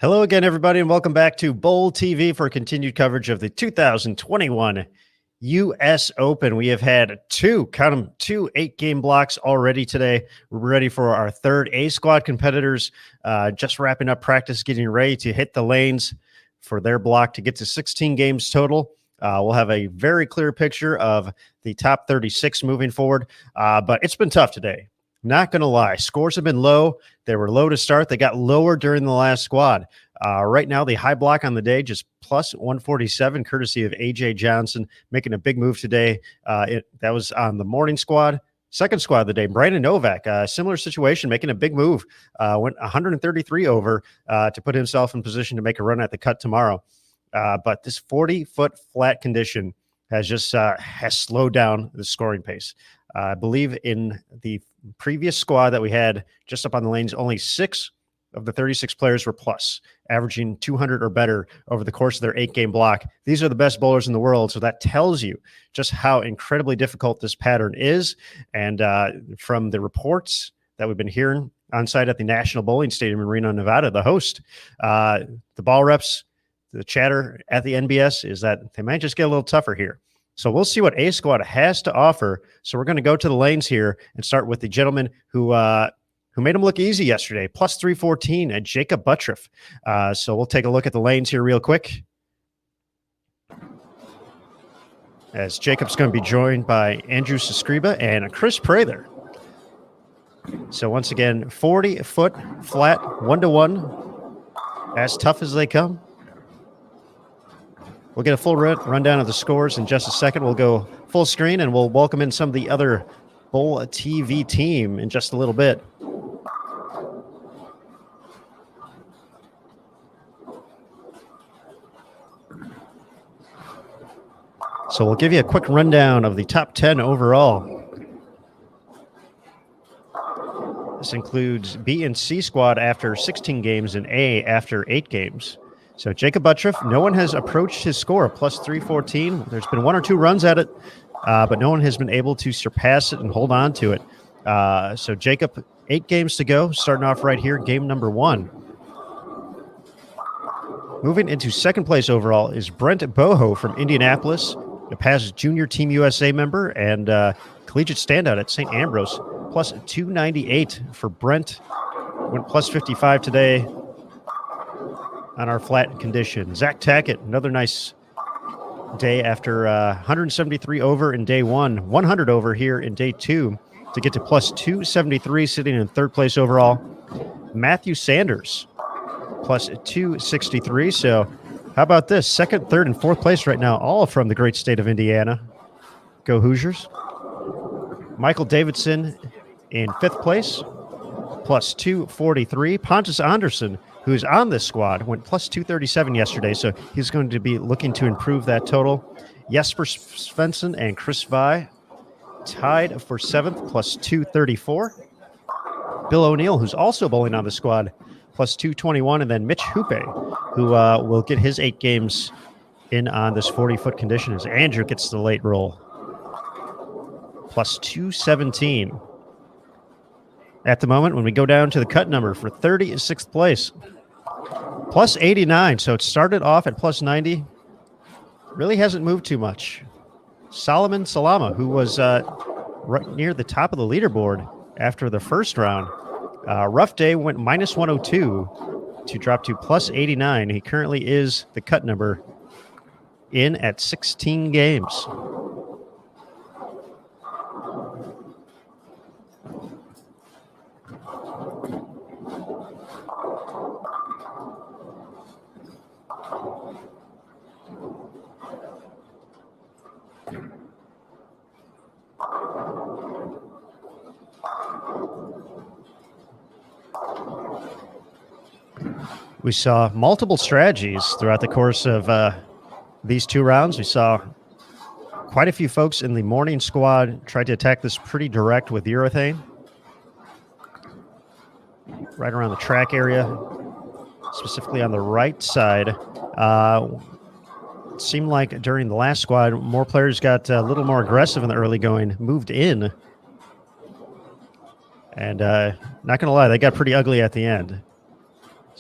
Hello again, everybody, and welcome back to Bowl TV for continued coverage of the 2021 U.S. Open. We have had two 8-game blocks already today. We're ready for our third A-squad competitors, just wrapping up practice, getting ready to hit the lanes for their block to get to 16 games total. We'll have a very clear picture of the top 36 moving forward, but it's been tough today. Not going to lie. Scores have been low. They were low to start. They got lower during the last squad. Right now, the high block on the day, just plus 147, courtesy of A.J. Johnson, making a big move today. That was on the morning squad. Second squad of the day, Brandon Novak, similar situation, making a big move. Went 133 over to put himself in position to make a run at the cut tomorrow. But this 40-foot flat condition has just has slowed down the scoring pace. I believe in the previous squad that we had just up on the lanes, only 6 of the 36 players were plus, averaging 200 or better over the course of their 8-game block. These are the best bowlers in the world, so that tells you just how incredibly difficult this pattern is. And from the reports that we've been hearing on site at the National Bowling Stadium in Reno, Nevada, the host, the ball reps, the chatter at the NBS is that they might just get a little tougher here. So we'll see what A-Squad has to offer. So we're going to go to the lanes here and start with the gentleman who made him look easy yesterday, plus 314 at Jacob Buttriff. So we'll take a look at the lanes here real quick, as Jacob's going to be joined by Andrew Suscriba and Chris Prather. So once again, 40-foot flat, 1-to-1, as tough as they come. We'll get a full rundown of the scores in just a second. We'll go full screen, and we'll welcome in some of the other Bowl TV team in just a little bit. So we'll give you a quick rundown of the top 10 overall. This includes B and C squad after 16 games and A after 8 games. So Jacob Buttriff, no one has approached his score of plus 314. There's been 1 or 2 runs at it, but no one has been able to surpass it and hold on to it. So Jacob, 8 games to go, starting off right here, game number 1. Moving into second place overall is Brent Boho from Indianapolis, a past Junior Team USA member and collegiate standout at St. Ambrose, plus 298 for Brent. Went plus 55 today on our flat condition. Zach Tackett, another nice day after 173 over in day 1, 100 over here in day 2 to get to plus 273, sitting in third place overall. Matthew Sanders, plus 263. So how about this? Second, third, and fourth place right now, all from the great state of Indiana. Go Hoosiers. Michael Davidson in fifth place, plus 243. Pontus Anderson, who's on this squad, went plus 237 yesterday, so he's going to be looking to improve that total. Jesper Svensson and Chris Vi tied for 7th, plus 234. Bill O'Neill, who's also bowling on the squad, plus 221, and then Mitch Hoope, who will get his 8 games in on this 40-foot condition as Andrew gets the late roll, plus 217. At the moment, when we go down to the cut number for 36th place, plus 89. So it started off at plus 90. Really hasn't moved too much. Solomon Salama, who was right near the top of the leaderboard after the first round. Rough day, went minus 102 to drop to plus 89. He currently is the cut number in at 16 games. We saw multiple strategies throughout the course of these 2 rounds. We saw quite a few folks in the morning squad try to attack this pretty direct with urethane. Right around the track area, specifically on the right side. It seemed like during the last squad, more players got a little more aggressive in the early going, moved in. And not going to lie, they got pretty ugly at the end.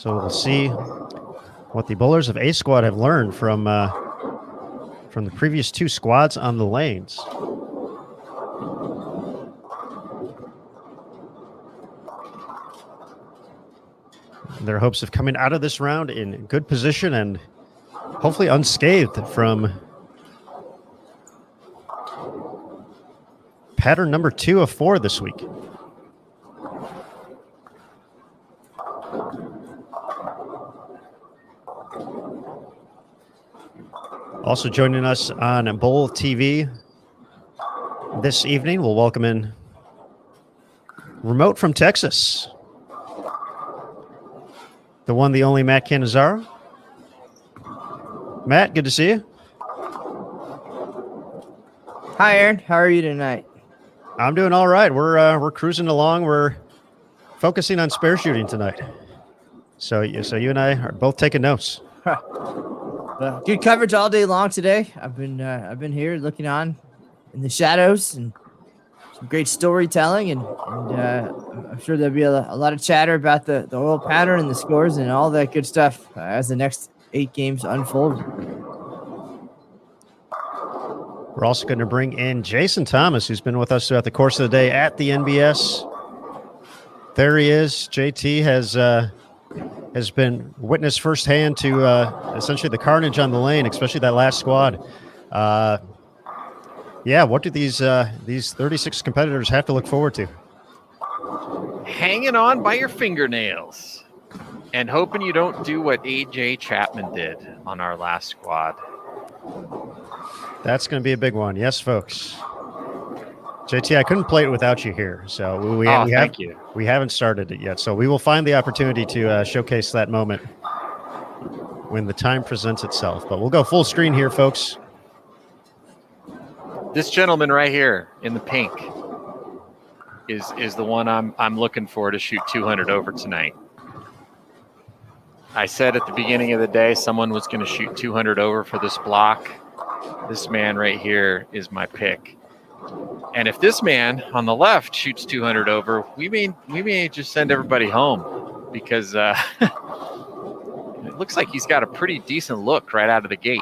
So we'll see what the bowlers of A squad have learned from the previous two squads on the lanes. Their hopes of coming out of this round in good position and hopefully unscathed from pattern number 2 of 4 this week. Also joining us on Bowl TV this evening, we'll welcome in remote from Texas, the one, the only Matt Cannizzaro. Matt, good to see you. Hi, Aaron. How are you tonight? I'm doing all right. We're cruising along. We're focusing on spare shooting tonight. So you and I are both taking notes. Good coverage all day long today. I've been here looking on in the shadows and some great storytelling, and I'm sure there'll be a lot of chatter about the oil pattern and the scores and all that good stuff as the next 8 games unfold. We're also going to bring in Jason Thomas, who's been with us throughout the course of the day at the NBS. There he is. JT has been witness firsthand to essentially the carnage on the lane, especially that last squad. What do these 36 competitors have to look forward to? Hanging on by your fingernails and hoping you don't do what AJ Chapman did on our last squad. That's going to be a big one. Yes, folks. JT, I couldn't play it without you here. So thank you. We haven't started it yet. So we will find the opportunity to showcase that moment when the time presents itself. But we'll go full screen here, folks. This gentleman right here in the pink is the one I'm looking for to shoot 200 over tonight. I said at the beginning of the day someone was going to shoot 200 over for this block. This man right here is my pick. And if this man on the left shoots 200 over, we may just send everybody home, because it looks like he's got a pretty decent look right out of the gate.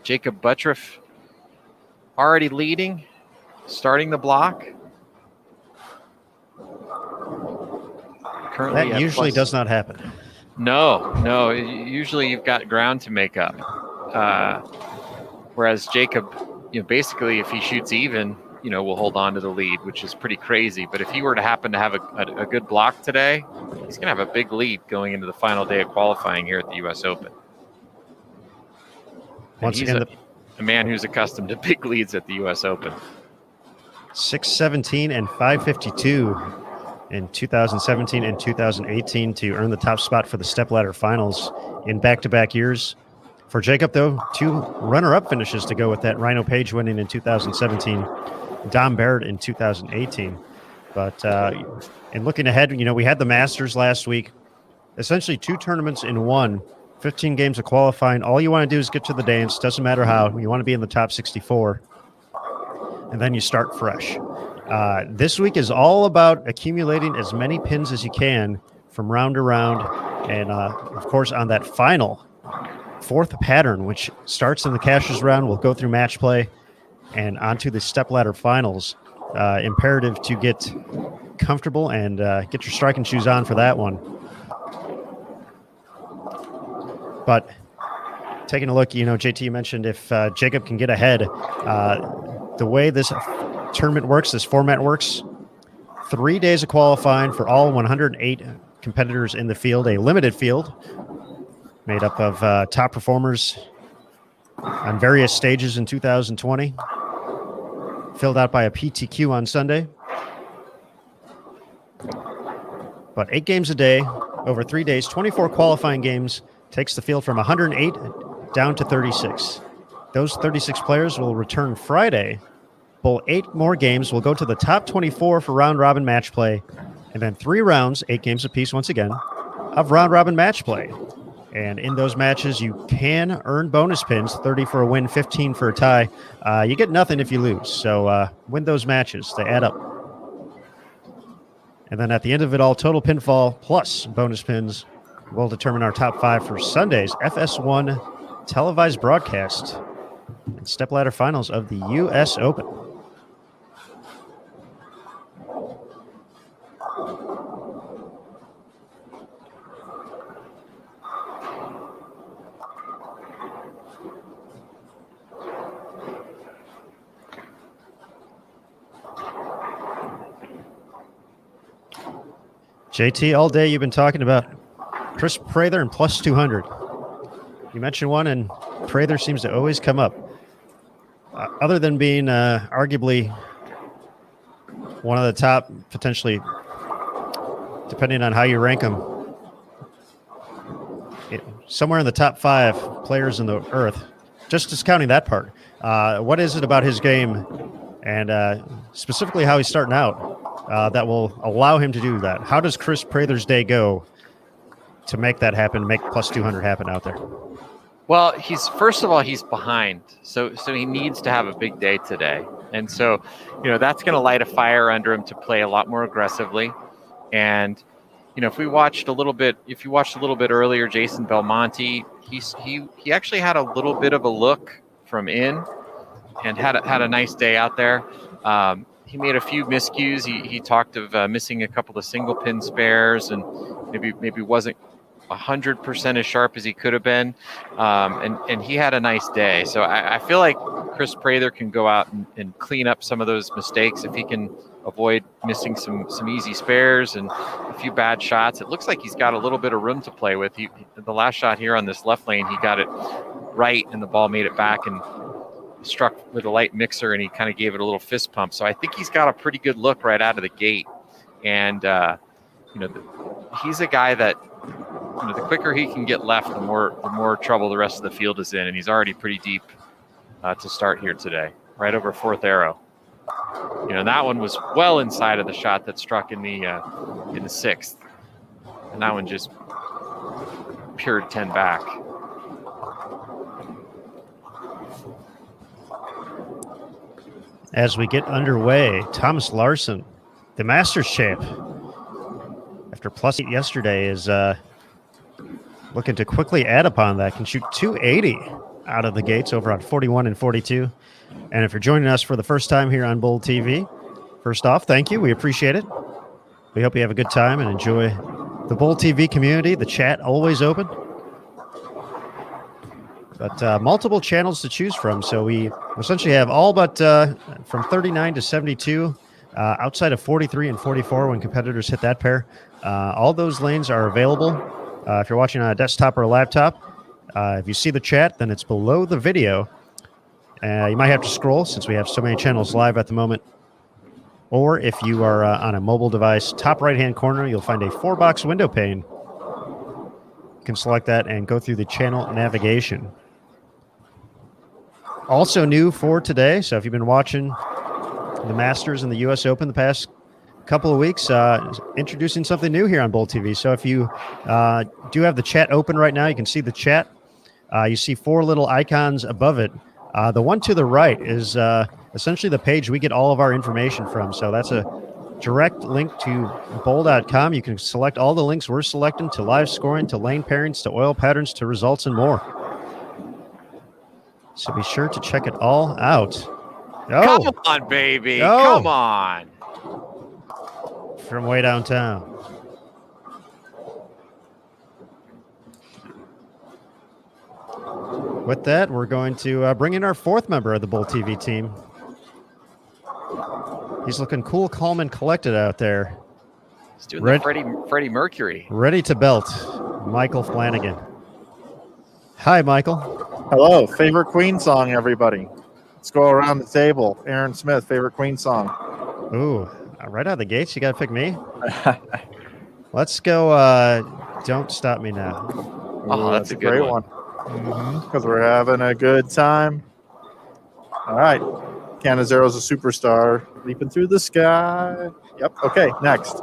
Jacob Buttriff already leading, starting the block. Currently that usually does not happen. No. Usually you've got ground to make up. Whereas Jacob, basically if he shoots even, will hold on to the lead, which is pretty crazy. But if he were to happen to have a good block today, he's going to have a big lead going into the final day of qualifying here at the U.S. Open. Once again, a man who's accustomed to big leads at the U.S. Open. 617 and 552 in 2017 and 2018 to earn the top spot for the stepladder finals in back-to-back years. For Jacob, though, 2 runner-up finishes to go with that. Rhino Page winning in 2017, Dom Barrett in 2018. But in looking ahead, we had the Masters last week, essentially 2 tournaments in one, 15 games of qualifying. All you want to do is get to the dance. Doesn't matter how. You want to be in the top 64. And then you start fresh. This week is all about accumulating as many pins as you can from round to round. And, of course, on that final 4th pattern, which starts in the Cashers round, we'll go through match play and onto the stepladder finals. Imperative to get comfortable and get your striking shoes on for that one. But taking a look, JT mentioned if Jacob can get ahead, the way this tournament works, this format works, 3 days of qualifying for all 108 competitors in the field, a limited field made up of top performers on various stages in 2020, filled out by a PTQ on Sunday. But 8 games a day, over 3 days, 24 qualifying games, takes the field from 108 down to 36. Those 36 players will return Friday. Bowl 8 more games will go to the top 24 for round-robin match play, and then 3 rounds, 8 games apiece once again, of round-robin match play. And in those matches, you can earn bonus pins, 30 for a win, 15 for a tie. You get nothing if you lose. So win those matches. They add up. And then at the end of it all, total pinfall plus bonus pins will determine our top 5 for Sunday's FS1 televised broadcast and stepladder finals of the U.S. Open. JT, all day you've been talking about Chris Prather and plus 200. You mentioned one, and Prather seems to always come up. Other than being arguably one of the top, potentially, depending on how you rank him, somewhere in the top 5 players in the earth, just discounting that part. What is it about his game, and specifically how he's starting out, that will allow him to do that? How does Chris Prather's day go to make that happen, make plus 200 happen out there? Well, first of all, he's behind. So he needs to have a big day today. And so, that's going to light a fire under him to play a lot more aggressively. And, if you watched a little bit earlier, Jason Belmonte, he actually had a little bit of a look from in and had a nice day out there. He made a few miscues. He talked of missing a couple of single pin spares and maybe wasn't 100% as sharp as he could have been. And he had a nice day. So I feel like Chris Prather can go out and clean up some of those mistakes if he can avoid missing some easy spares and a few bad shots. It looks like he's got a little bit of room to play with. The last shot here on this left lane, he got it right and the ball made it back and struck with a light mixer, and he kind of gave it a little fist pump. So I think he's got a pretty good look right out of the gate. And, he's a guy that, the quicker he can get left, the more trouble the rest of the field is in. And he's already pretty deep to start here today, right over 4th arrow. That one was well inside of the shot that struck in the 6th. And that one just pure 10 back. As we get underway, Thomas Larson, the Masters champ, after plus 8 yesterday, is looking to quickly add upon that. Can shoot 280 out of the gates over on 41 and 42. And if you're joining us for the first time here on Bull TV, first off, thank you. We appreciate it. We hope you have a good time and enjoy the Bull TV community. The chat always open. But multiple channels to choose from. So we essentially have all but from 39 to 72, outside of 43 and 44 when competitors hit that pair. All those lanes are available. If you're watching on a desktop or a laptop, if you see the chat, then it's below the video. You might have to scroll since we have so many channels live at the moment. Or if you are on a mobile device, top right-hand corner, you'll find a 4-box window pane. You can select that and go through the channel navigation. Also new for today, so if you've been watching the Masters and the U.S. Open the past couple of weeks, introducing something new here on Bull TV. So if you do have the chat open right now, you can see the chat. You see 4 little icons above it. The one to the right is essentially the page we get all of our information from. So that's a direct link to bowl.com. You can select all the links we're selecting to live scoring, to lane pairings, to oil patterns, to results, and more. So be sure to check it all out. Oh. Come on, baby. Oh. Come on. From way downtown. With that, we're going to bring in our 4th member of the Bull TV team. He's looking cool, calm, and collected out there. He's doing the Freddie Mercury. Ready to belt, Michael Flanagan. Hi, Michael. Hello. Favorite Queen song, everybody. Let's go around the table. Aaron Smith, favorite Queen song. Ooh, right out of the gates, you got to pick me? Let's go Don't Stop Me Now. Oh, that's a great one. Because we're having a good time. All right. Canizaro's a superstar. Leaping through the sky. Yep. Okay, next.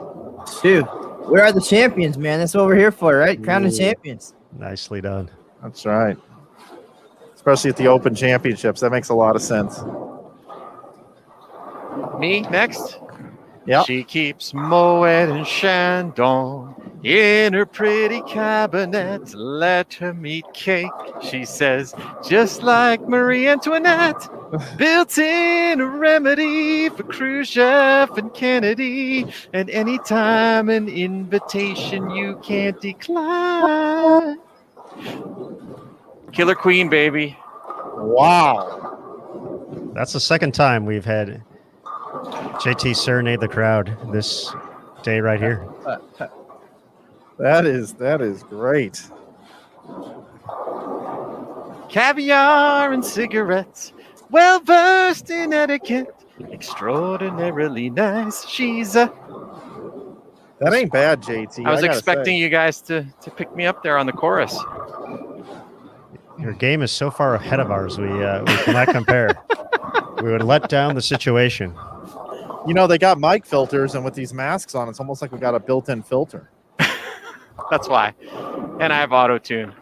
Dude, we are the champions, man. That's what we're here for, right? Crown the champions. Nicely done. That's right. Especially at the Open Championships. That makes a lot of sense. Me next? Yep. She keeps Moet and Chandon in her pretty cabinet. Let her meet cake, she says, just like Marie Antoinette. Built in a remedy for Khrushchev and Kennedy. And anytime an invitation you can't decline. Killer Queen, baby. Wow. That's the second time we've had JT serenade the crowd this day right here. That is great. Caviar and cigarettes, well versed in etiquette, extraordinarily nice. She's a. That ain't bad, JT. I was gotta expecting say. you guys to pick me up there on the chorus. Your game is so far ahead of ours. We cannot compare. We would let down the situation. You know, they got mic filters, and with these masks on, it's almost like we got a built-in filter. That's why. And I have auto tune.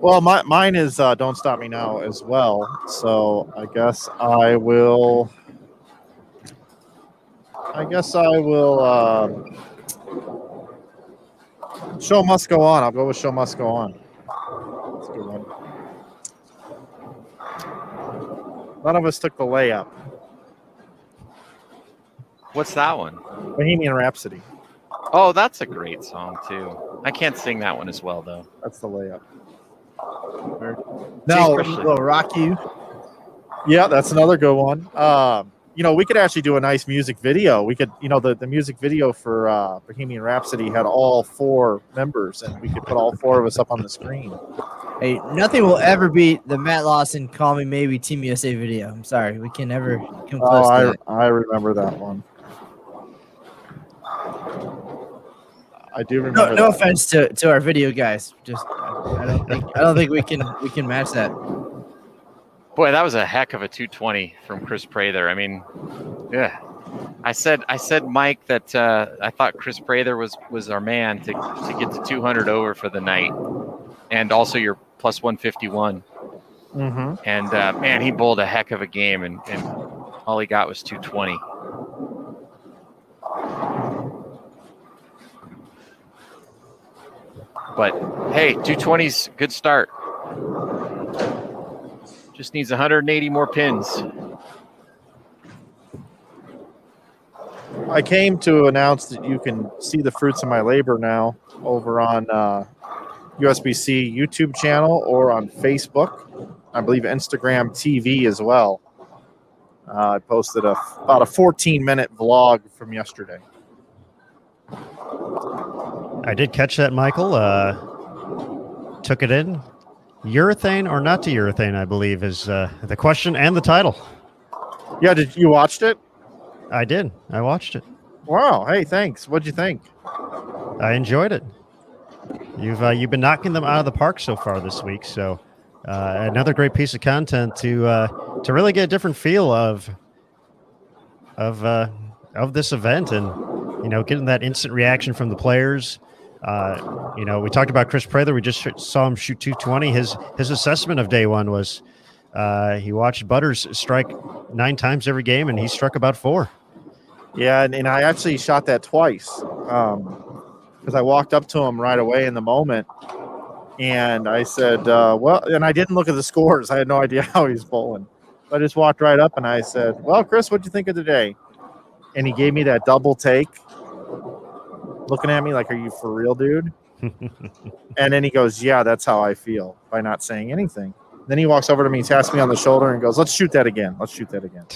Well, mine is "Don't Stop Me Now" as well. So I guess I will. Show must go on. I'll go with show must go on. That's a good one. None of us took the layup. What's that one? Bohemian Rhapsody. Oh, that's a great song too. I can't sing that one as well though. That's the layup. No, especially- will rock you. Yeah, that's another good one. You know, we could actually do a nice music video. We could, you know, the music video for Bohemian Rhapsody had all 4 members, and we could put all 4 of us up on the screen. Hey, nothing will ever beat the Matt Lawson "Call Me Maybe" Team USA video. I'm sorry, we can never come close to that. I remember that one. I do remember. No offense to our video guys, just I don't think we can match that. Boy, that was a heck of a 220 from Chris Prather. I mean, yeah. I said, Mike, that I thought Chris Prather was our man to get to 200 over for the night, and also your plus 151. Mm-hmm. And man, he bowled a heck of a game, and all he got was 220. But hey, 220's good start. Just needs 180 more pins. I came to announce that you can see the fruits of my labor now over on USBC YouTube channel or on Facebook. I believe Instagram TV as well. I posted about a 14-minute vlog from yesterday. I did catch that, Michael. Took it in. Urethane or not to urethane, I believe, is the question and the title. Yeah, did you watched it? I did. I watched it. Wow. Hey, thanks. What'd you think? I enjoyed it. You've been knocking them out of the park so far this week. So another great piece of content to really get a different feel of this event, and getting that instant reaction from the players. We talked about Chris Prather. We just saw him shoot 220. His assessment of day one was he watched Butters strike 9 times every game, and he struck about 4. Yeah, and I actually shot that twice because I walked up to him right away in the moment, and I said, and I didn't look at the scores. I had no idea how he's bowling. I just walked right up, and I said, well, Chris, what'd you think of the day? And he gave me that double take, looking at me like, are you for real, dude? And then he goes, yeah, that's how I feel, by not saying anything. Then he walks over to me, taps me on the shoulder, and goes, let's shoot that again. Let's shoot that again.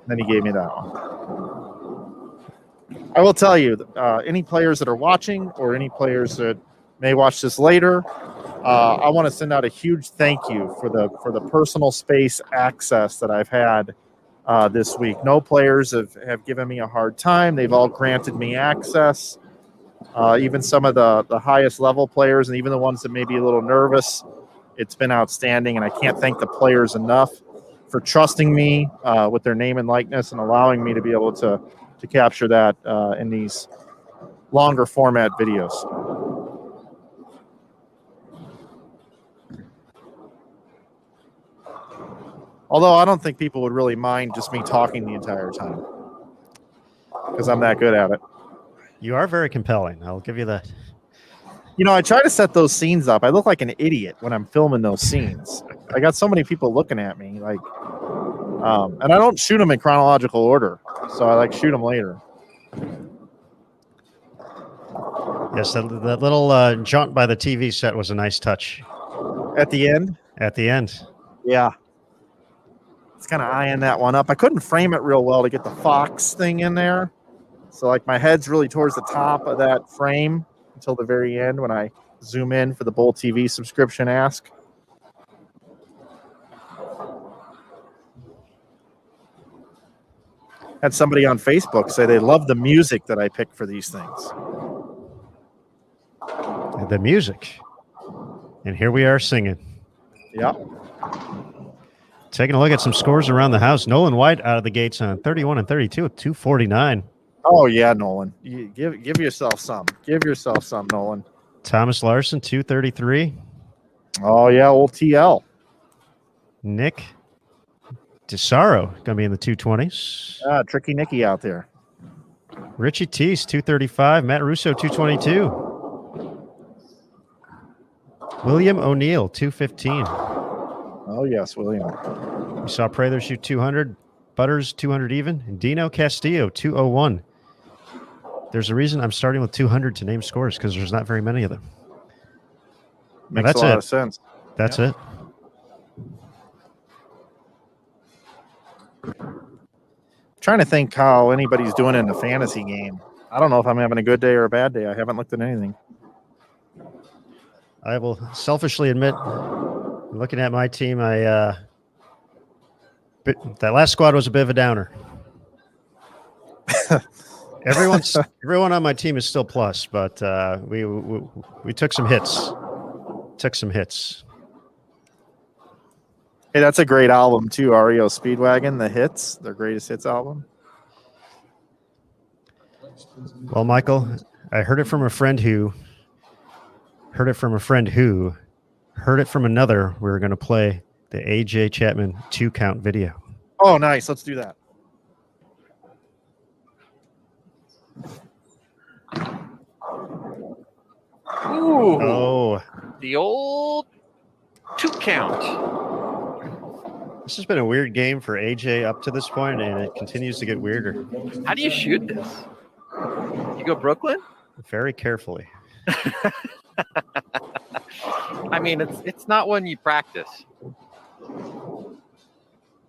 Then he gave me that one. I will tell you, any players that are watching or any players that may watch this later, I want to send out a huge thank you for the personal space access that I've had this week. No players have given me a hard time. They've all granted me access. Even some of the highest level players, and even the ones that may be a little nervous, it's been outstanding. And I can't thank the players enough for trusting me with their name and likeness and allowing me to be able to capture that in these longer format videos. Although I don't think people would really mind just me talking the entire time because I'm that good at it. You are very compelling. I'll give you that. You know, I try to set those scenes up. I look like an idiot when I'm filming those scenes. I got so many people looking at me, like, and I don't shoot them in chronological order, so I like shoot them later. Yes, that little jaunt by the TV set was a nice touch At the end, at the end. yeah, it's kind of eyeing that one up. I couldn't frame it real well to get the fox thing in there, so like my head's really towards the top of that frame until the very end when I zoom in for the Bowl TV subscription ask. Had somebody on Facebook say they love the music that I pick for these things. The music. And here we are singing. Yeah. Taking a look at some scores around the house. Nolan White out of the gates on 31 and 32 at 249. Oh yeah, Nolan. You give yourself some. Give yourself some, Nolan. Thomas Larson 233. Oh yeah, old TL. Nick DeSaro going to be in the 220s. Tricky Nicky out there. Richie Teese 235. Matt Russo 222. William O'Neill 215. Oh yes, William. We saw Prather shoot 200. Butters 200 even. And Dino Castillo 201. There's a reason I'm starting with 200 to name scores because there's not very many of them. Makes that's a lot it. of sense. That's it. Trying to think how anybody's doing in the fantasy game. I don't know if I'm having a good day or a bad day. I haven't looked at anything. I will selfishly admit, looking at my team, that last squad was a bit of a downer. Everyone on my team is still plus, but we took some hits. Hey, that's a great album too, REO Speedwagon, The Hits, their greatest hits album. Well, Michael, I heard it from a friend who heard it from another. We were going to play the AJ Chapman 2-count video. Oh, nice. Let's do that. Ooh, Oh, the old 2-count. this has been a weird game for AJ up to this point, and it continues to get weirder. How do you shoot this? You go Brooklyn? Very carefully. I mean, it's not one you practice. Oh,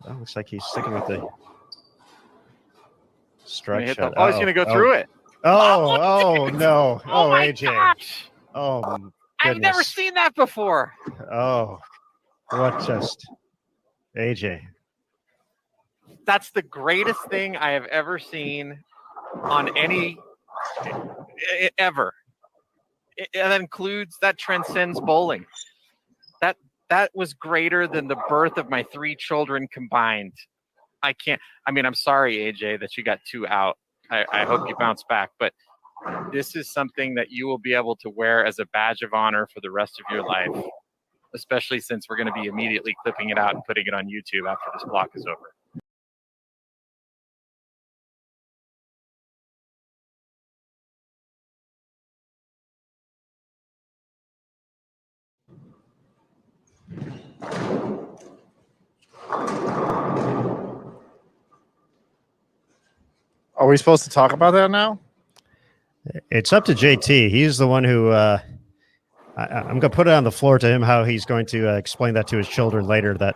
looks like he's sticking with the strike Hit shot. the, he's going to go through it. Oh no. Oh, my AJ. gosh! Oh, my I've never goodness. seen that before. Oh, what just AJ. That's the greatest thing I have ever seen on any ever. That transcends bowling. That was greater than the birth of my 3 children combined. I'm sorry, AJ, that you got 2 out. I hope you bounce back, but this is something that you will be able to wear as a badge of honor for the rest of your life, especially since we're going to be immediately clipping it out and putting it on YouTube after this block is over. Are we supposed to talk about that now? It's up to JT. He's the one who I'm going to put it on the floor to him how he's going to explain that to his children later, that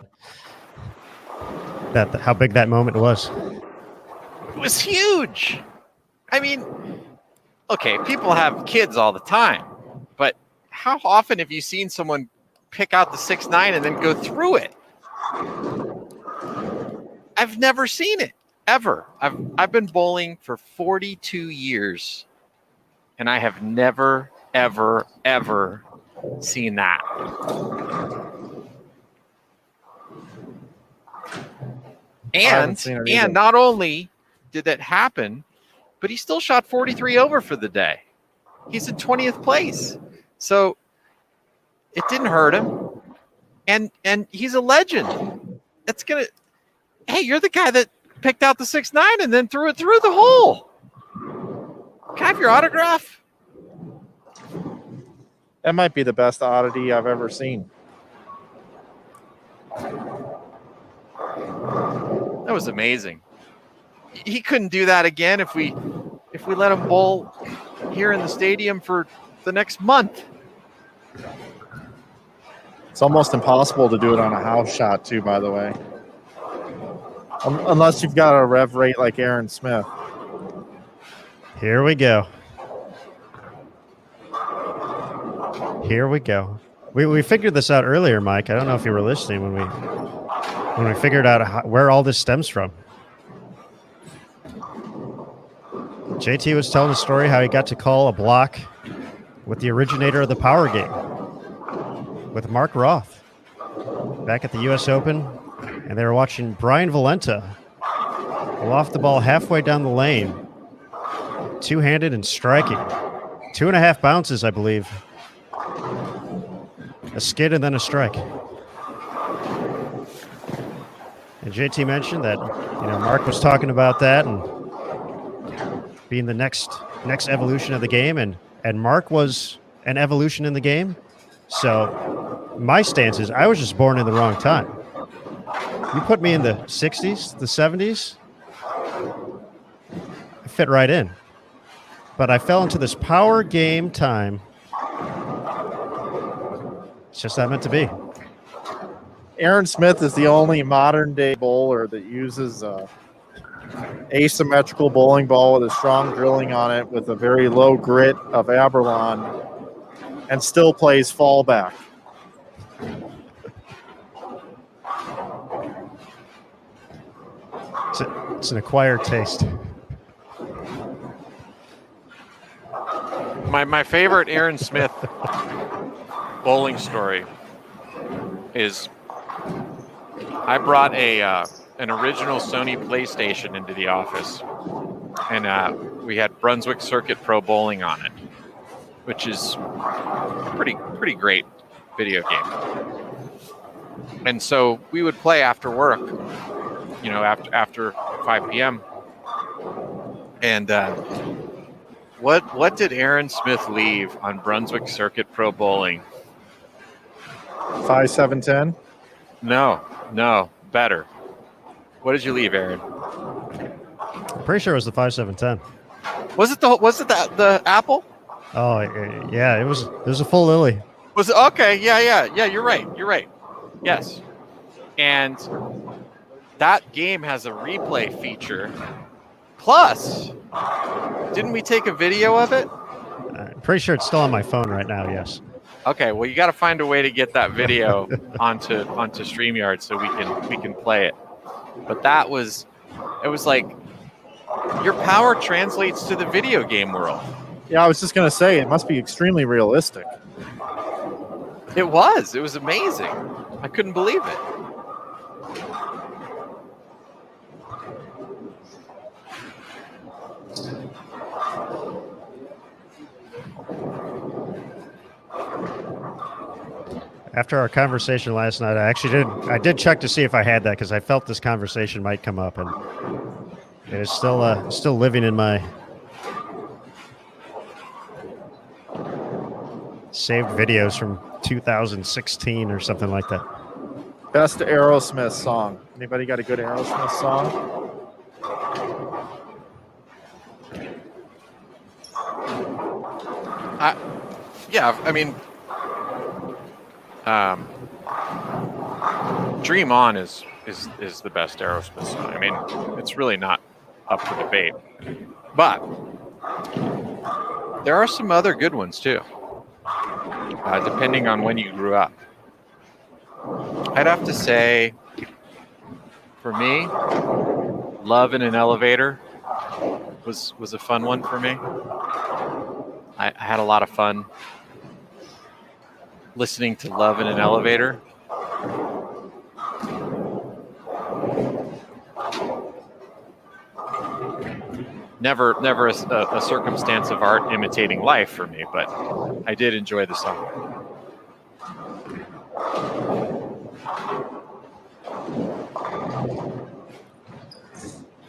how big that moment was. It was huge. I mean, okay, people have kids all the time, but how often have you seen someone pick out the 6'9" and then go through it? I've never seen it, ever. I've been bowling for 42 years, and I have never, ever, ever seen that. And not only did that happen, but he still shot 43 over for the day. He's in 20th place. So it didn't hurt him. And he's a legend. it's gonna. Hey, you're the guy that picked out the 6-9 and then threw it through the hole. Can I have your autograph? That might be the best oddity I've ever seen. That was amazing. He couldn't do that again if we let him bowl here in the stadium for the next month. It's almost impossible to do it on a house shot, too, by the way. Unless you've got a rev rate like Aaron Smith. Here we go. Here we go. We figured this out earlier, Mike. I don't know if you were listening when we figured out where all this stems from. JT was telling a story how he got to call a block with the originator of the power game, with Mark Roth, back at the U.S. Open, and they were watching Brian Valenta loft the ball halfway down the lane, two-handed and striking. 2.5 bounces, I believe. A skid and then a strike. And JT mentioned that, Mark was talking about that and being the next evolution of the game, and Mark was an evolution in the game. So my stance is I was just born in the wrong time. You put me in the 60s, the 70s, I fit right in. But I fell into this power game time. It's just not meant to be. Aaron Smith is the only modern-day bowler that uses asymmetrical bowling ball with a strong drilling on it with a very low grit of Aberlon and still plays fallback. It's an acquired taste. My favorite Aaron Smith bowling story is I brought an original Sony PlayStation into the office, and we had Brunswick Circuit Pro Bowling on it, which is pretty great video game. And so we would play after work, after 5 p.m. And what did Aaron Smith leave on Brunswick Circuit Pro Bowling? 5-7-10? No, better. What did you leave, Aaron? I'm pretty sure it was the 5-7-10. Was it the apple? Oh yeah, it was a full lily. Was it okay? Yeah. You're right. Yes, and that game has a replay feature. Plus, didn't we take a video of it? I'm pretty sure it's still on my phone right now. Yes. Okay, well, you got to find a way to get that video onto StreamYard so we can play it. But it was like your power translates to the video game world. Yeah, I was just going to say, it must be extremely realistic. It was amazing. I couldn't believe it. After our conversation last night, I did check to see if I had that because I felt this conversation might come up, and it is still living in my saved videos from 2016 or something like that. Best Aerosmith song. Anybody got a good Aerosmith song? Dream On is the best Aerosmith song. I mean, it's really not up for debate. But there are some other good ones too, depending on when you grew up. I'd have to say, for me, Love in an Elevator was a fun one for me. I had a lot of fun listening to Love in an Elevator. Never a circumstance of art imitating life for me, but I did enjoy the song.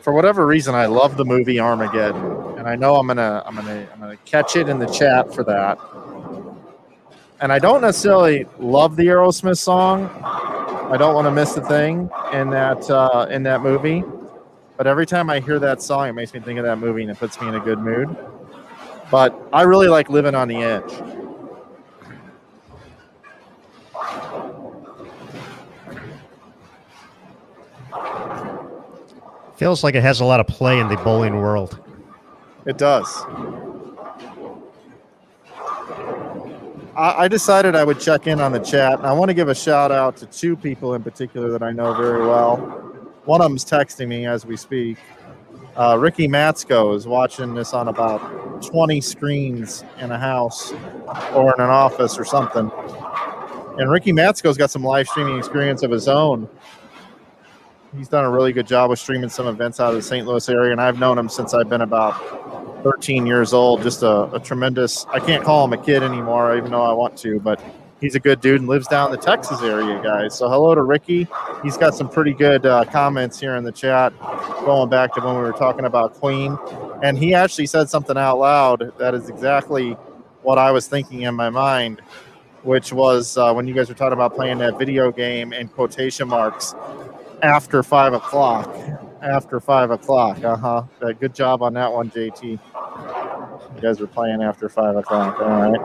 for whatever reason, I love the movie Armageddon, and I know I'm gonna catch it in the chat for that. And I don't necessarily love the Aerosmith song. I don't want to miss a thing in that movie. But every time I hear that song, it makes me think of that movie and it puts me in a good mood. But I really like Living on the Edge. Feels like it has a lot of play in the bowling world. It does. I decided I would check in on the chat, and I want to give a shout out to two people in particular that I know very well. One of them's texting me as we speak. Ricky Matsko is watching this on about 20 screens in a house or in an office or something. And Ricky Matsko's got some live streaming experience of his own. He's done a really good job of streaming some events out of the St. Louis area, and I've known him since I've been about 13 years old. Just a tremendous, I can't call him a kid anymore, even though I want to, but he's a good dude and lives down in the Texas area, guys. So hello to Ricky. He's got some pretty good comments here in the chat going back to when we were talking about Queen. And he actually said something out loud that is exactly what I was thinking in my mind, which was when you guys were talking about playing that video game in quotation marks, after 5 o'clock. After 5 o'clock. Good job on that one, JT. You guys were playing after 5 o'clock. All right.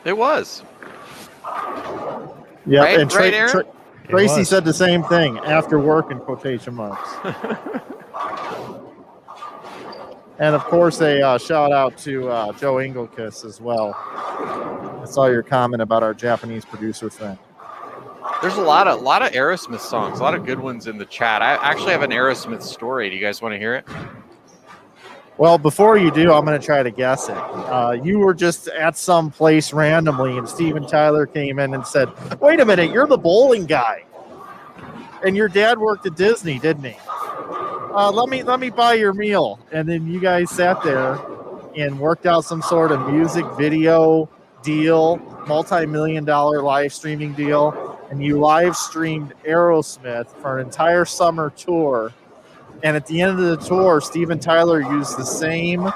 It was. Yeah, right, and Tracy said the same thing, after work in quotation marks. And of course, a shout out to Joe Engelkiss as well. I saw your comment about our Japanese producer thing. There's a lot of Aerosmith songs, a lot of good ones in the chat. I actually have an Aerosmith story. Do you guys want to hear it? Well, before you do, I'm going to try to guess it. You were just at some place randomly, and Steven Tyler came in and said, "Wait a minute, you're the bowling guy, and your dad worked at Disney, didn't he? Let me buy your meal." And then you guys sat there and worked out some sort of music video deal, multi-million-dollar live streaming deal. And you live streamed Aerosmith for an entire summer tour. And at the end of the tour, Steven Tyler used the same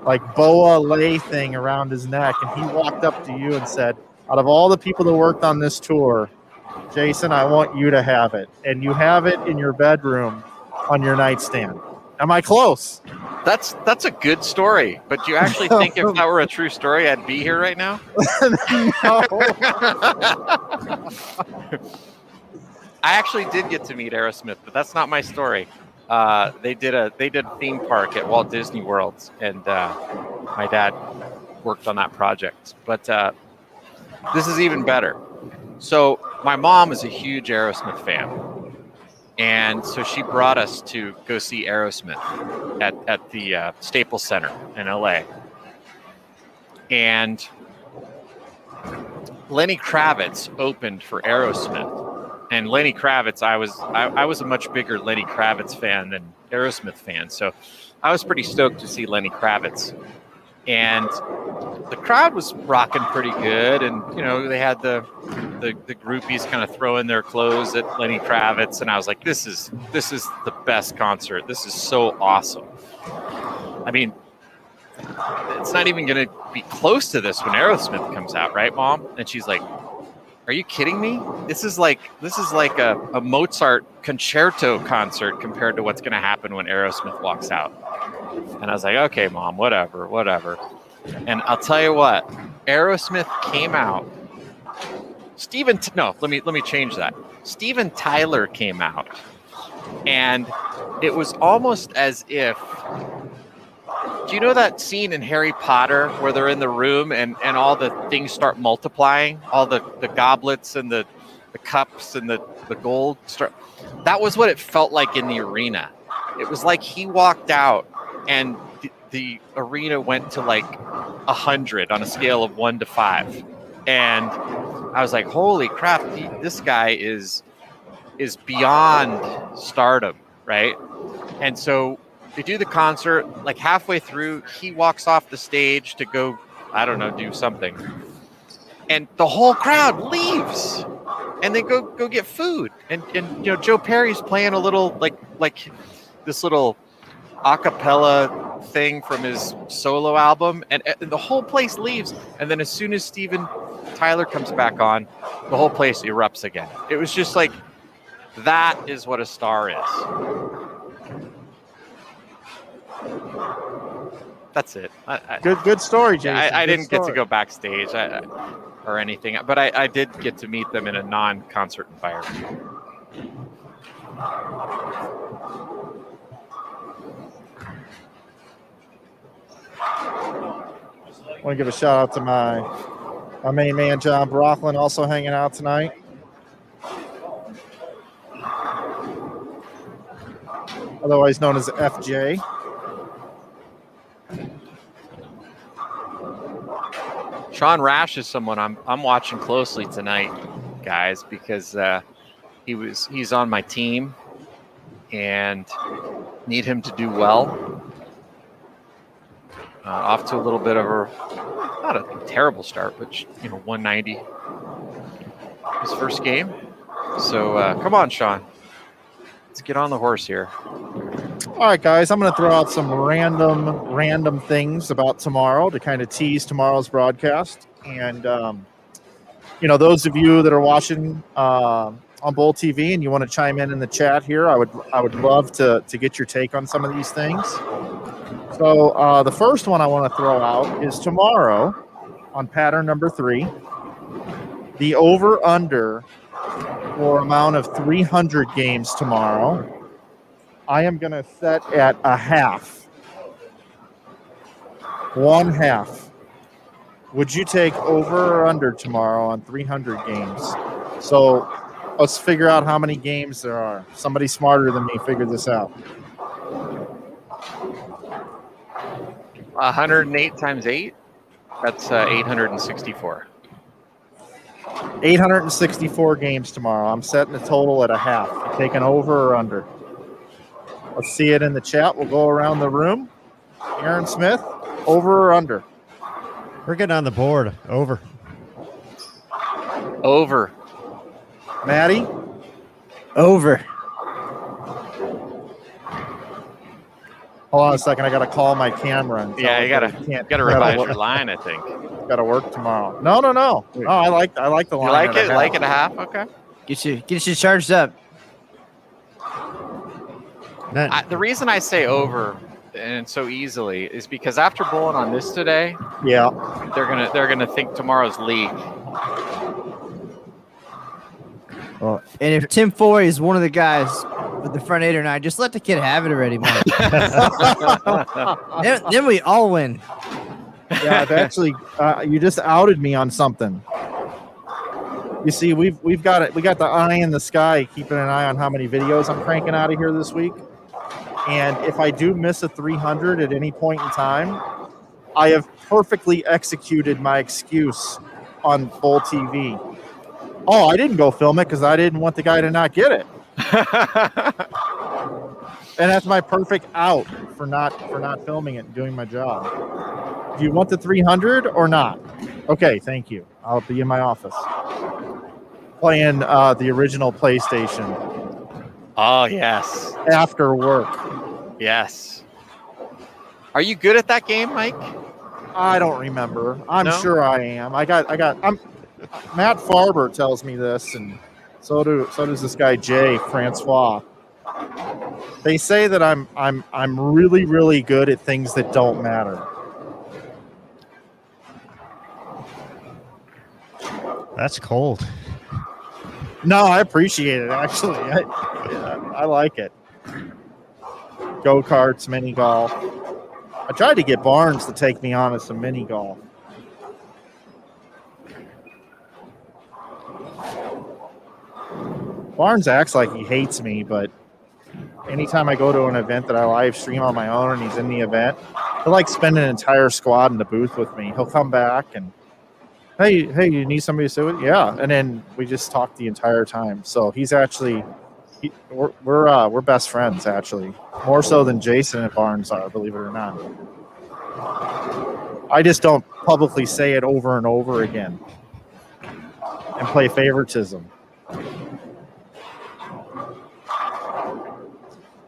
like boa lei thing around his neck. And he walked up to you and said, "Out of all the people that worked on this tour, Jason, I want you to have it." And you have it in your bedroom on your nightstand. Am I close? That's a good story. But do you actually think if that were a true story, I'd be here right now? No. I actually did get to meet Aerosmith, but that's not my story. They did a theme park at Walt Disney World, and my dad worked on that project. But this is even better. So my mom is a huge Aerosmith fan, and so she brought us to go see Aerosmith at the Staples Center in LA. And Lenny Kravitz opened for Aerosmith. And Lenny Kravitz, I was a much bigger Lenny Kravitz fan than Aerosmith fan. So I was pretty stoked to see Lenny Kravitz. And the crowd was rocking pretty good. And, you know, they had the groupies kind of throwing their clothes at Lenny Kravitz. And I was like, this is the best concert. This is so awesome. I mean, it's not even going to be close to this when Aerosmith comes out, right, Mom? And she's like, "Are you kidding me? This is like a Mozart concerto concert compared to what's going to happen when Aerosmith walks out." And I was like, "Okay, Mom, whatever." And I'll tell you what, Aerosmith came out. Let me change that. Steven Tyler came out, and it was almost as if. Do you know that scene in Harry Potter where they're in the room and all the things start multiplying? All the goblets and the cups and the gold start. That was what it felt like in the arena. It was like he walked out and the arena went to like 100 on a scale of 1 to 5. And I was like, holy crap, this guy is beyond stardom, right? And so they do the concert, like halfway through, he walks off the stage to go, I don't know, do something. And the whole crowd leaves. and then go get food. And Joe Perry's playing a little like this little a cappella thing from his solo album, and the whole place leaves. And then as soon as Steven Tyler comes back on, the whole place erupts again. It was just like, that is what a star is. That's it. Good story, Jason. I didn't get to go backstage or anything, but I did get to meet them in a non-concert environment. I want to give a shout out to my main man, John Brocklin, also hanging out tonight. Otherwise known as FJ. Sean Rash is someone I'm watching closely tonight, guys, because he's on my team and need him to do well. Off to a little bit of not a terrible start, but 190 his first game. So come on, Sean, let's get on the horse here. All right, guys, I'm going to throw out some random things about tomorrow to kind of tease tomorrow's broadcast. And, those of you that are watching on Bull TV and you want to chime in the chat here, I would love to get your take on some of these things. So the first one I want to throw out is tomorrow on pattern number 3, the over-under for amount of 300 games tomorrow. I am going to set at a half. 1/2. Would you take over or under tomorrow on 300 games? So let's figure out how many games there are. Somebody smarter than me figured this out. 108 times 8, that's 864. 864 games tomorrow. I'm setting the total at a half. You taking over or under? Let's see it in the chat. We'll go around the room. Aaron Smith, over or under? We're getting on the board. Over. Over. Maddie? Over. Hold on a second. I got to call my camera. And Yeah, you gotta revise your line, I think. Got to work tomorrow. No. Oh, I like the line. You like it? at a Like it half. a half? Okay. Get you charged up. The reason I say over and so easily is because after bowling on this today, Yeah. they're gonna think tomorrow's league. And if Tim Foy is one of the guys with the front 8 or 9, just let the kid have it already, Mike. then we all win. Yeah, I've actually, you just outed me on something. You see, we got it. We got the eye in the sky, keeping an eye on how many videos I'm cranking out of here this week. And if I do miss a 300 at any point in time, I have perfectly executed my excuse on Bull TV. Oh, I didn't go film it because I didn't want the guy to not get it. And that's my perfect out for not filming it and doing my job. Do you want the 300 or not? Okay, thank you. I'll be in my office playing the original PlayStation. Oh, yes. After work. Yes. Are you good at that game, Mike? I don't remember. I'm No? sure I am. I'm Matt Farber tells me this, and so does this guy Jay Francois. They say that I'm really, really good at things that don't matter. That's cold. No, I appreciate it, actually. I like it. Go-karts, mini golf. I tried to get Barnes to take me on to some mini golf. Barnes acts like he hates me, but anytime I go to an event that I live stream on my own and he's in the event, he'll like spend an entire squad in the booth with me. He'll come back and, hey, you need somebody to sit with? Yeah, and then we just talk the entire time. So he's actually, we're best friends actually, more so than Jason and Barnes are, believe it or not. I just don't publicly say it over and over again and play favoritism.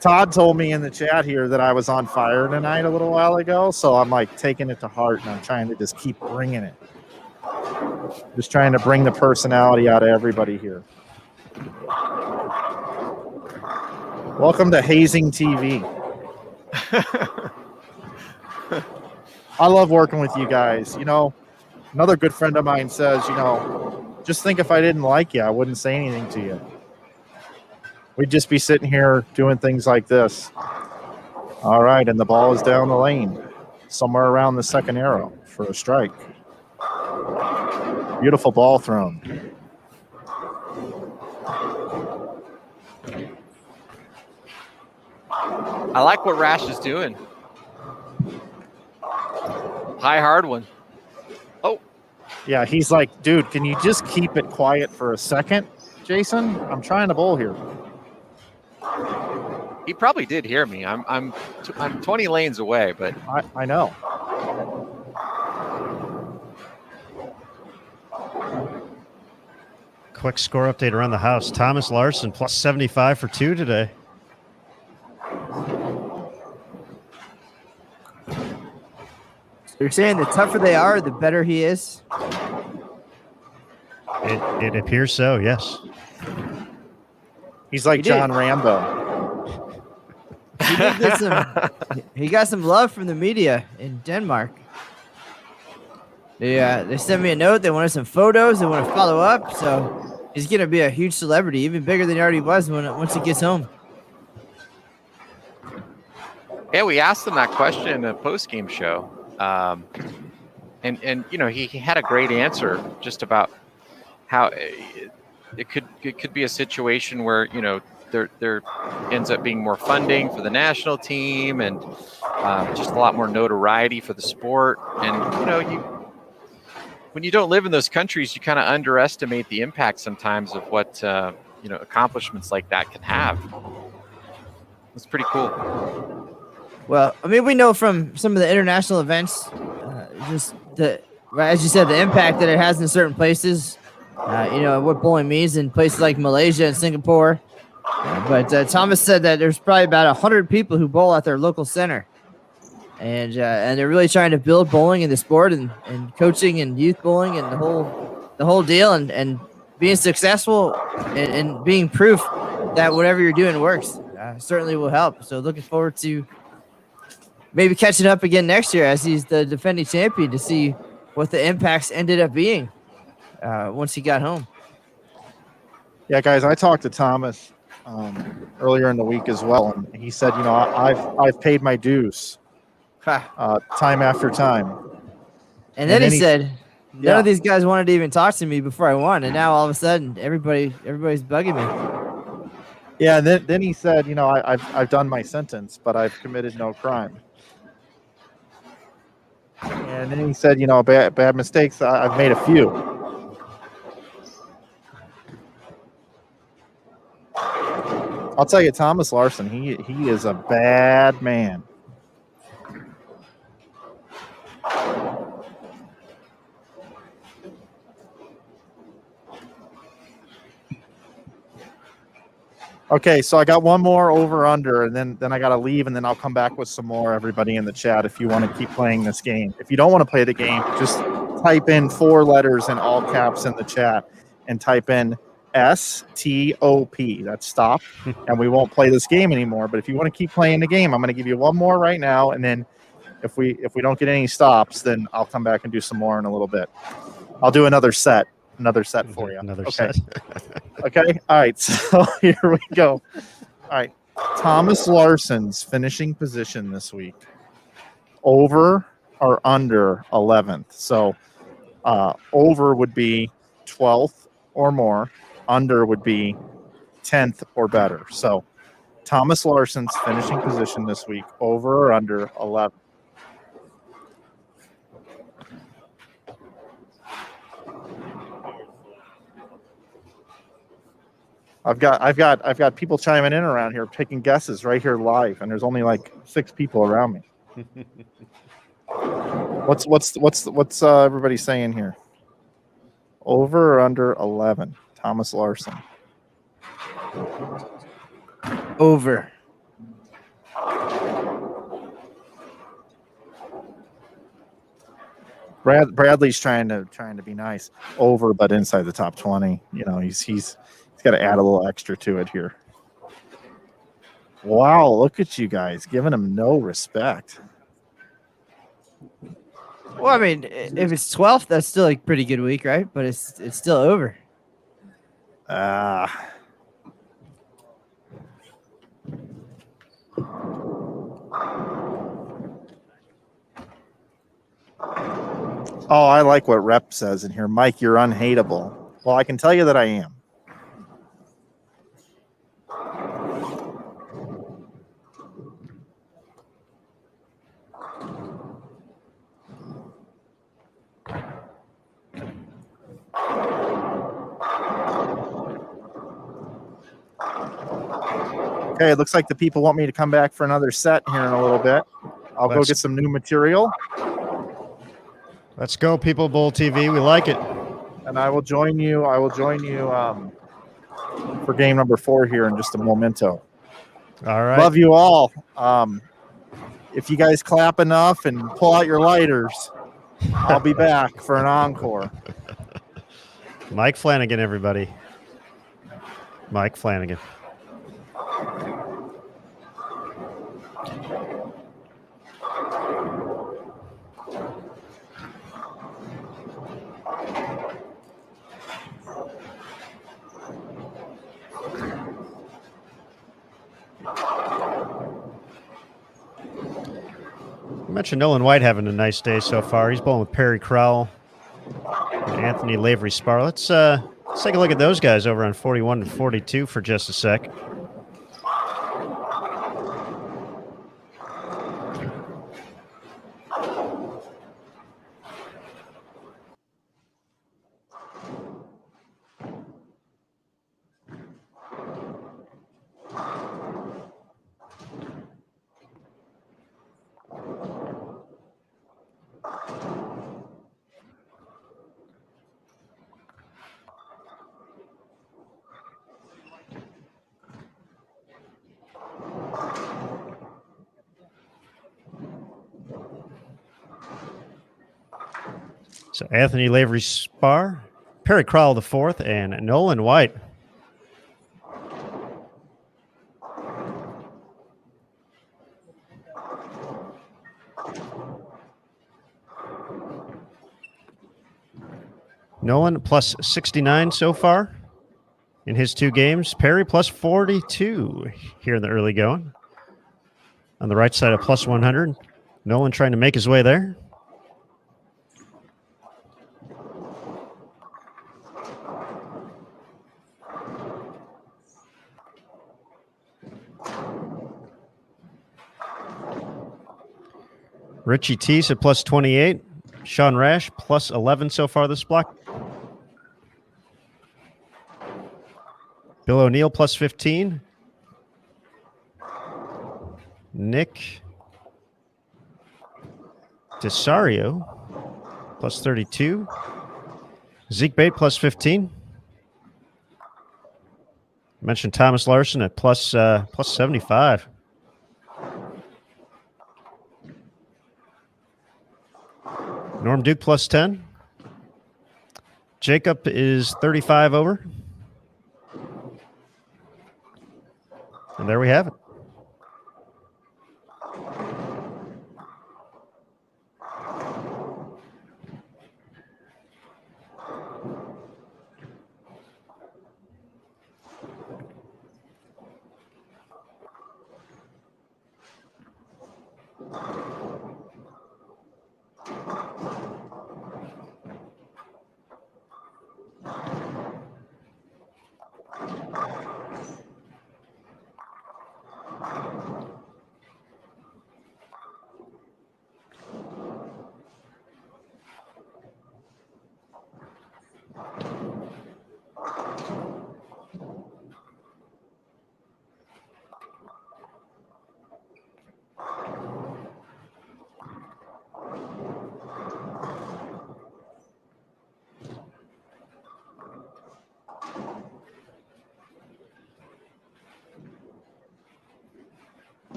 Todd told me in the chat here that I was on fire tonight a little while ago, so I'm like taking it to heart and I'm trying to just keep bringing it. Just trying to bring the personality out of everybody here. Welcome to Hazing TV. I love working with you guys. You know, another good friend of mine says, you know, just think if I didn't like you, I wouldn't say anything to you. We'd just be sitting here doing things like this. All right, and the ball is down the lane, somewhere around the second arrow for a strike. Beautiful ball thrown. I like what Rash is doing. High hard one. Oh. Yeah, he's like, dude, can you just keep it quiet for a second, Jason? I'm trying to bowl here. He probably did hear me. I'm 20 lanes away, but I know. Quick score update around the house. Thomas Larson plus 75 for 2 today. You're saying the tougher they are, the better he is? It appears so, yes. He's like He John did. Rambo. He did get he got some love from the media in Denmark. They sent me a note. They wanted some photos. They want to follow up. So he's going to be a huge celebrity, even bigger than he already was once he gets home. yeah, we asked him that question in a post-game show. And you know, he had a great answer just about how it could be a situation where, you know, there ends up being more funding for the national team and just a lot more notoriety for the sport. And, you know, when you don't live in those countries, you kind of underestimate the impact sometimes of what, you know, accomplishments like that can have. It's pretty cool. Well, I mean, we know from some of the international events, as you said, the impact that it has in certain places, you know, what bowling means in places like Malaysia and Singapore. But Thomas said that there's probably about 100 people who bowl at their local center. And they're really trying to build bowling in the sport and coaching and youth bowling and the whole deal and being successful and being proof that whatever you're doing works certainly will help. So looking forward to maybe catching up again next year as he's the defending champion to see what the impacts ended up being once he got home. Yeah, guys, I talked to Thomas earlier in the week as well, and he said, you know, I've paid my dues time after time. And then he said, none of these guys wanted to even talk to me before I won, and now all of a sudden everybody's bugging me. Yeah, and then he said, you know, I've done my sentence, but I've committed no crime. And then he said, you know, bad mistakes, I've made a few. I'll tell you, Thomas Larson, he is a bad man. Okay, so I got one more over under, and then I got to leave, and then I'll come back with some more, everybody in the chat, if you want to keep playing this game. If you don't want to play the game, just type in 4 letters in all caps in the chat and type in STOP. That's stop, and we won't play this game anymore. But if you want to keep playing the game, I'm going to give you one more right now, and then if we don't get any stops, then I'll come back and do some more in a little bit. I'll do another set for you. Another set. Okay. All right. So here we go. All right. Thomas Larson's finishing position this week. Over or under 11th. So over would be 12th or more. Under would be 10th or better. So Thomas Larson's finishing position this week. Over or under 11. I've got people chiming in around here, taking guesses right here live, and there's only like 6 people around me. What's everybody saying here? Over or under 11? Thomas Larson. Over. Bradley's trying to be nice, over but inside the top 20. You know, he's got to add a little extra to it here. Wow, look at you guys giving him no respect. Well, I mean, if it's 12th, that's still a pretty good week, right? But it's still over. Oh, I like what Rep says in here. Mike, you're unhateable. Well, I can tell you that I am. Okay, it looks like the people want me to come back for another set here in a little bit. I'll go get some new material. Let's go, People Bowl TV. We like it. And I will join you. For game number 4 here in just a momento. All right. Love you all. If you guys clap enough and pull out your lighters, I'll be back for an encore. Mike Flanagan, everybody. Mike Flanagan. I mentioned Nolan White having a nice day so far. He's bowling with Perry Crowell and Anthony Lavery Spar. Let's take a look at those guys over on 41 and 42 for just a sec. So Anthony Lavery Spar, Perry Crowell the 4th, and Nolan White. Nolan plus 69 so far in his 2 games. Perry plus 42 here in the early going. On the right side of plus 100. Nolan trying to make his way there. Richie Teese at plus 28. Sean Rash plus 11 so far this block. Bill O'Neill plus 15. Nick Desario plus 32. Zeke Bate plus 15. Mentioned Thomas Larson at plus 75. Norm Duke plus 10. Jacob is 35 over. And there we have it.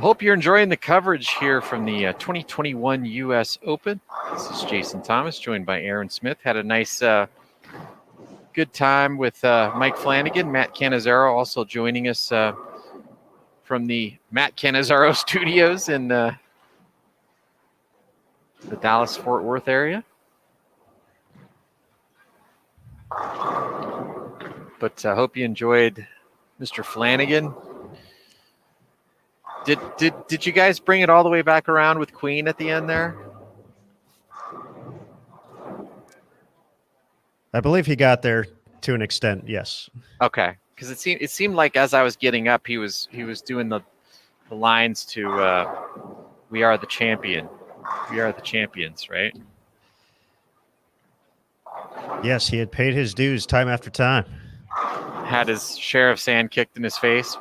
Hope you're enjoying the coverage here from the 2021 U.S. Open. This is Jason Thomas, joined by Aaron Smith. Had a nice, good time with Mike Flanagan. Matt Cannizzaro also joining us from the Matt Cannizzaro studios in the Dallas-Fort Worth area. But I hope you enjoyed Mr. Flanagan. Did you guys bring it all the way back around with Queen at the end there? I believe he got there to an extent, yes. Okay, because it seemed like as I was getting up, he was doing the lines to "We are the champion, we are the champions," right? Yes, he had paid his dues time after time. Had his share of sand kicked in his face.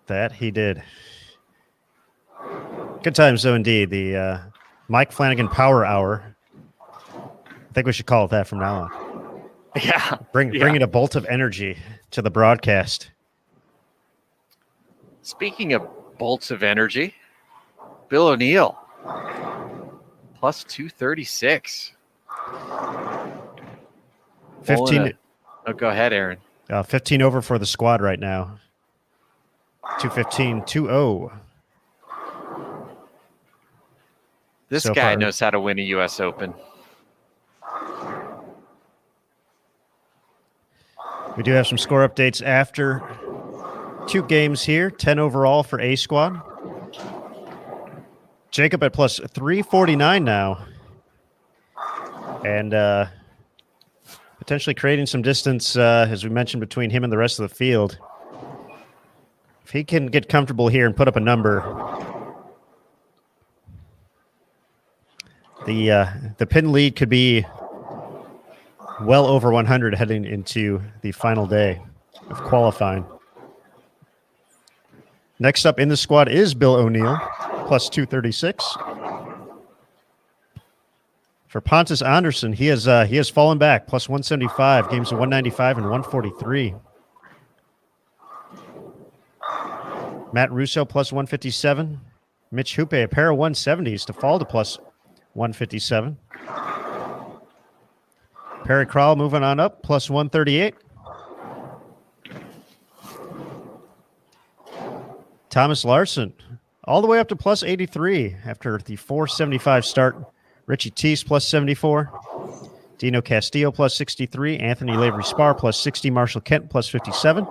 That he did. Good times, though, indeed. The Mike Flanagan Power Hour. I think we should call it that from now on. Yeah. Bringing a bolt of energy to the broadcast. Speaking of bolts of energy, Bill O'Neill, plus 236. 15. Oh, go ahead, Aaron. 15 over for the squad right now. 215, 2-0. This So guy far. knows how to win a U.S. Open. We do have some score updates after 2 games here. 10 overall for A squad. Jacob at plus 349 now. And potentially creating some distance, as we mentioned, between him and the rest of the field. If he can get comfortable here and put up a number, the pin lead could be well over 100 heading into the final day of qualifying. Next up in the squad is Bill O'Neill, plus 236. For Pontus Anderson, he has fallen back, plus 175, games of 195 and 143. Matt Russo, plus 157. Mitch Hoope, a pair of 170s to fall to plus 157. Perry Krall moving on up, plus 138. Thomas Larson, all the way up to plus 83 after the 475 start. Richie Teese, plus 74. Dino Castillo, plus 63. Anthony Lavery-Spar, plus 60. Marshall Kent, plus 57.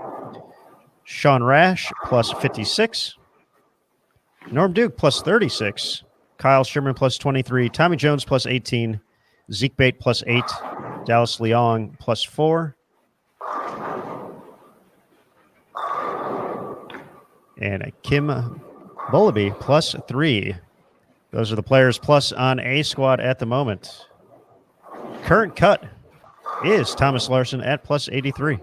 Sean Rash, plus 56. Norm Duke, plus 36. Kyle Sherman, plus 23. Tommy Jones, plus 18. Zeke Bate, plus 8. Dallas Leong, plus 4. And Kim Bullaby, plus 3. Those are the players plus on A squad at the moment. Current cut is Thomas Larson at plus 83.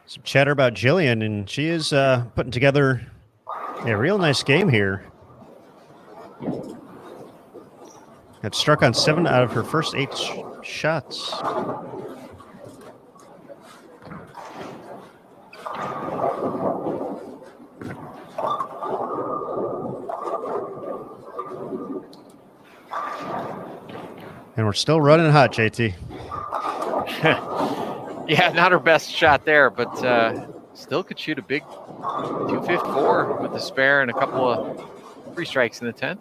Some chatter about Jillian, and she is putting together a real nice game here. Got struck on 7 out of her first 8 shots. And we're still running hot, JT. Yeah, not her best shot there, but still could shoot a big 254 with the spare and a couple of free strikes in the 10th.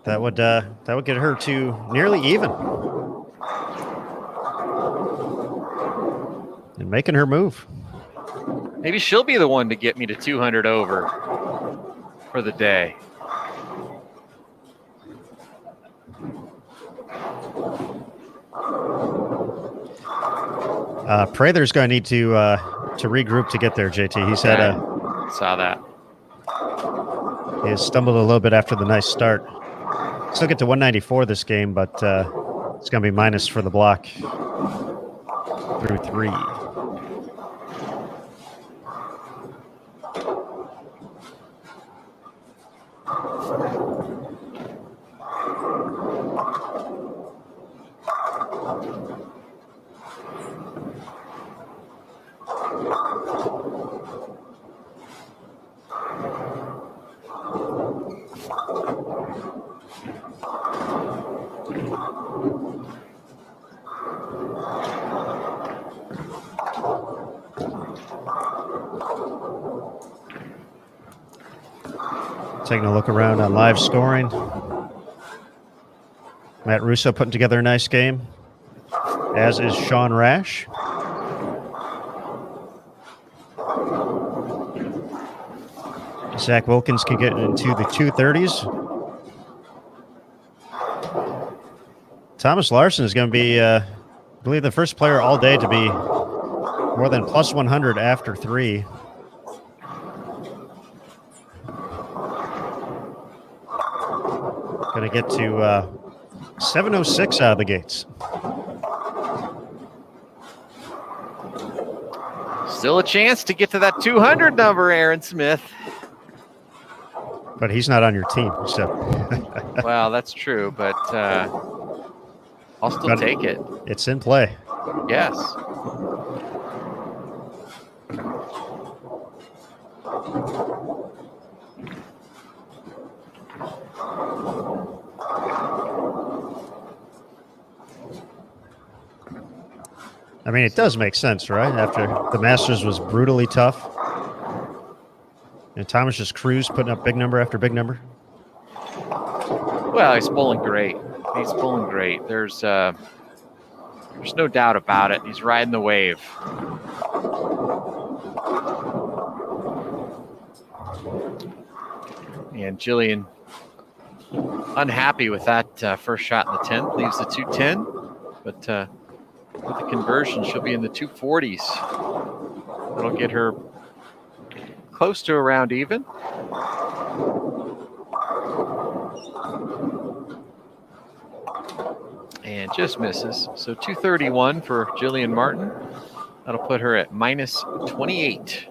That would get her to nearly even. And making her move. Maybe she'll be the one to get me to 200 over for the day. Prather's going to need to regroup to get there, JT. He's had saw that. He has stumbled a little bit after the nice start. Still get to 194 this game, but it's going to be minus for the block through 3. Taking a look around on live scoring. Matt Russo putting together a nice game, as is Sean Rash. Zach Wilkins can get into the 230s. Thomas Larson is going to be, I believe, the first player all day to be more than plus 100 after 3. Going to get to 706 out of the gates. Still a chance to get to that 200 number, Aaron Smith. But he's not on your team, so. Well, that's true, but I'll still take it. It's in play. Yes. I mean, it does make sense, right? After the Masters was brutally tough. And Thomas just cruised, putting up big number after big number. Well, he's bowling great. He's bowling great. There's no doubt about it. He's riding the wave. And Jillian, unhappy with that first shot in the 10th, leaves the 210. But with the conversion, she'll be in the 240s. That'll get her close to around even. And just misses. So 231 for Jillian Martin. That'll put her at minus 28.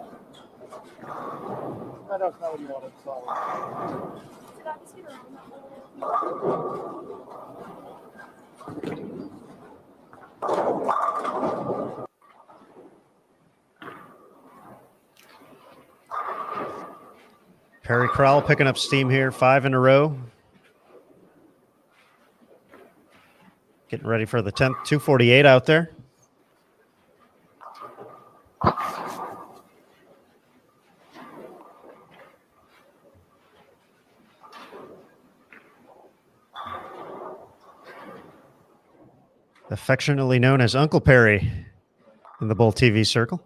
Perry Crowell picking up steam here, 5 in a row. Getting ready for the 10th, 248 out there. Affectionately known as Uncle Perry in the Bull TV circle.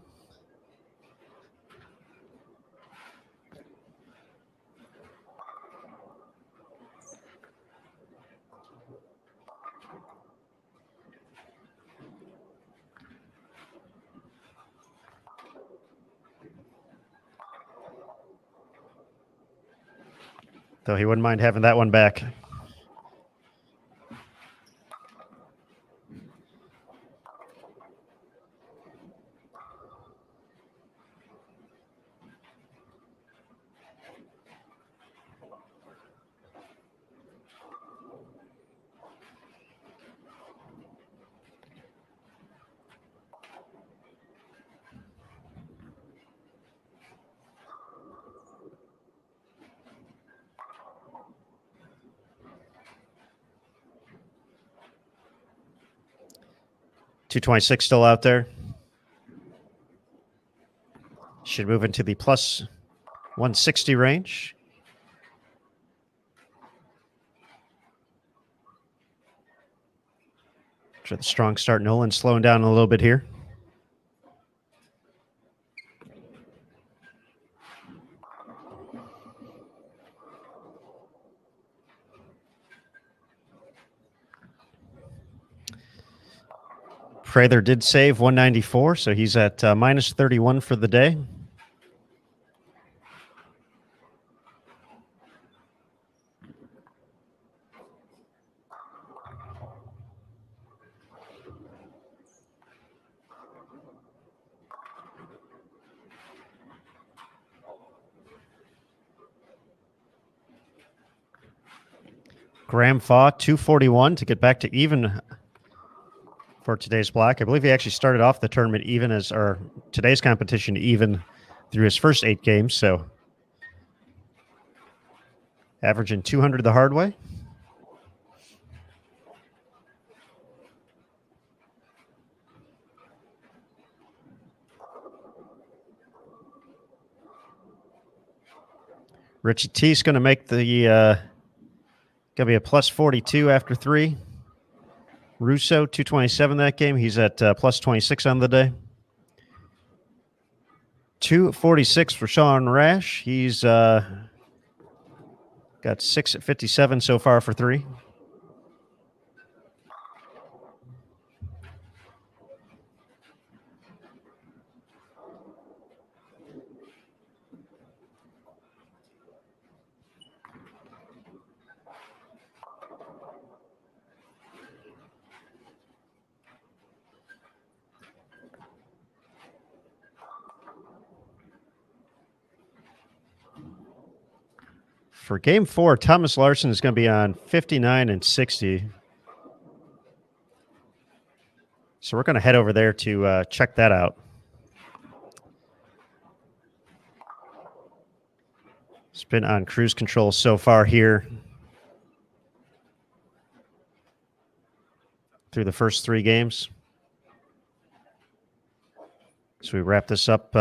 Though he wouldn't mind having that one back. .226 still out there. Should move into the plus 160 range. Try the strong start. Nolan slowing down a little bit here. Prather did save 194, so he's at minus 31 for the day. Graham Faw, 241 to get back to even for today's block. I believe he actually started off the tournament even or today's competition even through his first 8 games, so averaging 200 the hard way. Richie T's going to make the going to be a plus 42 after 3. Russo, 227 that game. He's at plus 26 on the day. 246 for Sean Rash. He's got 6 at 57 so far for 3. For game 4, Thomas Larson is going to be on 59 and 60. So we're going to head over there to check that out. It's been on cruise control so far here through the first 3 games. So we wrap this up.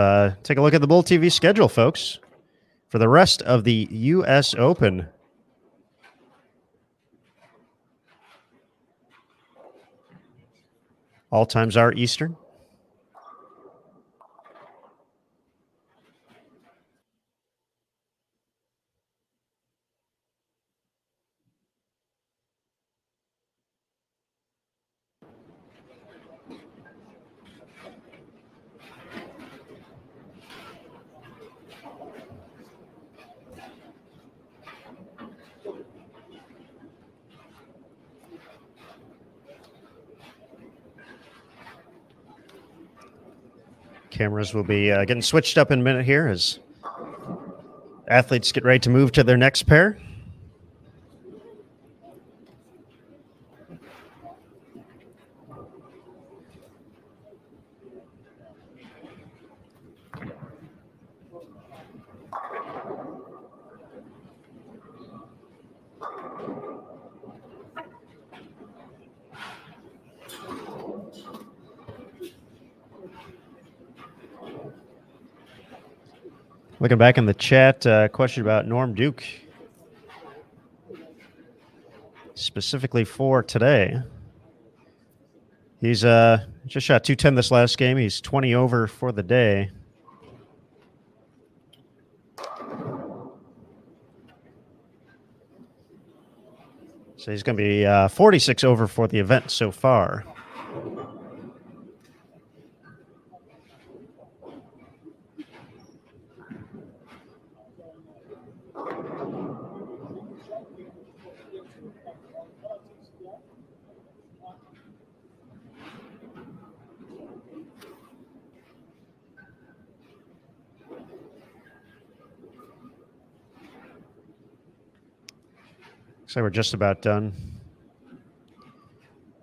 Take a look at the Bull TV schedule, folks, for the rest of the U.S. Open. All times are Eastern. Cameras will be getting switched up in a minute here as athletes get ready to move to their next pair. Looking back in the chat, question about Norm Duke, specifically for today. He's just shot 210 this last game. He's 20 over for the day. So he's going to be 46 over for the event so far. So we're just about done.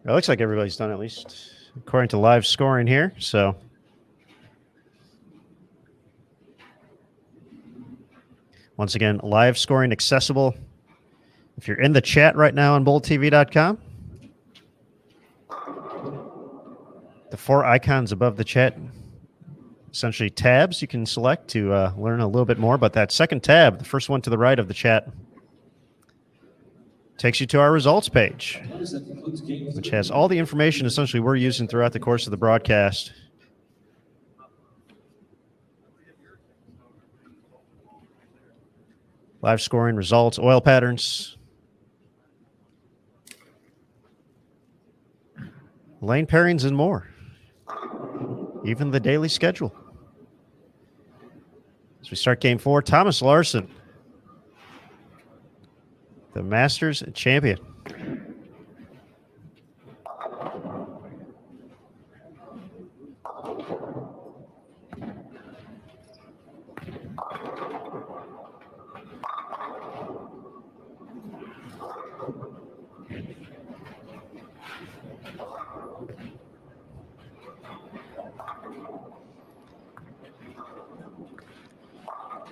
It looks like everybody's done, at least according to live scoring here. So once again, live scoring accessible. If you're in the chat right now on bulltv.com, the 4 icons above the chat, essentially tabs you can select to learn a little bit more. But that second tab, the first one to the right of the chat, takes you to our results page, which has all the information essentially we're using throughout the course of the broadcast. Live scoring, results, oil patterns, lane pairings, and more. Even the daily schedule. As we start game 4, Thomas Larson, the Masters champion.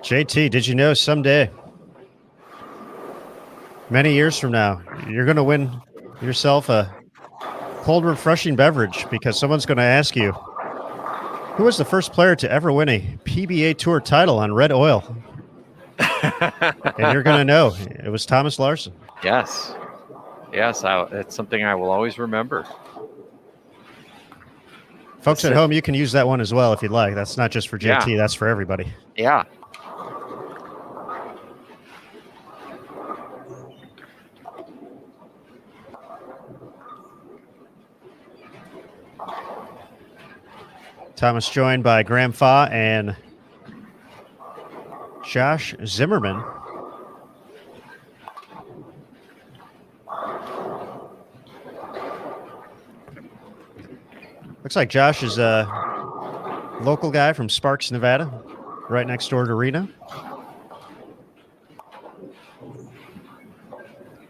JT, did you know someday, many years from now, you're going to win yourself a cold, refreshing beverage because someone's going to ask you, who was the first player to ever win a PBA Tour title on red oil? And you're going to know it was Thomas Larson. Yes. Yes, it's something I will always remember. Folks at home, you can use that one as well if you'd like. That's not just for JT, Yeah. That's for everybody. Yeah. Thomas joined by Graham Fa and Josh Zimmerman. Looks like Josh is a local guy from Sparks, Nevada, right next door to Reno.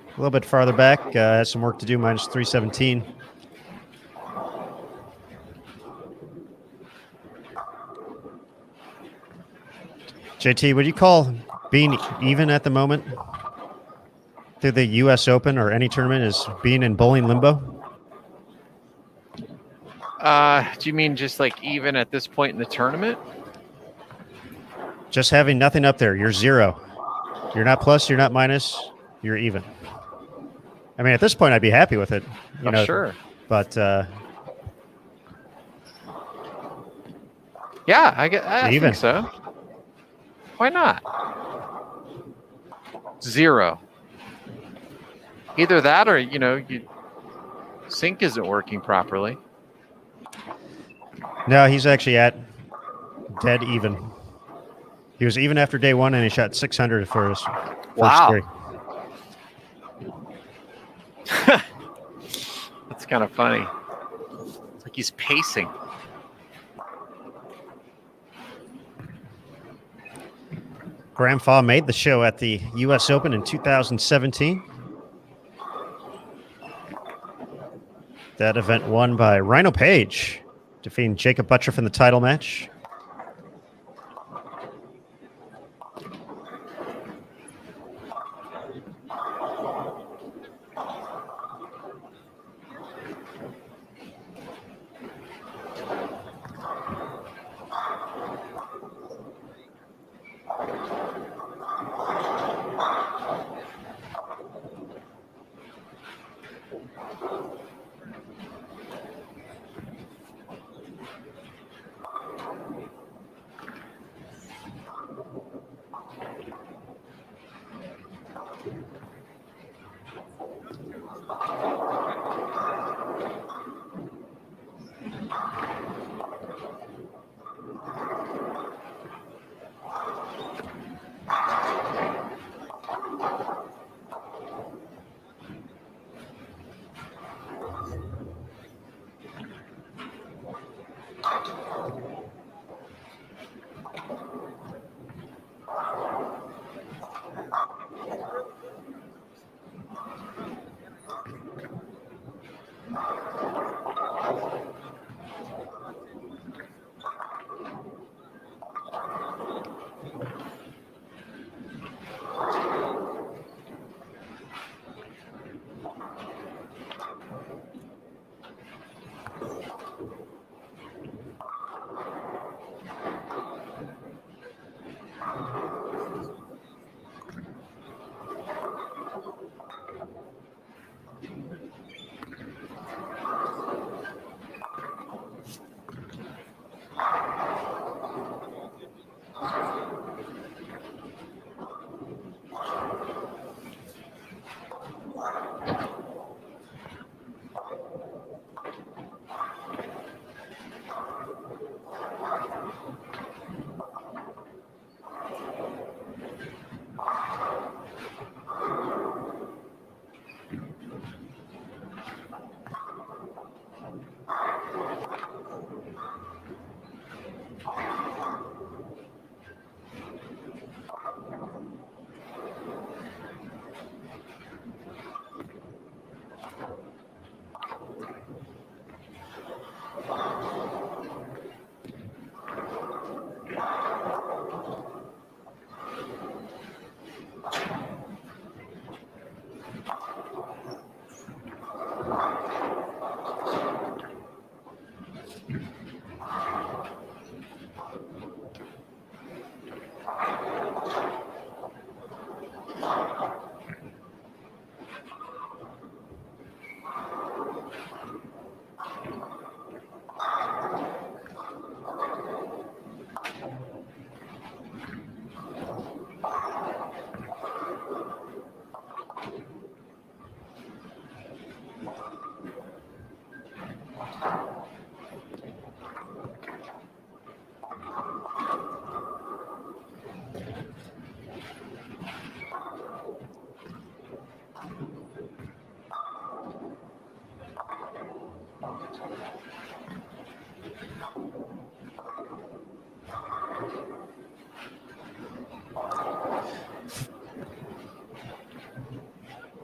A little bit farther back, has some work to do, minus 317. JT, would you call being even at the moment through the U.S. Open or any tournament as being in bowling limbo? Do you mean just like even at this point in the tournament? Just having nothing up there. You're zero. You're not plus, you're not minus, you're even. I mean, at this point, I'd be happy with it. You know, sure. But yeah, I even. think so. Why not? 0. Either that or, sync isn't working properly. No, he's actually at dead even. He was even after day 1, and he shot 600 for his first 3. That's kind of funny. It's like he's pacing. Graham Fa made the show at the U.S. Open in 2017. That event won by Rhino Page, defeating Jacob Buttriff in the title match.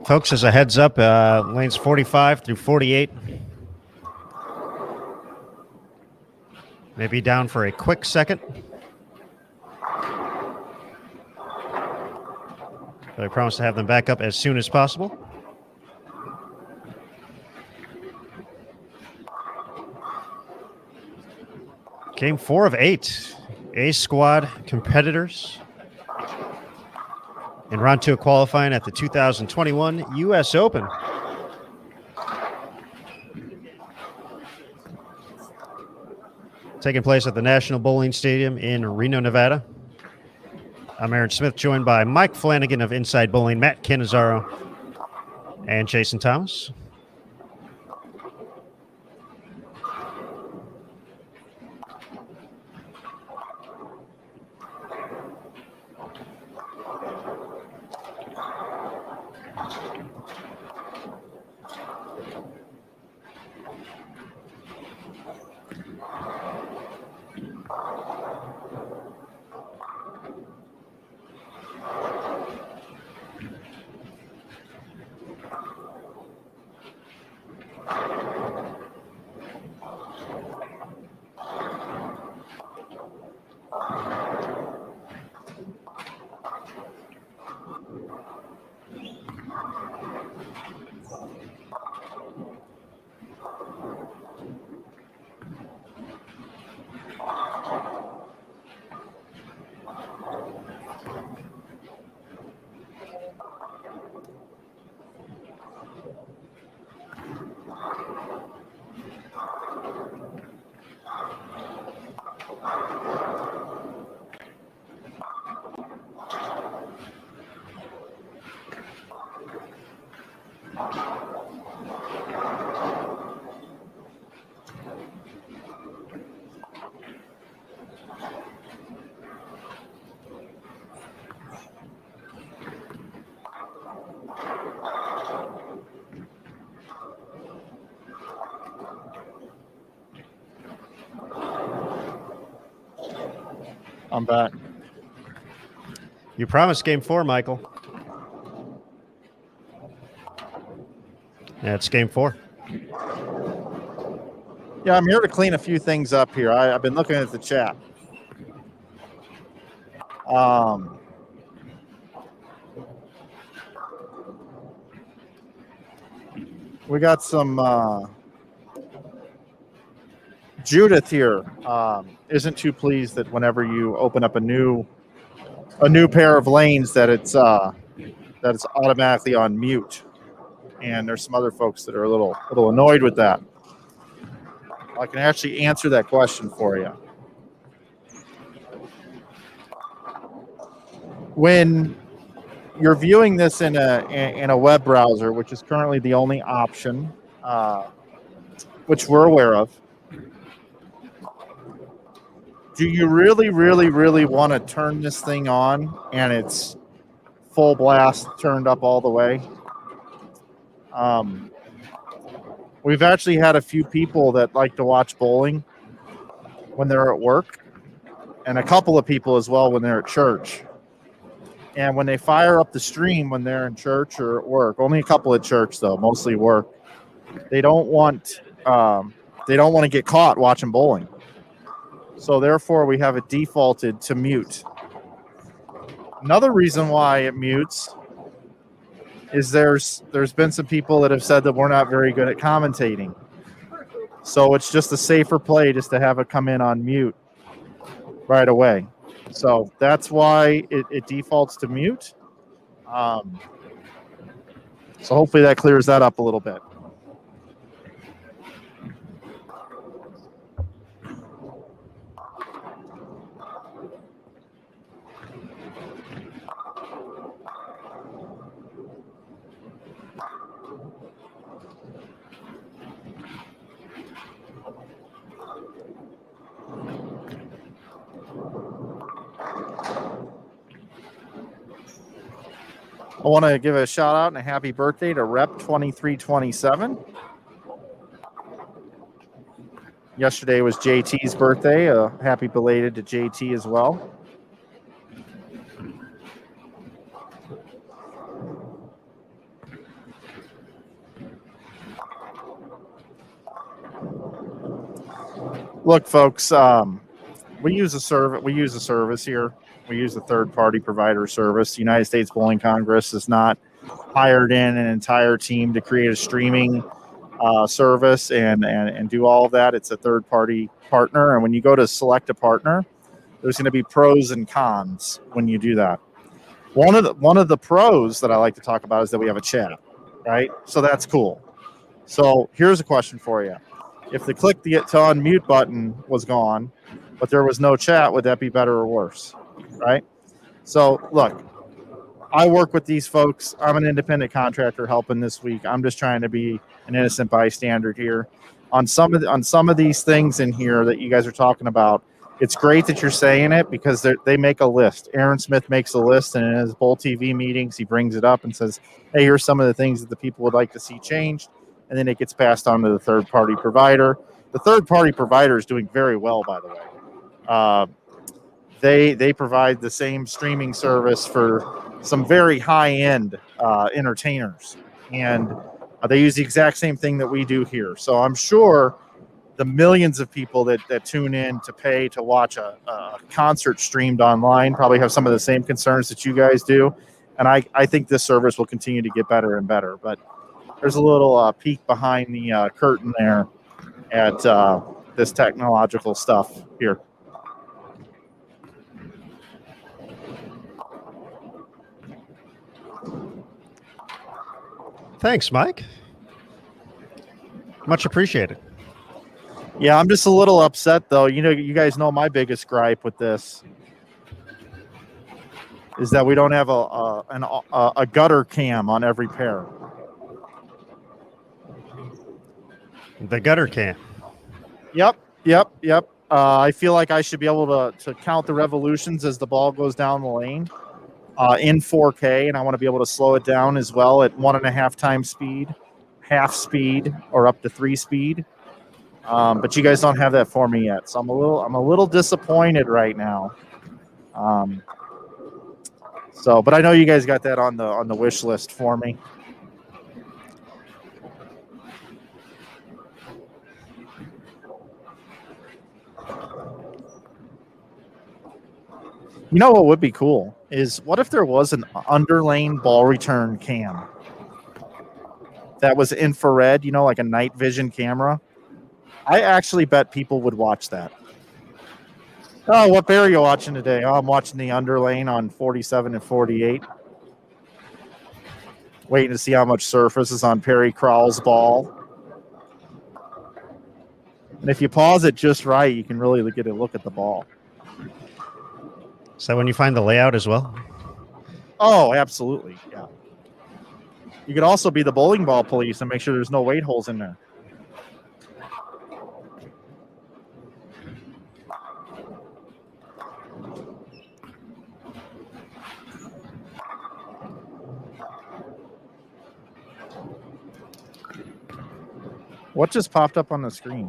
Folks, as a heads up, lanes 45 through 48 may be down for a quick second. But I promise to have them back up as soon as possible. Game 4 of 8. A squad competitors in round 2 of qualifying at the 2021 U.S. Open. Taking place at the National Bowling Stadium in Reno, Nevada. I'm Aaron Smith, joined by Mike Flanagan of Inside Bowling, Matt Cannizzaro, and Jason Thomas. I'm back. You promised game 4, Michael. Yeah, it's game 4. Yeah, I'm here to clean a few things up here. I've been looking at the chat. We got some Judith here isn't too pleased that whenever you open up a new pair of lanes that it's automatically on mute. And there's some other folks that are a little annoyed with that. I can actually answer that question for you. When you're viewing this in a web browser, which is currently the only option, which we're aware of, do you really want to turn this thing on and it's full blast turned up all the way? We've actually had a few people that like to watch bowling when they're at work, and a couple of people as well when they're at church. And when they fire up the stream when they're in church or at work, only a couple at church though, mostly work, they don't want to get caught watching bowling. So therefore, we have it defaulted to mute. Another reason why it mutes is there's been some people that have said that we're not very good at commentating. So it's just a safer play just to have it come in on mute right away. So that's why it defaults to mute. So hopefully that clears that up a little bit. I want to give a shout out and a happy birthday to Rep 2327. Yesterday was JT's birthday. Happy belated to JT as well. Look, folks, we use a service here. We use a third-party provider service. The United States Bowling Congress has not hired in an entire team to create a streaming service and do all of that. It's a third-party partner, and when you go to select a partner, there's going to be pros and cons when you do that. One of the pros that I like to talk about is that we have a chat, right? So that's cool. So here's a question for you. If the click to unmute button was gone, but there was no chat, would that be better or worse? Right? So look, I work with these folks. I'm an independent contractor helping this week. I'm just trying to be an innocent bystander here. On some of these things in here that you guys are talking about, it's great that you're saying it because they make a list. Aaron Smith makes a list, and in his Bowl TV meetings, he brings it up and says, hey, here's some of the things that the people would like to see changed. And then it gets passed on to the third-party provider. The third-party provider is doing very well, by the way. They provide the same streaming service for some very high-end entertainers. And they use the exact same thing that we do here. So I'm sure the millions of people that tune in to pay to watch a concert streamed online probably have some of the same concerns that you guys do. And I think this service will continue to get better and better. But there's a little peek behind the curtain there at this technological stuff here. Thanks, Mike. Much appreciated. Yeah, I'm just a little upset, though. You know, you guys know my biggest gripe with this is that we don't have a gutter cam on every pair. The gutter cam. Yep. I feel like I should be able to count the revolutions as the ball goes down the lane in 4K, and I want to be able to slow it down as well at 1.5 times speed, half speed, or up to 3 speed. But you guys don't have that for me yet, so I'm a little disappointed right now. But I know you guys got that on the wish list for me. You know what would be cool is what if there was an underlane ball return cam that was infrared, like a night vision camera? I actually bet people would watch that. Oh, what bear are you watching today? Oh, I'm watching the underlane on 47 and 48. Waiting to see how much surface is on Perry Crowell's ball. And if you pause it just right, you can really get a look at the ball. So when you find the layout as well? Oh, absolutely. Yeah. You could also be the bowling ball police and make sure there's no weight holes in there. What just popped up on the screen?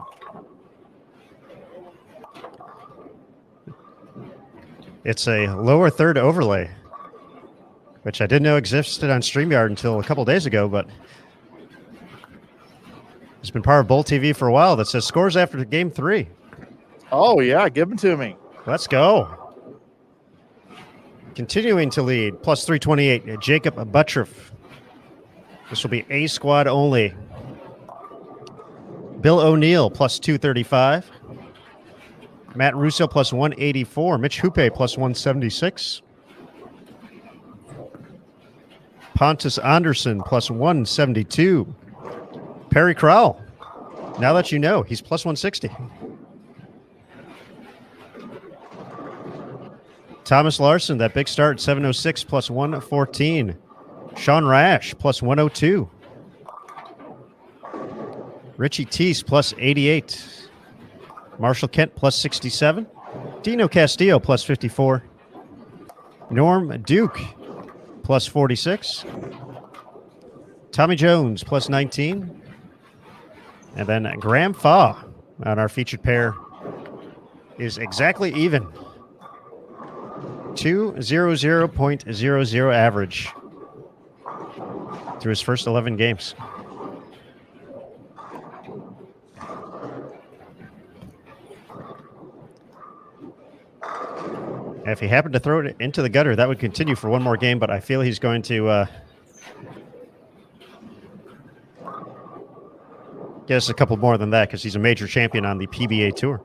It's a lower third overlay, which I didn't know existed on StreamYard until a couple days ago, but it's been part of Bowl TV for a while that says scores after game 3. Oh, yeah. Give them to me. Let's go. Continuing to lead, plus 328, Jacob Buttriff. This will be A squad only. Bill O'Neill, plus 235. Matt Russo, plus 184. Mitch Hoope, plus 176. Pontus Anderson, plus 172. Perry Crowell, now that you know, he's plus 160. Thomas Larson, that big start, 706 plus 114. Sean Rash, plus 102. Richie Teese, plus 88. Marshall Kent, plus 67. Dino Castillo, plus 54. Norm Duke, plus 46. Tommy Jones, plus 19. And then Graham Faw on our featured pair is exactly even. 200.00 average through his first 11 games. And if he happened to throw it into the gutter, that would continue for one more game, but I feel he's going to get us a couple more than that because he's a major champion on the PBA Tour.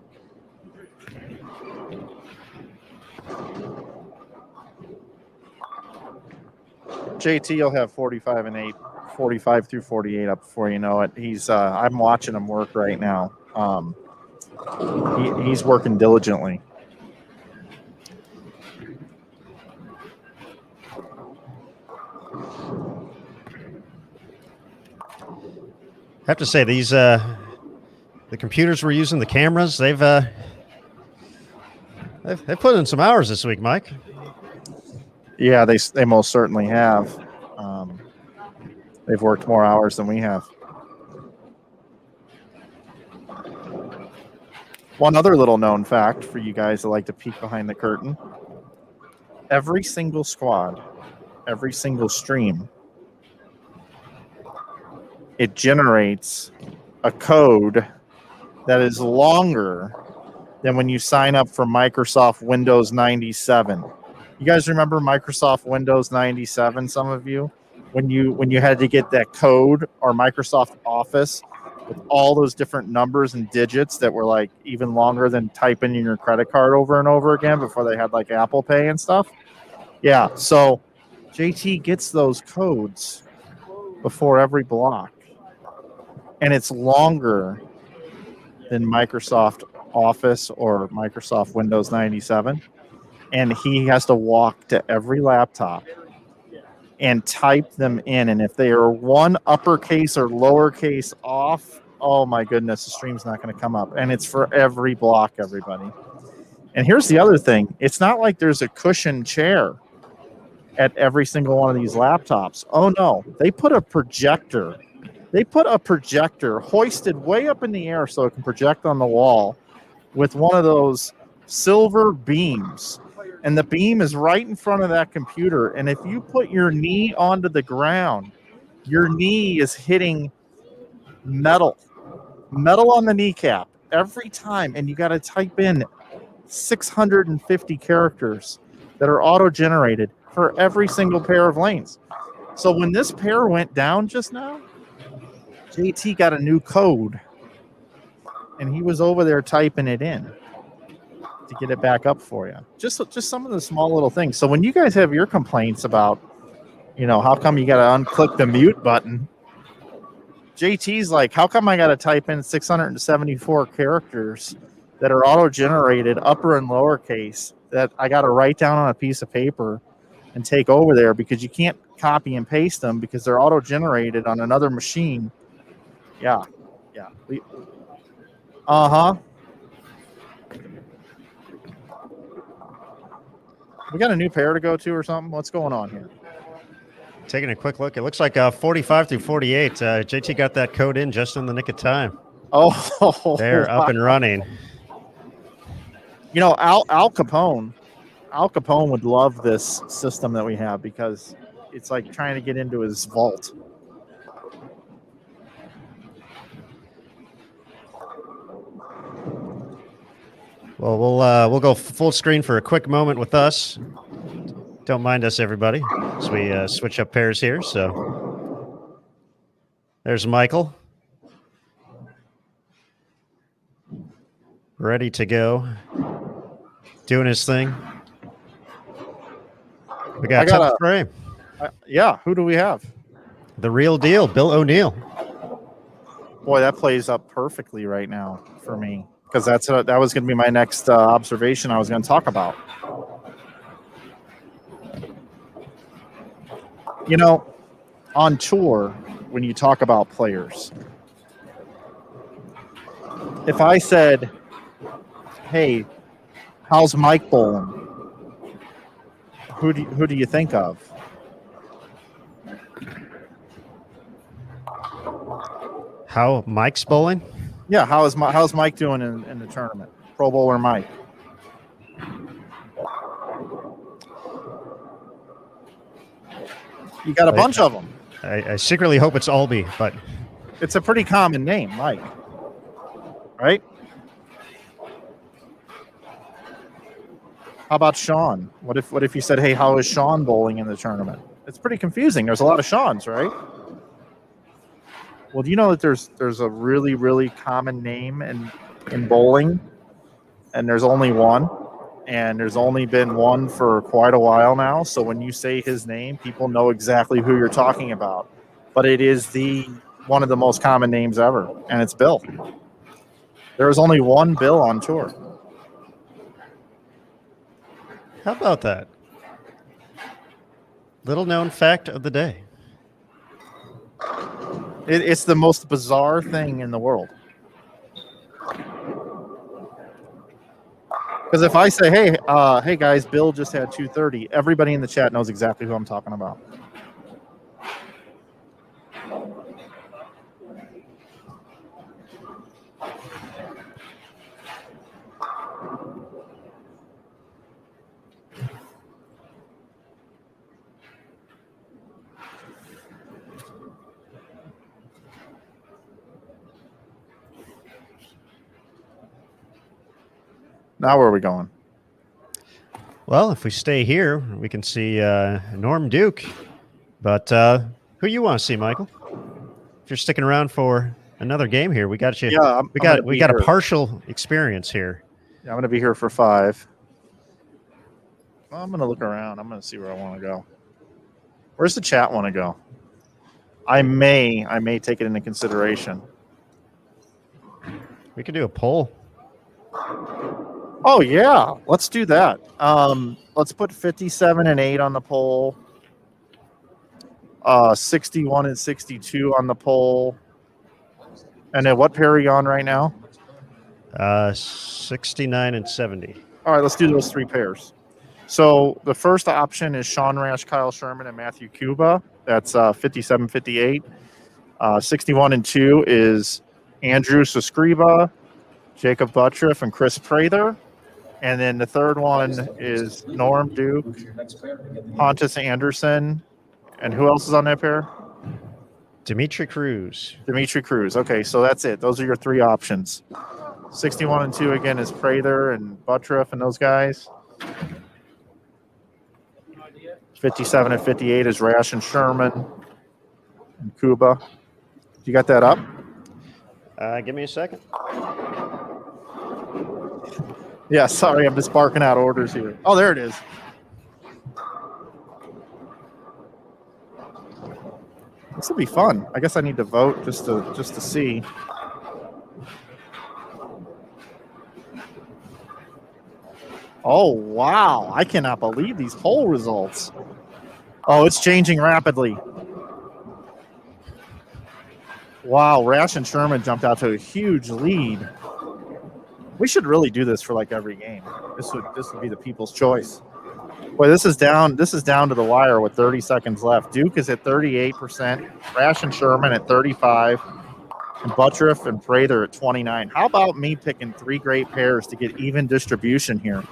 JT will have 45 and 8, 45 through 48 up before you know it. He's I'm watching him work right now. He's working diligently. I have to say these the computers we're using, the cameras, they've put in some hours this week, Mike. Yeah, they most certainly have. They've worked more hours than we have. One other little known fact for you guys that like to peek behind the curtain. Every single squad, every single stream, it generates a code that is longer than when you sign up for Microsoft Windows 97. You guys remember Microsoft Windows 97, some of you? When you had to get that code, or Microsoft Office with all those different numbers and digits that were like even longer than typing in your credit card over and over again before they had like Apple Pay and stuff. Yeah, so JT gets those codes before every block. And it's longer than Microsoft Office or Microsoft Windows 97. And he has to walk to every laptop and type them in. And if they are one uppercase or lowercase off, oh my goodness, the stream's not going to come up. And it's for every block, everybody. And here's the other thing. It's not like there's a cushion chair at every single one of these laptops. Oh no, they put a projector. They put a projector hoisted way up in the air so it can project on the wall with one of those silver beams. And the beam is right in front of that computer. And if you put your knee onto the ground, your knee is hitting metal on the kneecap every time. And you got to type in 650 characters that are auto-generated for every single pair of lanes. So when this pair went down just now, JT got a new code. And he was over there typing it in to get it back up for you. Just some of the small little things. So when you guys have your complaints about, how come you got to unclick the mute button? JT's like, how come I got to type in 674 characters that are auto-generated upper and lowercase that I got to write down on a piece of paper and take over there because you can't copy and paste them because they're auto-generated on another machine. Yeah. We got a new pair to go to or something? What's going on here? Taking a quick look. It looks like 45 through 48. JT got that code in just in the nick of time. Oh, they're up and running. Al Capone Al Capone would love this system that we have because it's like trying to get into his vault. Well, we'll go full screen for a quick moment with us. Don't mind us, everybody, as we switch up pairs here. So there's Michael, ready to go, doing his thing. We got top frame. Yeah, who do we have? The real deal, Bill O'Neill. Boy, that plays up perfectly right now for me because that was going to be my next observation I was going to talk about. You know, on tour, when you talk about players, if I said, "Hey, how's Mike bowling?" Who do you think of? How Mike's bowling? Yeah, how's Mike doing in the tournament? Pro Bowler Mike. You got a bunch of them. I secretly hope it's Albee, but it's a pretty common name, Mike. Right? How about Sean? What if you said, "Hey, how is Sean bowling in the tournament?" It's pretty confusing. There's a lot of Seans, right? Well, do you know that there's a really, really common name in bowling, and there's only one, and there's only been one for quite a while now. So when you say his name, people know exactly who you're talking about. But it is one of the most common names ever, and it's Bill. There is only one Bill on tour. How about that? Little known fact of the day. It's the most bizarre thing in the world. Because if I say, hey guys, Bill just had 230, everybody in the chat knows exactly who I'm talking about. Now where are we going? Well, if we stay here, we can see Norm Duke. But who you want to see, Michael? If you're sticking around for another game here, we got you. Yeah, we got a partial experience here. Yeah, I'm going to be here for 5. Well, I'm going to look around. I'm going to see where I want to go. Where's the chat want to go? I may take it into consideration. We could do a poll. Oh yeah, let's do that. Let's put 57 and 8 on the poll. 61 and 62 on the poll. And then what pair are you on right now? 69 and 70. All right, let's do those 3 pairs. So the first option is Sean Rash, Kyle Sherman, and Matthew Cuba. That's 57, 58. 61 and 2 is Andrew Suscriba, Jacob Buttriff, and Chris Prather. And then the third one is Norm Duke, Pontus Anderson, and who else is on that pair? Dimitri Cruz. Dimitri Cruz. Okay, so that's it. Those are your 3 options. 61 and 2 again is Prather and Buttriff and those guys. 57 and 58 is Rash and Sherman and Cuba. You got that up? Give me a second. Yeah, sorry, I'm just barking out orders here. Oh, there it is. This will be fun. I guess I need to vote just to see. Oh, wow. I cannot believe these poll results. Oh, it's changing rapidly. Wow, Rash and Sherman jumped out to a huge lead. We should really do this for like every game. This would be the people's choice. Boy, this is down to the wire with 30 seconds left. Duke is at 38%, Rash and Sherman at 35, and Buttriff and Prather at 29. How about me picking 3 great pairs to get even distribution here?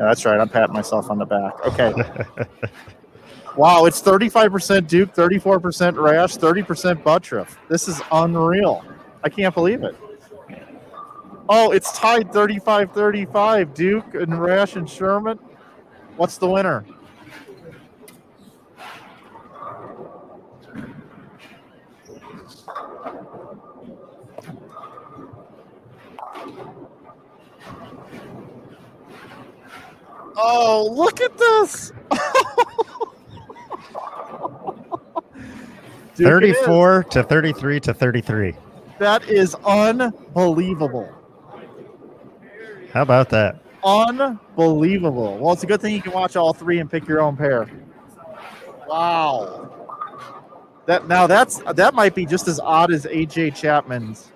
Yeah, that's right. I'm patting myself on the back. Okay. Wow, it's 35% Duke, 34% Rash, 30% Buttriff. This is unreal. I can't believe it. Oh, it's tied 35-35. Duke and Rash and Sherman. What's the winner? Oh, look at this. Duke 34 to 33 to 33. That is unbelievable. How about that? Unbelievable. Well, it's a good thing you can watch all three and pick your own pair. Wow. That might be just as odd as AJ Chapman's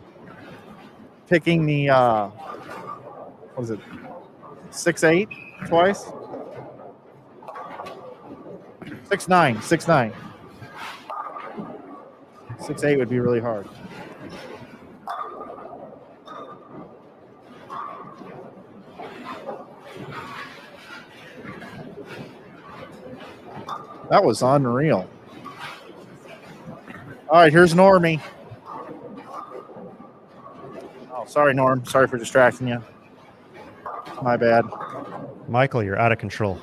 picking the what was it? 6'8" twice? 6'9", 6'9". 6'8" would be really hard. That was unreal. All right, here's Normie. Oh, sorry, Norm. Sorry for distracting you. My bad. Michael, you're out of control.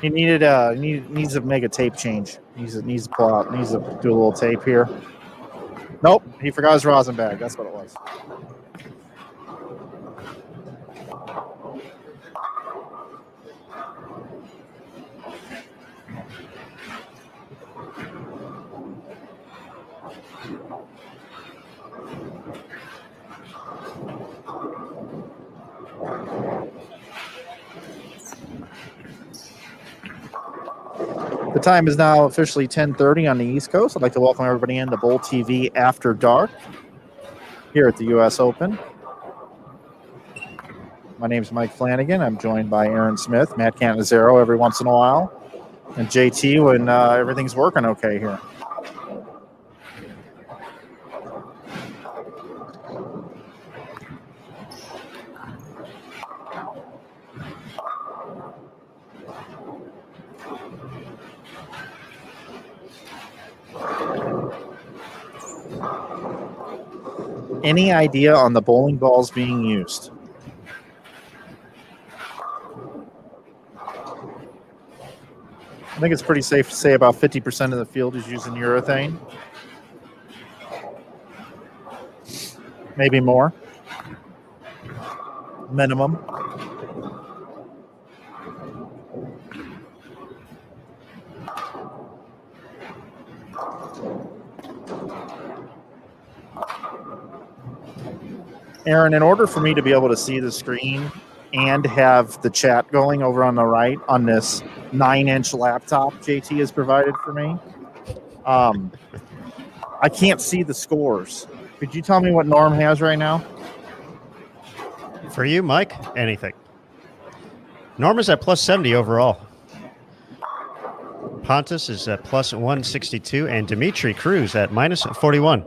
He needed needs to make a tape change. Needs to pull out. Needs to do a little tape here. Nope, he forgot his rosin bag. That's what it was. The time is now officially 10:30 on the East Coast. I'd like to welcome everybody into Bowl TV After Dark here at the U.S. Open. My name is Mike Flanagan. I'm joined by Aaron Smith, Matt Cannizzaro every once in a while, and JT when everything's working okay here. Any idea on the bowling balls being used? I think it's pretty safe to say about 50% of the field is using urethane. Maybe more. Minimum. Aaron, in order for me to be able to see the screen and have the chat going over on the right on this 9-inch laptop JT has provided for me, I can't see the scores. Could you tell me what Norm has right now? For you, Mike, anything. Norm is at plus 70 overall. Pontus is at plus 162, and Dimitri Cruz at minus 41.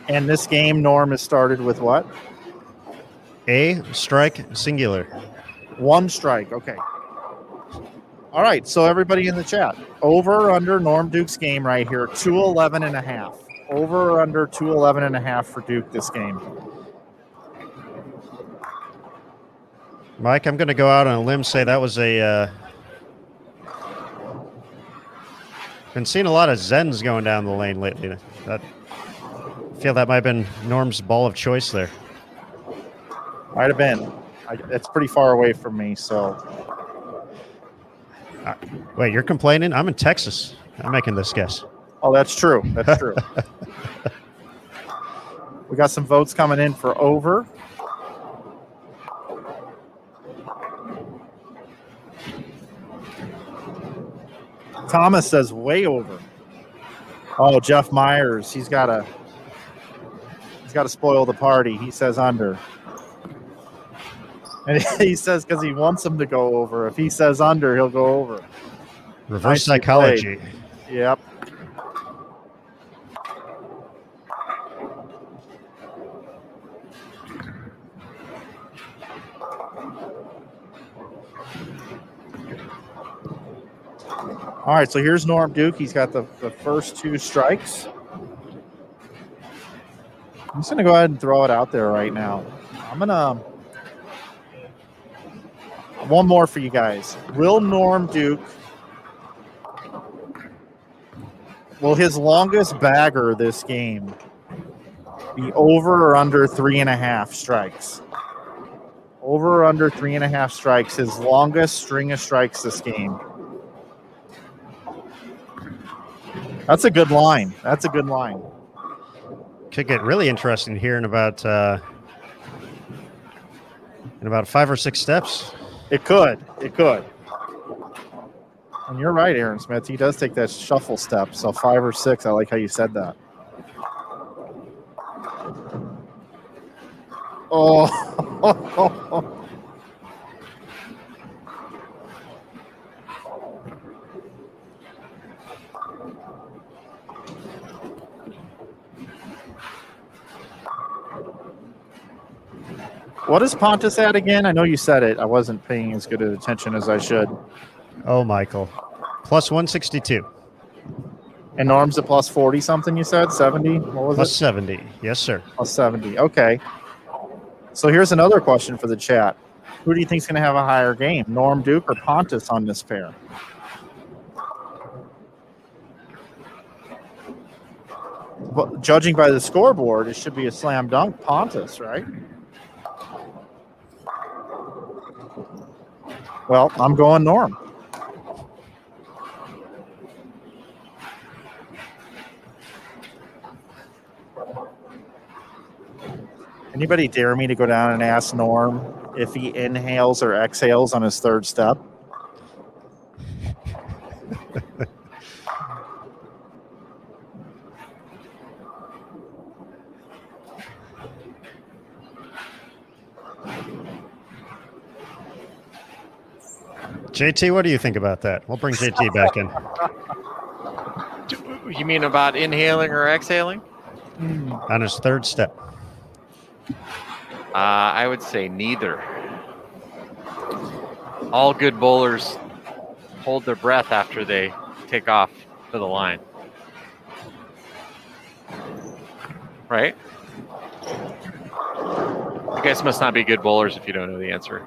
And this game, Norm has started with what? A strike singular. One strike. Okay. All right. So everybody in the chat, over or under Norm Duke's game right here, 211.5. Over or under 211.5 for Duke this game. Mike, I'm going to go out on a limb, say that was a... been seeing a lot of Zens going down the lane lately. I feel that might have been Norm's ball of choice there. Might have been. It's pretty far away from me, so... Wait, you're complaining? I'm in Texas. I'm making this guess. Oh, that's true. That's true. We got some votes coming in for over. Thomas says way over. Oh, Jeff Myers, he's got to spoil the party. He says under. And he says because he wants him to go over. If he says under, he'll go over. Reverse psychology. Yep. All right, so here's Norm Duke. He's got the first 2 strikes. I'm just going to go ahead and throw it out there right now. I'm going to... One more for you guys. Will Norm Duke... Will his longest bagger this game be over or under 3.5 strikes? Over or under 3.5 strikes, his longest string of strikes this game. That's a good line. That's a good line. Could get really interesting here in about 5 or 6 steps. It could. It could. And you're right, Aaron Smith. He does take that shuffle step. So 5 or 6. I like how you said that. Oh. What is Pontus at again? I know you said it. I wasn't paying as good attention as I should. Oh, Michael. Plus 162. And Norm's at plus 40 something, you said? 70? What was Plus it? 70. Yes, sir. Plus 70. Okay. So here's another question for the chat. Who do you think is going to have a higher game, Norm Duke or Pontus on this pair? But judging by the scoreboard, it should be a slam dunk Pontus, right? Well, I'm going Norm. Anybody dare me to go down and ask Norm if he inhales or exhales on his 3rd step? JT, what do you think about that? We'll bring JT back in. You mean about inhaling or exhaling? On his 3rd step. I would say neither. All good bowlers hold their breath after they take off for the line. Right? You guys must not be good bowlers if you don't know the answer.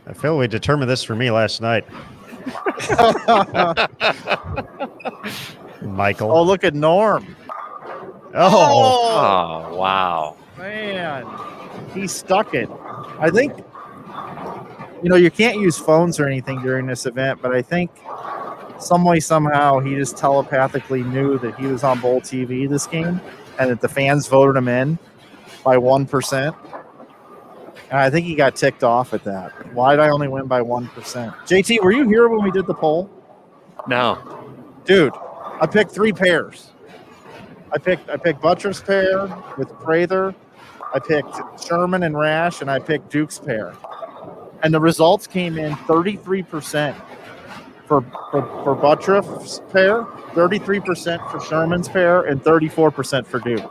I feel we determined this for me last night. Michael. Oh, look at Norm. Oh, Oh, wow. Man, he stuck it. I think, you can't use phones or anything during this event, but I think some way, somehow, he just telepathically knew that he was on Bowl TV this game and that the fans voted him in by 1%. And I think he got ticked off at that. Why did I only win by 1%? JT, were you here when we did the poll? No. Dude, I picked 3 pairs. I picked Buttress pair with Prather. I picked Sherman and Rash, and I picked Duke's pair. And the results came in 33% for Buttress pair, 33% for Sherman's pair, and 34% for Duke.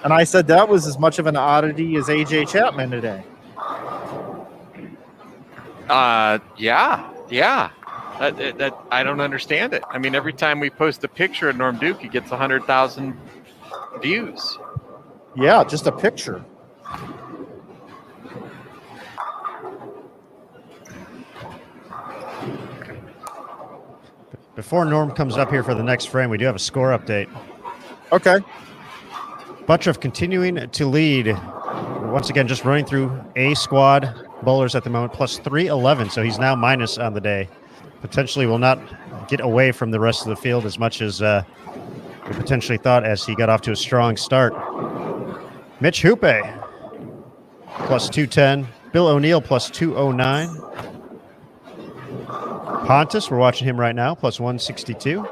And I said that was as much of an oddity as AJ Chapman today. Yeah. That I don't understand it. I mean, every time we post a picture of Norm Duke, he gets 100,000 views. Yeah, just a picture. before Norm comes up here for the next frame, we do have a score update. Okay. Buttroff continuing to lead. Once again, just running through A squad bowlers at the moment, plus 311. So he's now minus on the day. Potentially will not get away from the rest of the field as much as we potentially thought as he got off to a strong start. Mitch Hoope, plus 210. Bill O'Neill, plus 209. Pontus, we're watching him right now, plus 162.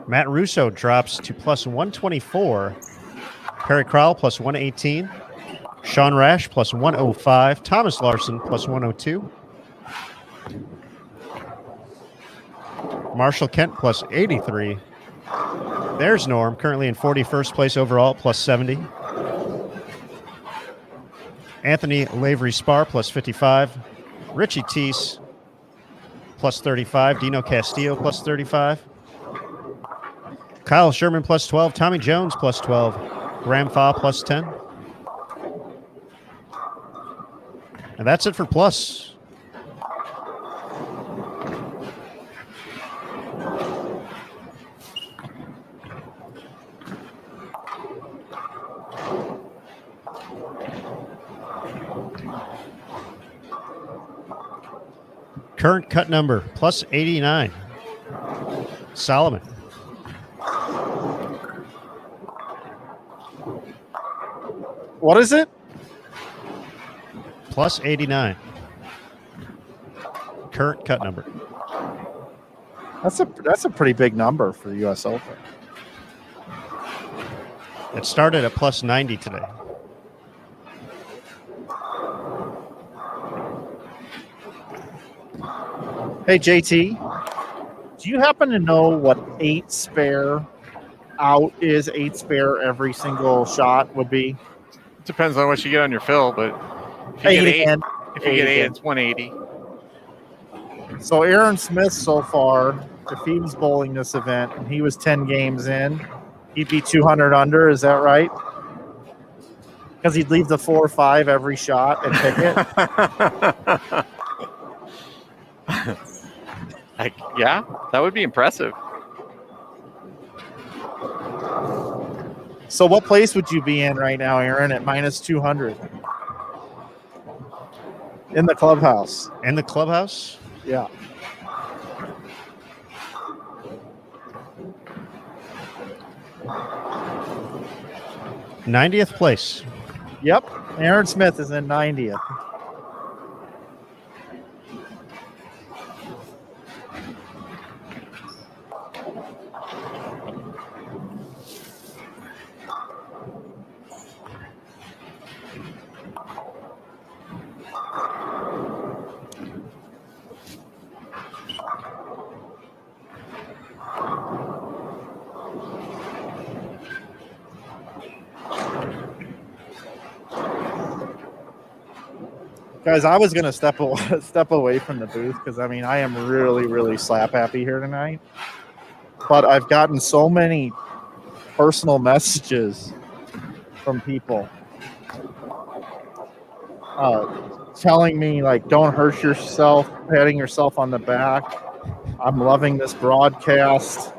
Matt Russo drops to plus 124. Perry Crowell, plus 118. Sean Rash, plus 105. Thomas Larson, plus 102. Marshall Kent, plus 83. There's Norm, currently in 41st place overall, plus 70. Anthony Lavery Spar, plus 55. Richie Teese, plus 35. Dino Castillo, plus 35. Kyle Sherman, plus 12. Tommy Jones, plus 12. Graham Fa, plus 10. And that's it for plus. Current cut number, plus 89. Solomon. What is it? Plus 89. Current cut number. That's a pretty big number for the U.S. Open. It started at plus 90 today. Hey, JT, do you happen to know what 8 spare out is? 8 spare every single shot would be? Depends on what you get on your fill, but if you get eight, it's 180. So Aaron Smith so far, if he was bowling this event and he was 10 games in, he'd be 200 under. Is that right? Because he'd leave the 4 or 5 every shot and pick it. Yeah, that would be impressive. So what place would you be in right now, Aaron, at minus 200? In the clubhouse. In the clubhouse? Yeah. '90th place. Yep. Aaron Smith is in 90th. Guys, I was going to step away from the booth because, I mean, I am really, really slap happy here tonight. But I've gotten so many personal messages from people telling me, like, don't hurt yourself, patting yourself on the back. I'm loving this broadcast.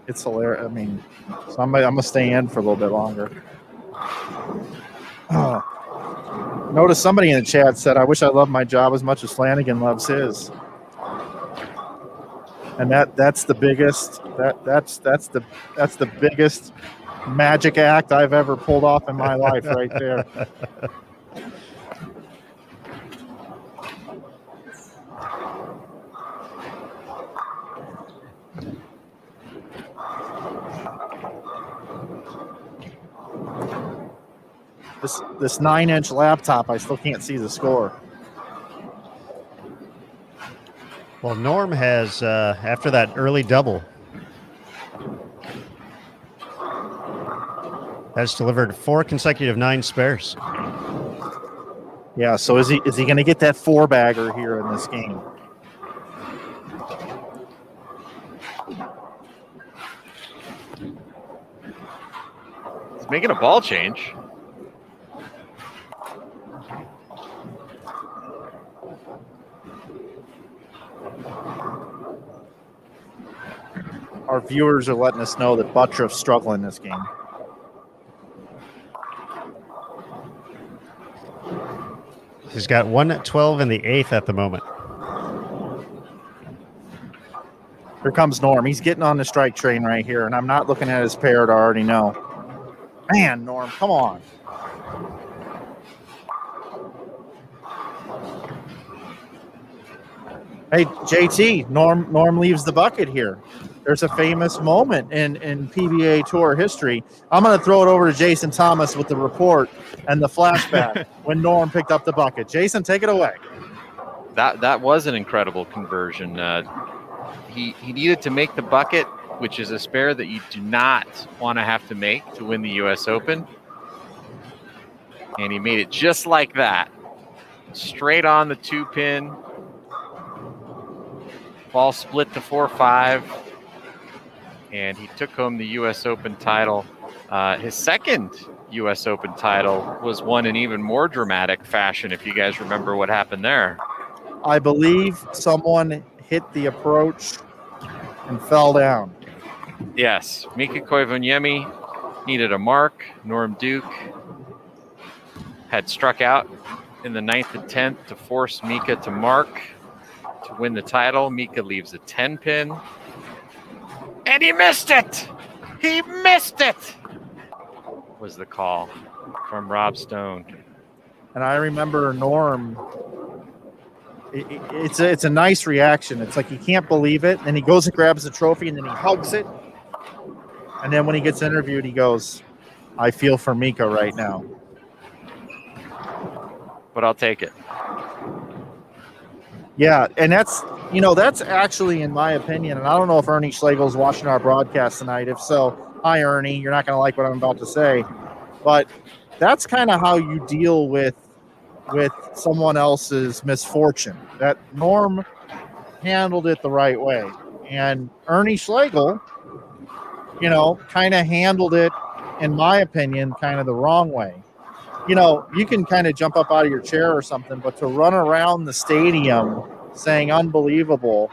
It's hilarious. I mean, so I'm going to stay in for a little bit longer. Notice somebody in the chat said, "I wish I loved my job as much as Flanagan loves his," and that's the biggest that's the biggest magic act I've ever pulled off in my life, right there. This 9-inch laptop, I still can't see the score. Well, Norm has, after that early double, has delivered 4 consecutive 9 spares. Yeah, so is he going to get that 4-bagger here in this game? He's making a ball change. Our viewers are letting us know that Buttriff's struggling this game. He's got 112 in the 8th at the moment. Here comes Norm. He's getting on the strike train right here, and I'm not looking at his pair to already know. Man, Norm, come on. Hey, JT, Norm leaves the bucket here. There's a famous moment in PBA Tour history. I'm going to throw it over to Jason Thomas with the report and the flashback when Norm picked up the bucket. Jason, take it away. That was an incredible conversion. He needed to make the bucket, which is a spare that you do not want to have to make to win the U.S. Open. And he made it just like that. straight on the 2-pin. Ball split to 4-5, and he took home the U.S. Open title. His second U.S. Open title was won in even more dramatic fashion, if you guys remember what happened there. I believe someone hit the approach and fell down. Yes, Mika Koivuniemi needed a mark. Norm Duke had struck out in the 9th and 10th to force Mika to mark to win the title. Mika leaves a 10-pin, and he missed it. He missed it, was the call from Rob Stone. And I remember Norm. It's a nice reaction. It's like he can't believe it, and he goes and grabs the trophy, and then he hugs it. And then when he gets interviewed, he goes, "I feel for Mika right now." But I'll take it. Yeah, and that's actually, in my opinion, and I don't know if Ernie Schlegel's watching our broadcast tonight. If so, hi, Ernie. You're not going to like what I'm about to say, but that's kind of how you deal with someone else's misfortune. That Norm handled it the right way, and Ernie Schlegel, kind of handled it, in my opinion, kind of the wrong way. You can kind of jump up out of your chair or something, but to run around the stadium saying unbelievable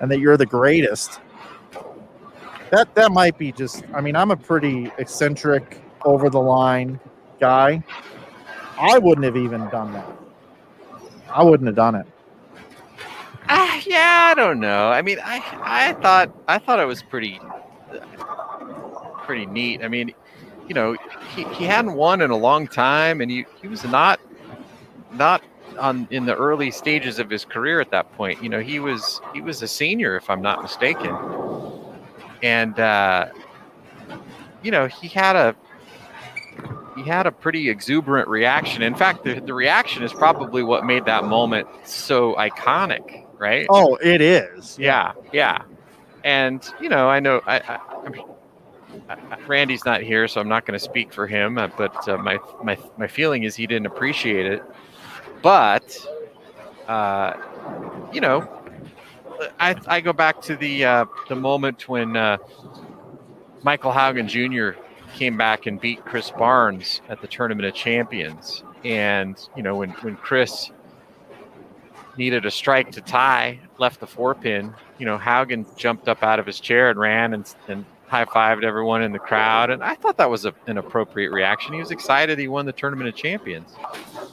and that you're the greatest, that might be just, I'm a pretty eccentric, over the line guy. I wouldn't have even done that. I wouldn't have done it. Yeah, I don't know. I thought it was pretty neat. He hadn't won in a long time, and he was not in the early stages of his career at that point. He was a senior, if I'm not mistaken, and he had a pretty exuberant reaction. In fact, the reaction is probably what made that moment so iconic, right? Oh, it is. Yeah. And I know Randy's not here, so I'm not going to speak for him. But my feeling is he didn't appreciate it. But I go back to the moment when Michael Haugen Jr. came back and beat Chris Barnes at the Tournament of Champions, and when Chris needed a strike to tie, left the 4-pin, Haugen jumped up out of his chair and ran and high-fived everyone in the crowd, and I thought that was an appropriate reaction. He was excited he won the Tournament of Champions.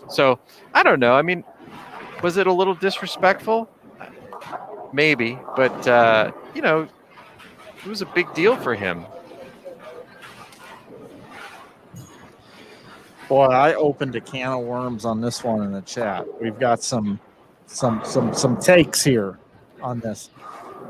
So I don't know. Was it a little disrespectful? Maybe, but it was a big deal for him. Boy, I opened a can of worms on this one in the chat. We've got some takes here on this.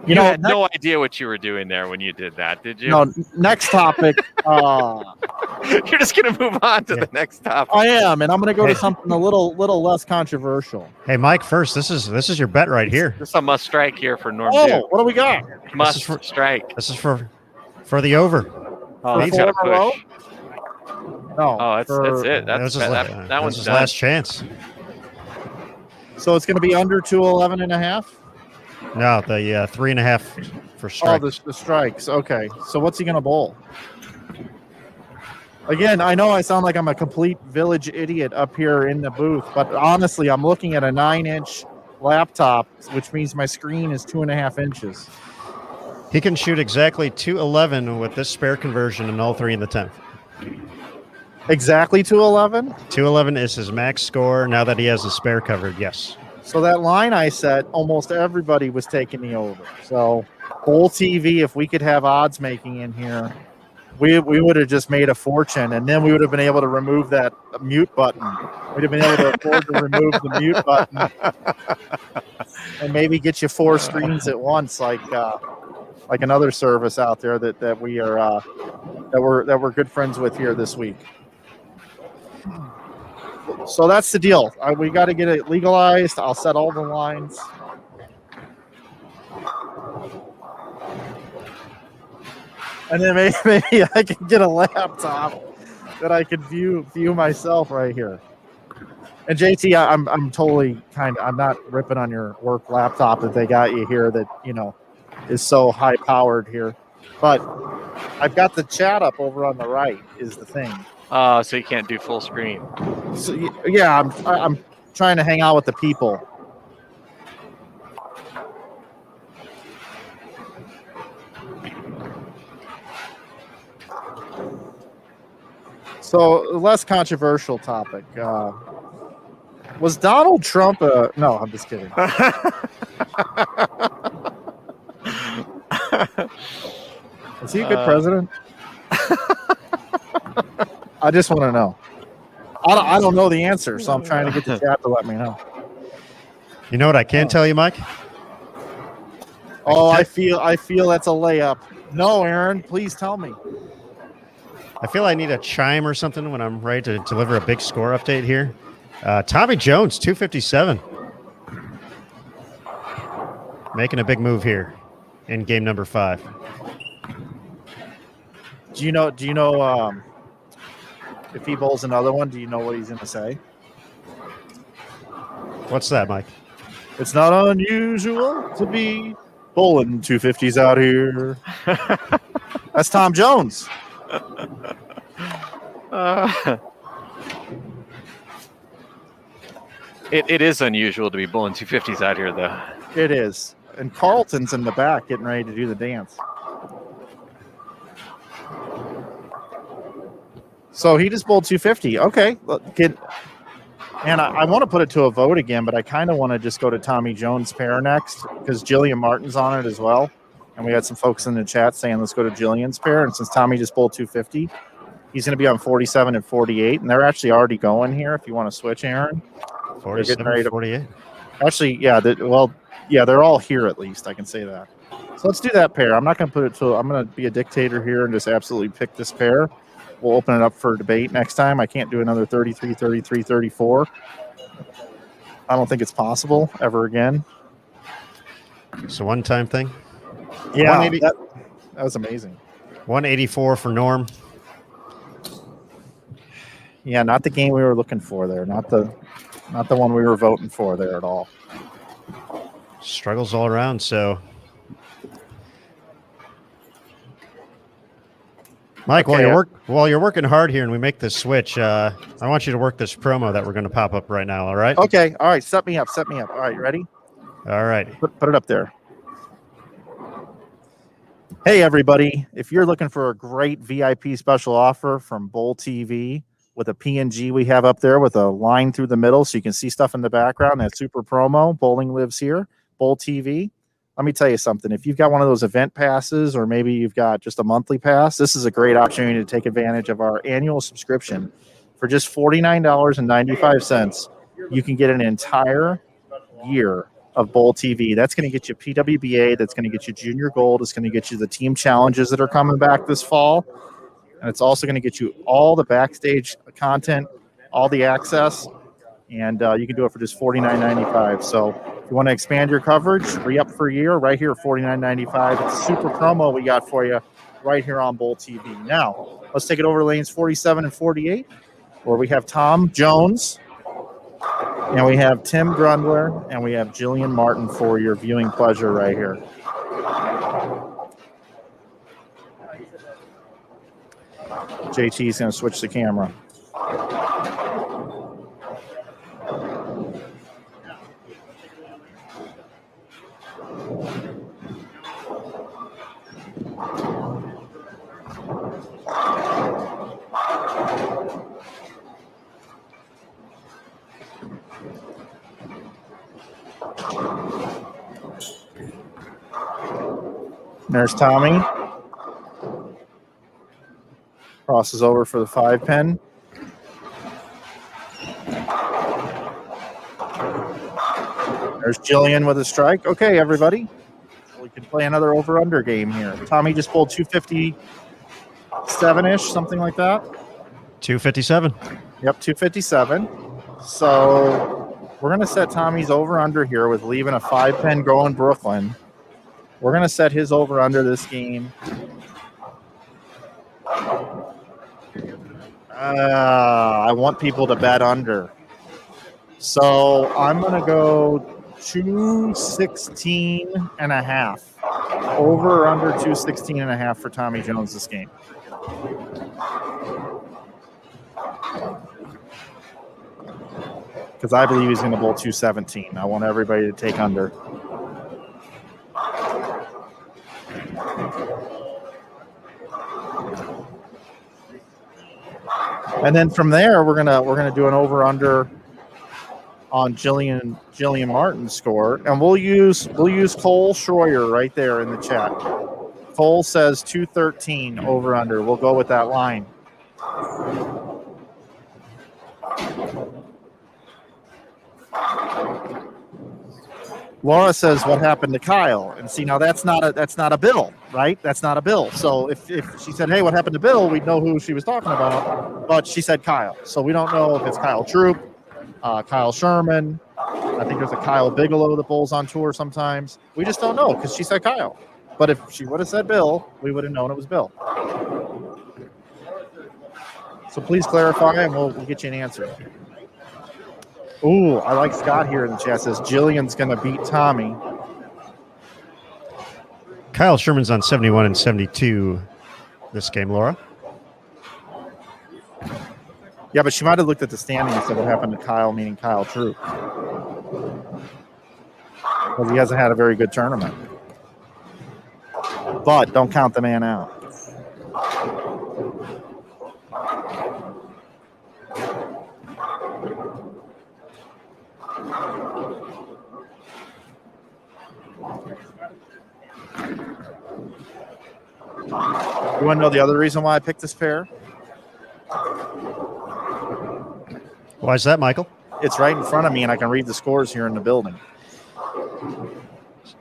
You had no idea what you were doing there when you did that, did you? No, next topic. You're just going to move on to the next topic. I am, and I'm going to go to something a little less controversial. Hey, Mike, first, this is your bet right here. This is a must strike here for Norm. Oh, what do we got? Must strike. This is for the over. Oh, he's got to push. No. Oh, that's it. That one's his done. last chance. So it's going to be under 211.5? No, the 3.5 for strike. Oh, the strikes. Okay. So what's he going to bowl? Again, I know I sound like I'm a complete village idiot up here in the booth, but honestly, I'm looking at a 9-inch laptop, which means my screen is 2.5 inches. He can shoot exactly 211 with this spare conversion and all three in the 10th. Exactly 211? 211 is his max score now that he has the spare covered, yes. So that line I set, almost everybody was taking the over. So Bowl TV, if we could have odds making in here, we would have just made a fortune, and then we would have been able to remove that mute button. We'd have been able to afford to remove the mute button and maybe get you 4 screens at once, like another service out there that we're good friends with here this week. So that's the deal. We got to get it legalized. I'll set all the lines. And then maybe I can get a laptop that I can view myself right here. And JT, I'm totally I'm not ripping on your work laptop that they got you here that, is so high powered here. But I've got the chat up over on the right is the thing. So you can't do full screen. So yeah, I'm trying to hang out with the people. So less controversial topic. Was Donald Trump no, I'm just kidding. Is he a good president? I just want to know. I don't know the answer, so I'm trying to get the chat to let me know. You know what I can tell you, Mike? Oh, I feel that's a layup. No, Aaron, please tell me. I feel I need a chime or something when I'm ready to deliver a big score update here. Tommy Jones, 257. Making a big move here in game number 5. Do you know if he bowls another one, do you know what he's going to say? What's that, Mike? It's not unusual to be bowling 250s out here. That's Tom Jones. It is unusual to be bowling 250s out here, though. It is. And Carlton's in the back getting ready to do the dance. So he just bowled 250. Okay. And I want to put it to a vote again, but I kind of want to just go to Tommy Jones' pair next because Jillian Martin's on it as well. And we had some folks in the chat saying, let's go to Jillian's pair. And since Tommy just bowled 250, he's going to be on 47 and 48. And they're actually already going here if you want to switch, Aaron. 47 48. Actually, yeah. They're all here at least. I can say that. So let's do that pair. I'm not going to put it to, I'm going to be a dictator here and just absolutely pick this pair. We'll open it up for debate next time. I can't do another 33, 33, 34. I don't think it's possible ever again. It's a one-time thing. Yeah, that was amazing. 184 for Norm. Yeah, not the game we were looking for there. Not the one we were voting for there at all. Struggles all around, so. Mike, Okay, while you're working hard here and we make this switch, I want you to work this promo that we're going to pop up right now, all right? Okay, all right, set me up. All right, you ready? All right. Put it up there. Hey, everybody. If you're looking for a great VIP special offer from Bowl TV with a PNG we have up there with a line through the middle so you can see stuff in the background, that super promo, Bowling Lives Here, Bowl TV. Let me tell you something. If you've got one of those event passes or maybe you've got just a monthly pass, this is a great opportunity to take advantage of our annual subscription. For just $49.95, you can get an entire year of Bowl TV. That's going to get you PWBA. That's going to get you Junior Gold. It's going to get you the team challenges that are coming back this fall. And it's also going to get you all the backstage content, all the access. And you can do it for just $49.95. So if you want to expand your coverage, re-up for a year, right here, $49.95. It's a super promo we got for you right here on Bowl TV. Now, let's take it over lanes 47 and 48, where we have Tom Jones, and we have Tim Grundler, and we have Jillian Martin for your viewing pleasure right here. JT's going to switch the camera. There's Tommy. Crosses over for the 5-pin. There's Jillian with a strike. Okay, everybody. We can play another over-under game here. Tommy just pulled 257-ish, something like that. 257. Yep, 257. So we're going to set Tommy's over-under here with leaving a 5-pin going Brooklyn. We're going to set his over-under this game. I want people to bet under. So I'm going to go 216.5. Over or under 216.5 for Tommy Jones this game. Because I believe he's going to bowl 217. I want everybody to take under. And then from there, we're gonna do an over under on Jillian Martin's score, and we'll use Cole Schroyer right there in the chat. Cole says 213 over under. We'll go with that line. Laura says, "What happened to Kyle?" And see, now that's not a Bill, right? That's not a Bill. So if she said, "Hey, what happened to Bill?" we'd know who she was talking about. But she said Kyle, so we don't know if it's Kyle Troop, Kyle Sherman. I think there's a Kyle Bigelow that bowls on tour sometimes. We just don't know because she said Kyle. But if she would have said Bill, we would have known it was Bill. So please clarify, and we'll get you an answer. Ooh, I like Scott here in the chat. Says Jillian's going to beat Tommy. Kyle Sherman's on 71 and 72 this game, Laura. Yeah, but she might have looked at the standing and said what happened to Kyle, meaning Kyle Troop. Because he hasn't had a very good tournament. But don't count the man out. You want to know the other reason why I picked this pair? Why is that, Michael? It's right in front of me, and I can read the scores here in the building.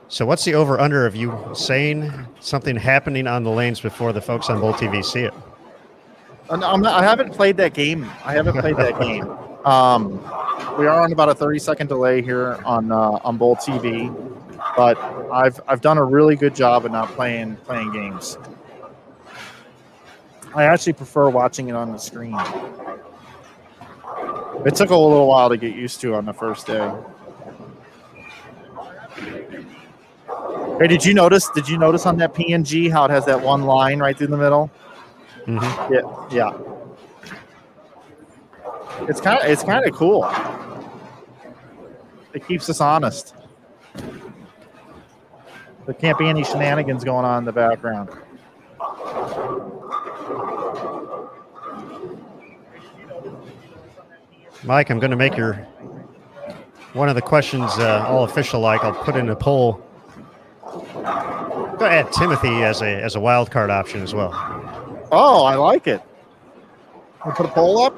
So what's the over-under of you saying something happening on the lanes before the folks on Bull TV see it? I haven't played that game. We are on about a 30-second delay here on Bull TV, but I've done a really good job of not playing games. I actually prefer watching it on the screen. It took a little while to get used to on the first day. Hey, did you notice on that PNG how it has that one line right through the middle? Mm-hmm. Yeah. It's kind of cool. It keeps us honest. There can't be any shenanigans going on in the background. Mike, I'm going to make one of the questions all official like. I'll put in a poll. Go ahead, Timothy as a wild card option as well. Oh, I like it. We'll put a poll up.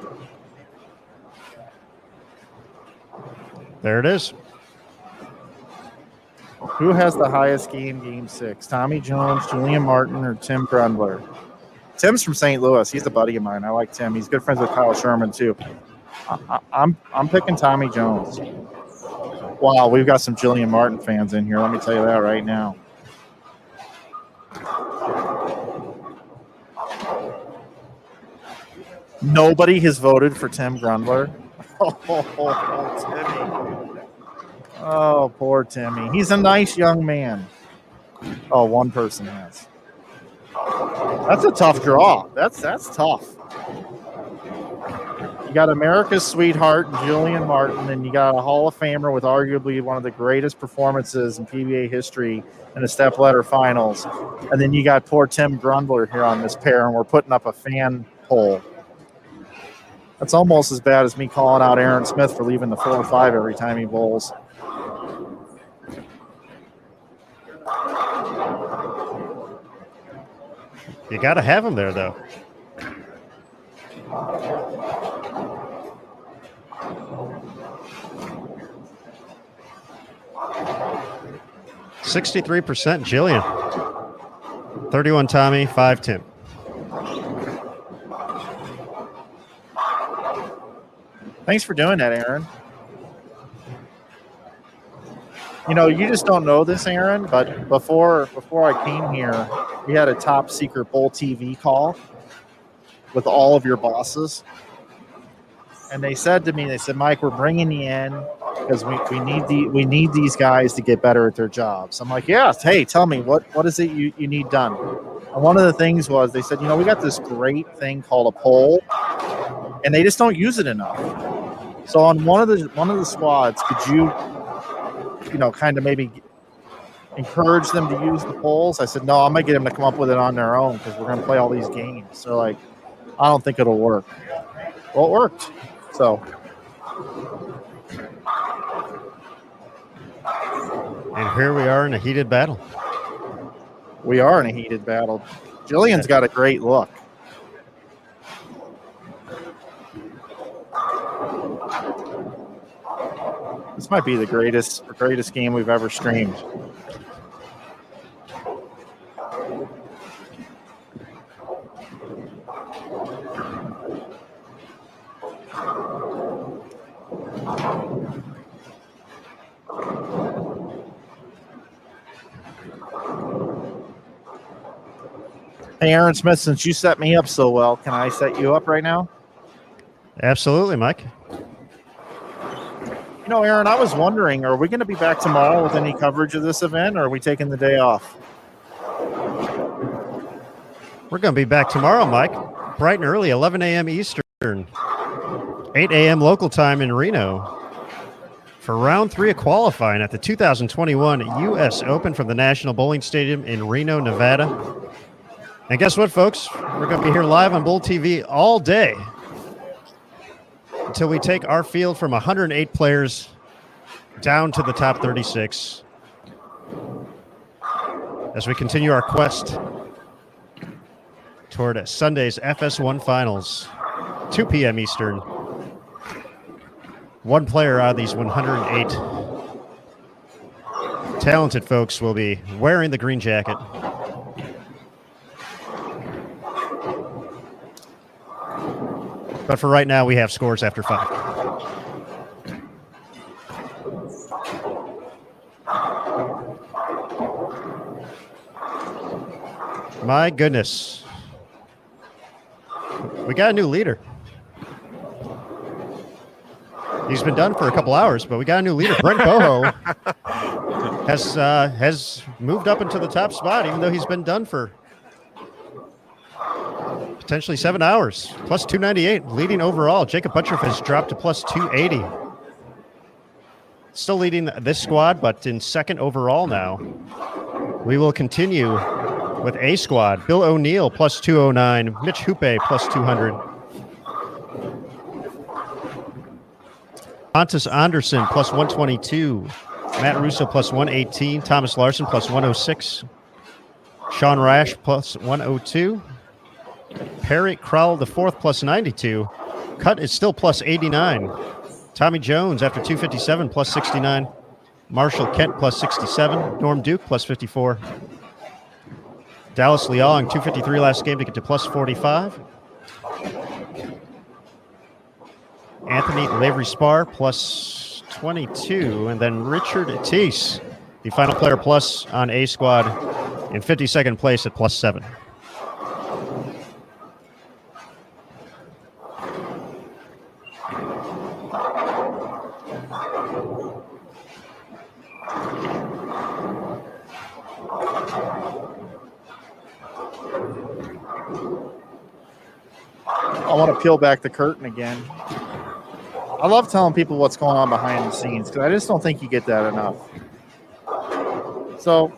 There it is. Who has the highest game 6? Tommy Jones, Julian Martin, or Tim Grundler? Tim's from St. Louis. He's a buddy of mine. I like Tim. He's good friends with Kyle Sherman too. I'm picking Tommy Jones. Wow, we've got some Jillian Martin fans in here. Let me tell you that right now. Nobody has voted for Tim Grundler. Oh, Timmy. Oh, poor Timmy. He's a nice young man. Oh, one person has. That's a tough draw. That's tough. You got America's sweetheart, Jillian Martin, and you got a Hall of Famer with arguably one of the greatest performances in PBA history in the step-ladder finals. And then you got poor Tim Grundler here on this pair, and we're putting up a fan poll. That's almost as bad as me calling out Aaron Smith for leaving the 4 or 5 every time he bowls. You got to have him there, though. %63% Jillian. 31 Tommy, 5 Tim. Thanks for doing that, Aaron. You know, you just don't know this, Aaron, but before I came here, we had a top secret Bull TV call with all of your bosses. And they said to me, they said, Mike, we're bringing you in because we need these guys to get better at their jobs. I'm like, yeah, hey, tell me, what is it you need done? And one of the things was they said, we got this great thing called a pole, and they just don't use it enough. So on one of the squads, could you kind of maybe encourage them to use the poles? I said, no, I'm going to get them to come up with it on their own because we're going to play all these games. They're like, I don't think it'll work. Well, it worked. So. And here we are in a heated battle. We are in a heated battle. Jillian's got a great look. This might be the greatest game we've ever streamed. Hey, Aaron Smith, since you set me up so well, can I set you up right now? Absolutely, Mike. Aaron, I was wondering, are we going to be back tomorrow with any coverage of this event, or are we taking the day off? We're going to be back tomorrow, Mike. Bright and early, 11 a.m. Eastern, 8 a.m. local time in Reno for round 3 of qualifying at the 2021 U.S. Open from the National Bowling Stadium in Reno, Nevada. And guess what, folks? We're going to be here live on Bull TV all day until we take our field from 108 players down to the top 36 as we continue our quest toward Sunday's FS1 Finals, 2 p.m. Eastern. One player out of these 108 talented folks will be wearing the green jacket. But for right now, we have scores after 5. My goodness. We got a new leader. He's been done for a couple hours, but we got a new leader. Brent Boho has moved up into the top spot, even though he's been done for potentially 7 hours. Plus 298, leading overall. Jacob Buttroff has dropped to plus 280. Still leading this squad, but in second overall now. We will continue with A squad. Bill O'Neill plus 209. Mitch Hoope plus 200. Pontus Anderson plus 122. Matt Russo plus 118. Thomas Larson plus 106. Sean Rash plus 102. Perry Crowell the fourth plus 92. Cut is still plus 89. Tommy Jones after 257 plus 69. Marshall Kent plus 67. Norm Duke plus 54. Dallas Leong 253 last game to get to plus 45. Anthony Lavery Spar plus 22. And then Richard Teese, the final player plus on A squad in 52nd place at plus 7. I want to peel back the curtain again. I love telling people what's going on behind the scenes because I just don't think you get that enough. So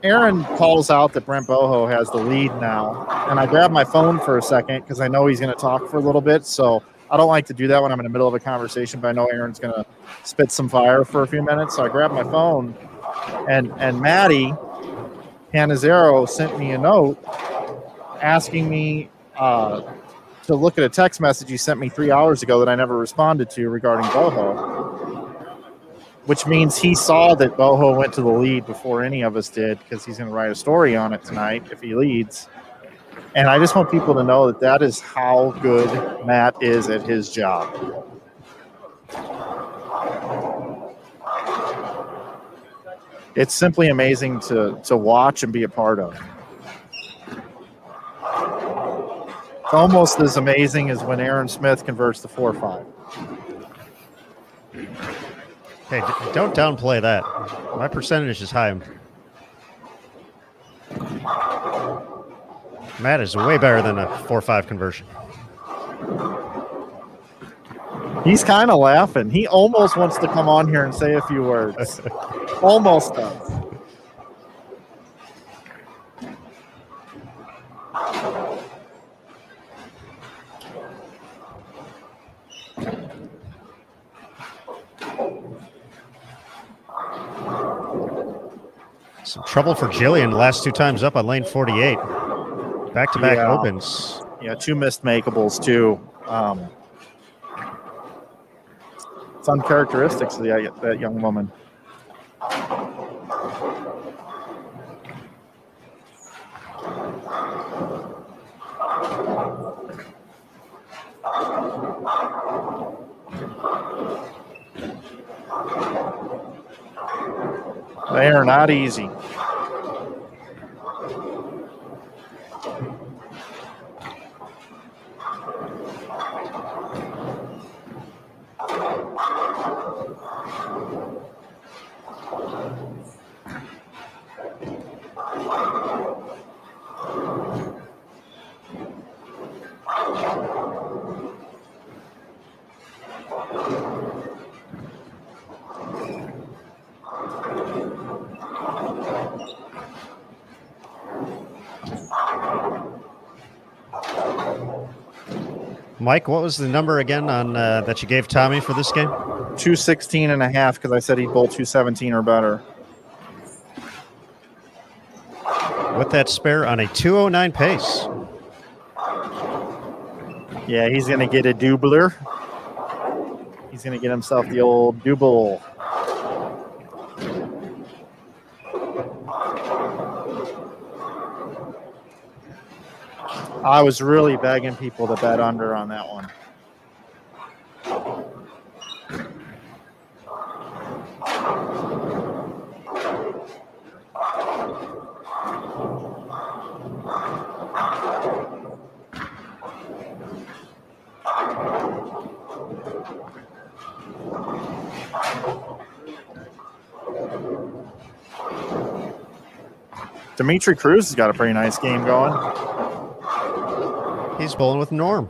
Aaron calls out that Brent Boho has the lead now, and I grab my phone for a second because I know he's going to talk for a little bit. So I don't like to do that when I'm in the middle of a conversation, but I know Aaron's going to spit some fire for a few minutes. So I grab my phone, and Maddie Canizero sent me a note asking me to look at a text message he sent me 3 hours ago that I never responded to regarding Boho, which means he saw that Boho went to the lead before any of us did because he's going to write a story on it tonight if he leads. And I just want people to know that that is how good Matt is at his job. It's simply amazing to watch and be a part of. It's almost as amazing as when Aaron Smith converts to 4-5. Hey, don't downplay that. My percentage is high. Matt is way better than a 4-5 conversion. He's kind of laughing. He almost wants to come on here and say a few words. Almost does. Some trouble for Jillian the last 2 times up on lane 48. Back-to-back Yeah. opens. Yeah, 2 missed makeables, too. It's uncharacteristics of that young woman. They are not easy. Mike, what was the number again on that you gave Tommy for this game? 216.5 because I said he'd bowl 217 or better. With that spare on a 209 pace. Yeah, he's going to get a doubler. He's going to get himself the old double. I was really begging people to bet under on that one. Dimitri Cruz has got a pretty nice game going. He's bowling with Norm.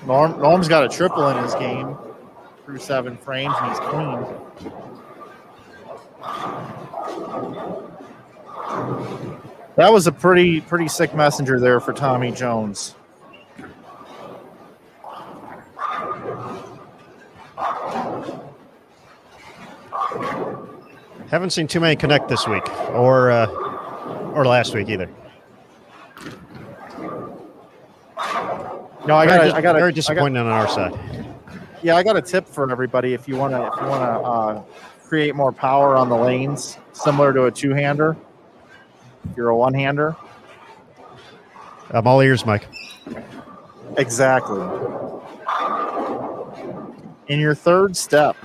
Norm's got a triple in his game through 7 frames, and he's clean. That was a pretty sick messenger there for Tommy Jones. Haven't seen too many connect this week, or last week either. No, I got very disappointing on our side. Yeah, I got a tip for everybody. If you want to create more power on the lanes, similar to a 2-hander. If you're a 1-hander. I'm all ears, Mike. Exactly. In your 3rd step,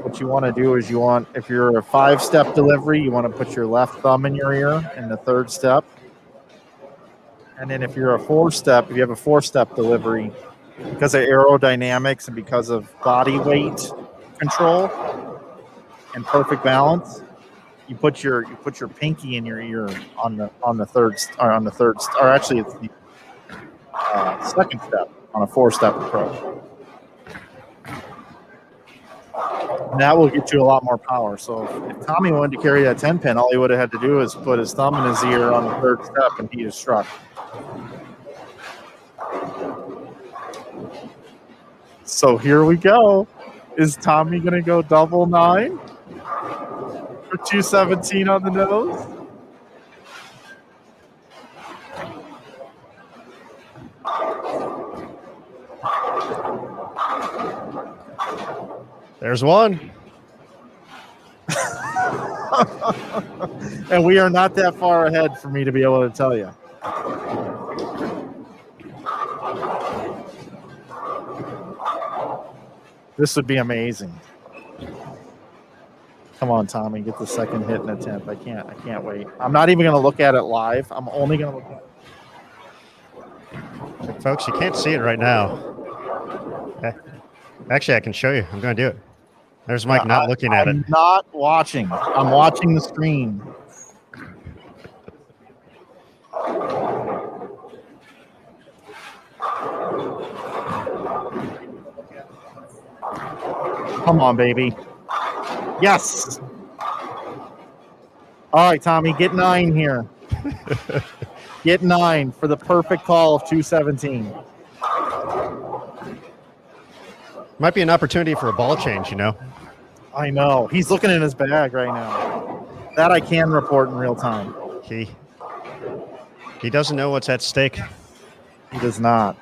what you want to do is if you're a 5-step delivery, you want to put your left thumb in your ear in the 3rd step. And then if you're a 4-step, if you have a 4-step delivery, because of aerodynamics and because of body weight control and perfect balance, you put your pinky in your ear on the 3rd, or actually it's the 2nd step on a 4-step approach. And that will get you a lot more power. So if Tommy wanted to carry that 10-pin, all he would have had to do is put his thumb in his ear on the 3rd step, and he is struck. So here we go. Is Tommy going to go double 9 for 217 on the nose? There's one. And we are not that far ahead for me to be able to tell you. This would be amazing. Come on, Tommy, get the second hit in a 10th. I can't wait. I'm not even going to look at it live. I'm only going to look at it. Folks, you can't see it right now. Actually, I can show you. I'm going to do it. There's Mike not looking at it. I'm not watching. I'm watching the screen. Come on, baby. Yes. All right, Tommy, get 9 here. Get 9 for the perfect call of 217. Might be an opportunity for a ball change, you know. I know. He's looking in his bag right now. That I can report in real time. He doesn't know what's at stake. He does not.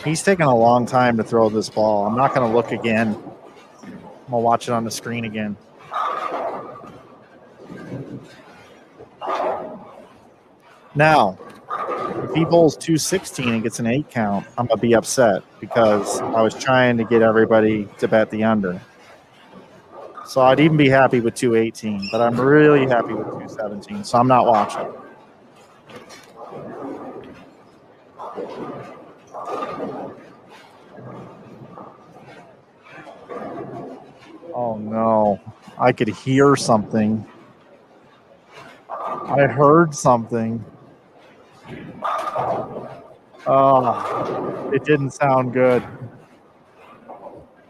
He's taking a long time to throw this ball. I'm not going to look again. I'm going to watch it on the screen again. Now, if he bowls 216 and gets an 8 count, I'm going to be upset because I was trying to get everybody to bet the under. So I'd even be happy with 218, but I'm really happy with 217, so I'm not watching. Oh, no. I could hear something. I heard something. Oh, it didn't sound good.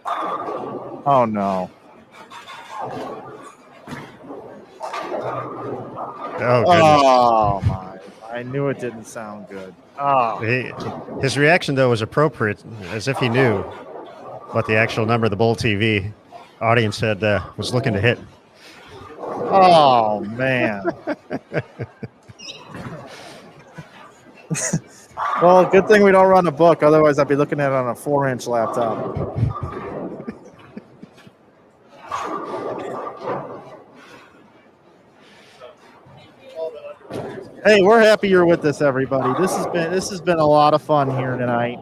Oh, no. Oh, goodness. Oh, my. I knew it didn't sound good. Oh. His reaction, though, was appropriate, as if he knew what the actual number the Bowl TV audience had was looking to hit. Oh, man. Well, good thing we don't run a book. Otherwise, I'd be looking at it on a 4-inch laptop. Hey, we're happy you're with us, everybody. This has been a lot of fun here tonight.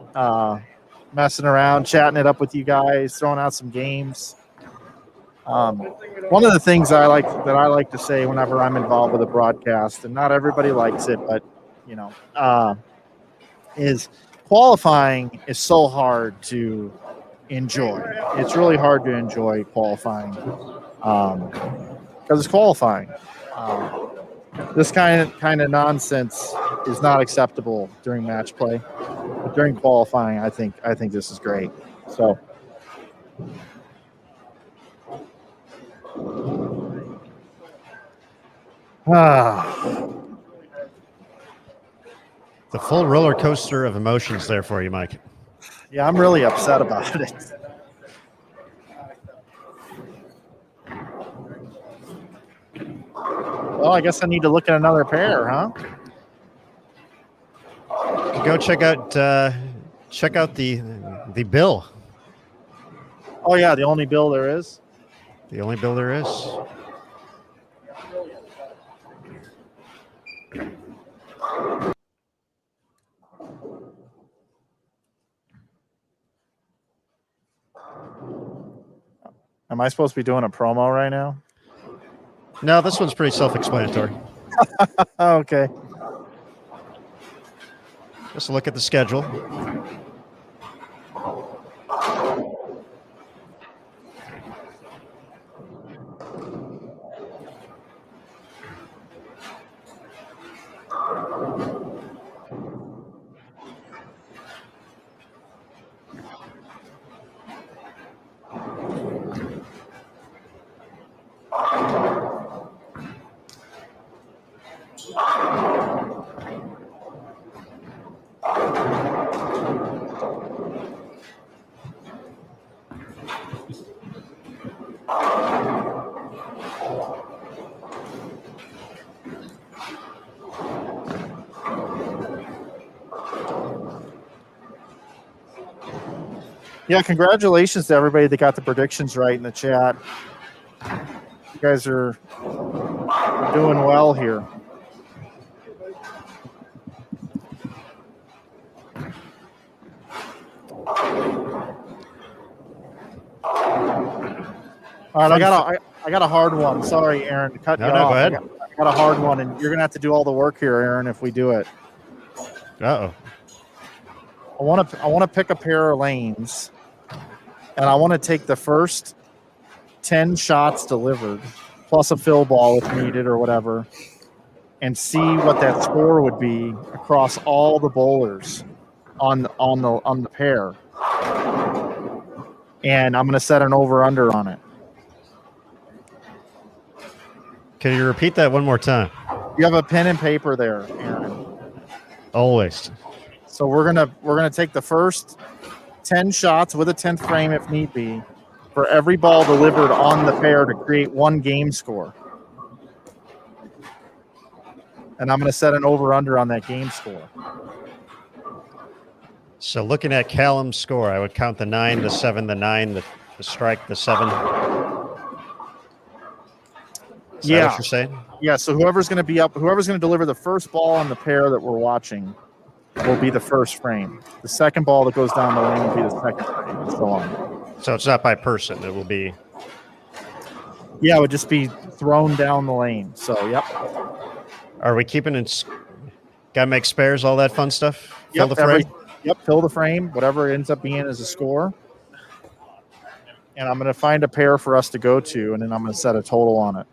Messing around, chatting it up with you guys, throwing out some games. One of the things I like to say whenever I'm involved with a broadcast, and not everybody likes it, but you know, is qualifying is so hard to enjoy. It's really hard to enjoy qualifying because it's qualifying. This kind of nonsense is not acceptable during match play, but during qualifying, I think this is great. So. The full roller coaster of emotions there for you, Mike. Yeah, I'm really upset about it. Well, I guess I need to look at another pair, huh? Go check out the bill. Oh yeah, the only bill there is. The only bill there is. Am I supposed to be doing a promo right now? No, this one's pretty self-explanatory. Okay. Just look at the schedule. Yeah, congratulations to everybody that got the predictions right in the chat. You guys are doing well here. All right, I got a hard one. Sorry, Aaron, to cut you off. Go ahead. I got a hard one, and you're gonna have to do all the work here, Aaron, if we do it. Uh-oh. I want to pick a pair of lanes, and I want to take the first 10 shots delivered, plus a fill ball if needed or whatever, and see what that score would be across all the bowlers on the pair. And I'm going to set an over/under on it. Can you repeat that one more time? You have a pen and paper there, Aaron. Always. So we're gonna take the first 10 shots with a 10th frame if need be for every ball delivered on the pair to create one game score. And I'm gonna set an over/under on that game score. So looking at Callum's score, I would count the 9, the 7, the 9, the strike, the 7. Is that what you're saying? Yeah, so whoever's going to deliver the first ball on the pair that we're watching will be the first frame. The second ball that goes down the lane will be the second frame, and so on. So it's not by person. It will be... Yeah, it would just be thrown down the lane. So, yep. Are we keeping it... Got to make spares, all that fun stuff? Yep, Fill the frame? Fill the frame, whatever it ends up being as a score. And I'm going to find a pair for us to go to, and then I'm going to set a total on it.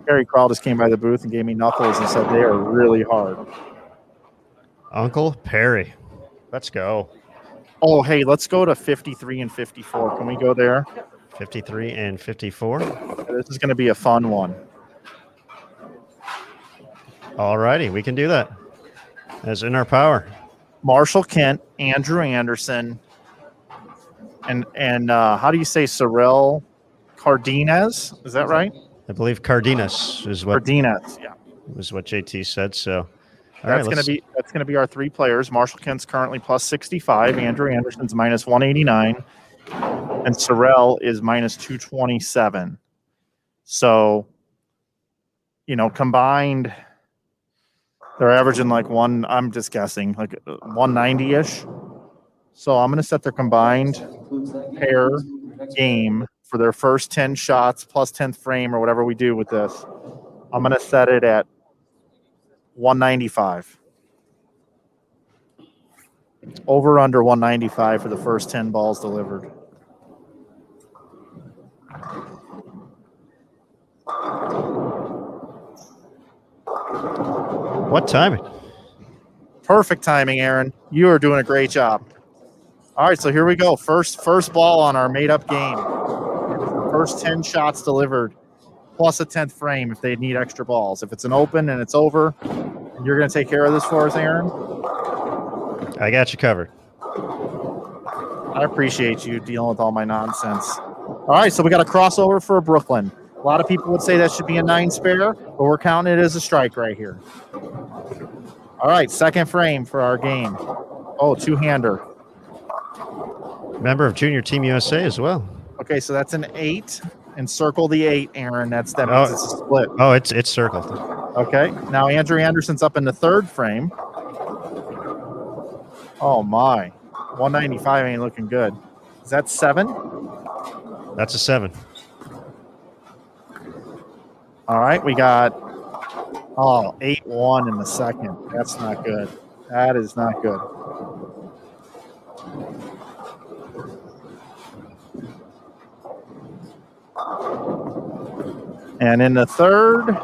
Harry Crawl just came by the booth and gave me knuckles and said they are really hard. Uncle Perry. Let's go. Oh, hey, let's go to 53 and 54. Can we go there? 53 and 54. This is going to be a fun one. All righty, we can do that. That's in our power. Marshall Kent, Andrew Anderson, and how do you say Sorrel Cardenas? Is that right? I believe Cardenas is what Cardenas, yeah. Was what JT said. So that's gonna be our 3 players. Marshall Kent's currently plus 65, Andrew Anderson's minus 189, and Sorrel is minus 227. So, combined, they're averaging like I'm just guessing, like 190-ish. So I'm gonna set their combined pair game for their first 10 shots plus 10th frame or whatever we do with this. I'm going to set it at 195. Over under 195 for the first 10 balls delivered. What timing? Perfect timing, Aaron. You are doing a great job. All right, so here we go. First ball on our made-up game. First 10 shots delivered, plus a 10th frame if they need extra balls. If it's an open and it's over, you're going to take care of this for us, Aaron? I got you covered. I appreciate you dealing with all my nonsense. All right, so we got a crossover for Brooklyn. A lot of people would say that should be a 9 spare, but we're counting it as a strike right here. All right, second frame for our game. Oh, 2-hander. Member of Junior Team USA as well. Okay, so that's an 8, and circle the 8, Aaron. That means it's a split. Oh, it's circled. Okay, now Andrew Anderson's up in the 3rd frame. Oh my, 195 ain't looking good. Is that 7? That's a 7. All right, we got 8-1 in the second. That's not good. That is not good. And in the 3rd,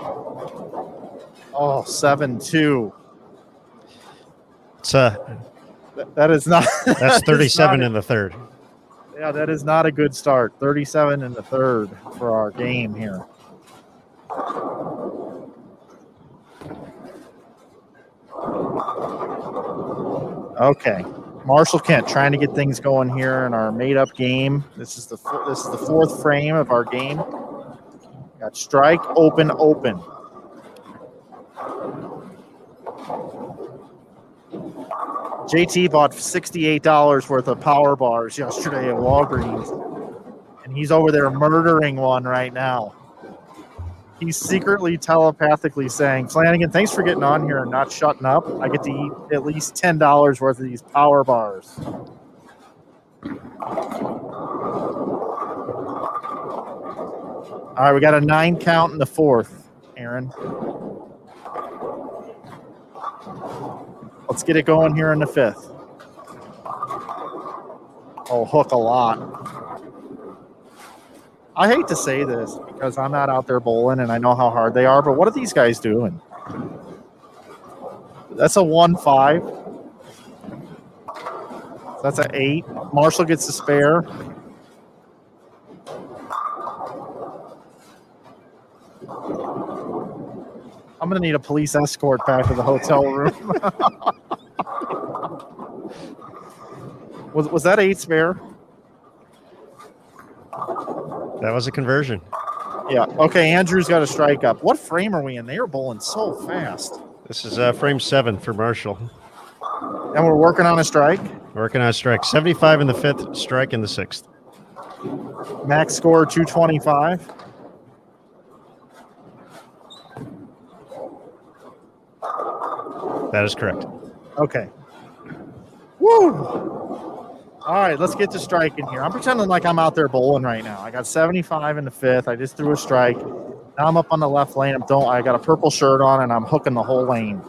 7-2. It's that is not. That's 37 in the 3rd. Yeah, that is not a good start. 37 in the 3rd for our game here. Okay, Marshall Kent trying to get things going here in our made-up game. This is the 4th frame of our game. Got strike, open, open. JT bought $68 worth of power bars yesterday at Walgreens, and he's over there murdering one right now. He's secretly telepathically saying, Flanagan, thanks for getting on here and not shutting up. I get to eat at least $10 worth of these power bars. All right, we got a 9 count in the 4th, Aaron. Let's get it going here in the 5th. Oh, hook a lot. I hate to say this because I'm not out there bowling and I know how hard they are, but what are these guys doing? That's a 1-5. That's an 8. Marshall gets the spare. I'm going to need a police escort back to the hotel room. Was that 8 spare? That was a conversion. Yeah. Okay, Andrew's got a strike up. What frame are we in? They are bowling so fast. This is frame 7 for Marshall. And we're working on a strike? Working on a strike. 75 in the 5th, strike in the 6th. Max score 225. That is correct. Okay. Woo! All right, let's get to striking here. I'm pretending like I'm out there bowling right now. I got 75 in the 5th. I just threw a strike. Now I'm up on the left lane. I got a purple shirt on, and I'm hooking the whole lane.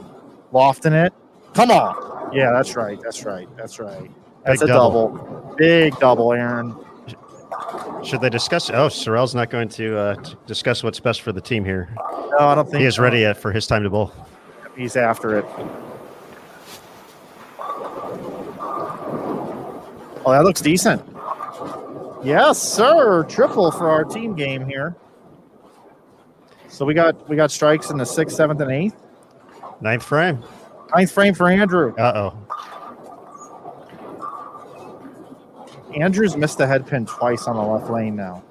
Lofting it. Come on. Yeah, that's right. That's right. That's right. That's Big a double. Big double, Aaron. Should they discuss? Oh, Sorrell's not going to discuss what's best for the team here. No, I don't think He is so. ready for his time to bowl. He's after it. Oh, that looks decent. Yes, sir. Triple for our team game here. So we got strikes in the 6th, 7th, and 8th. 9th frame. 9th frame for Andrew. Uh-oh. Andrew's missed the head pin twice on the left lane now.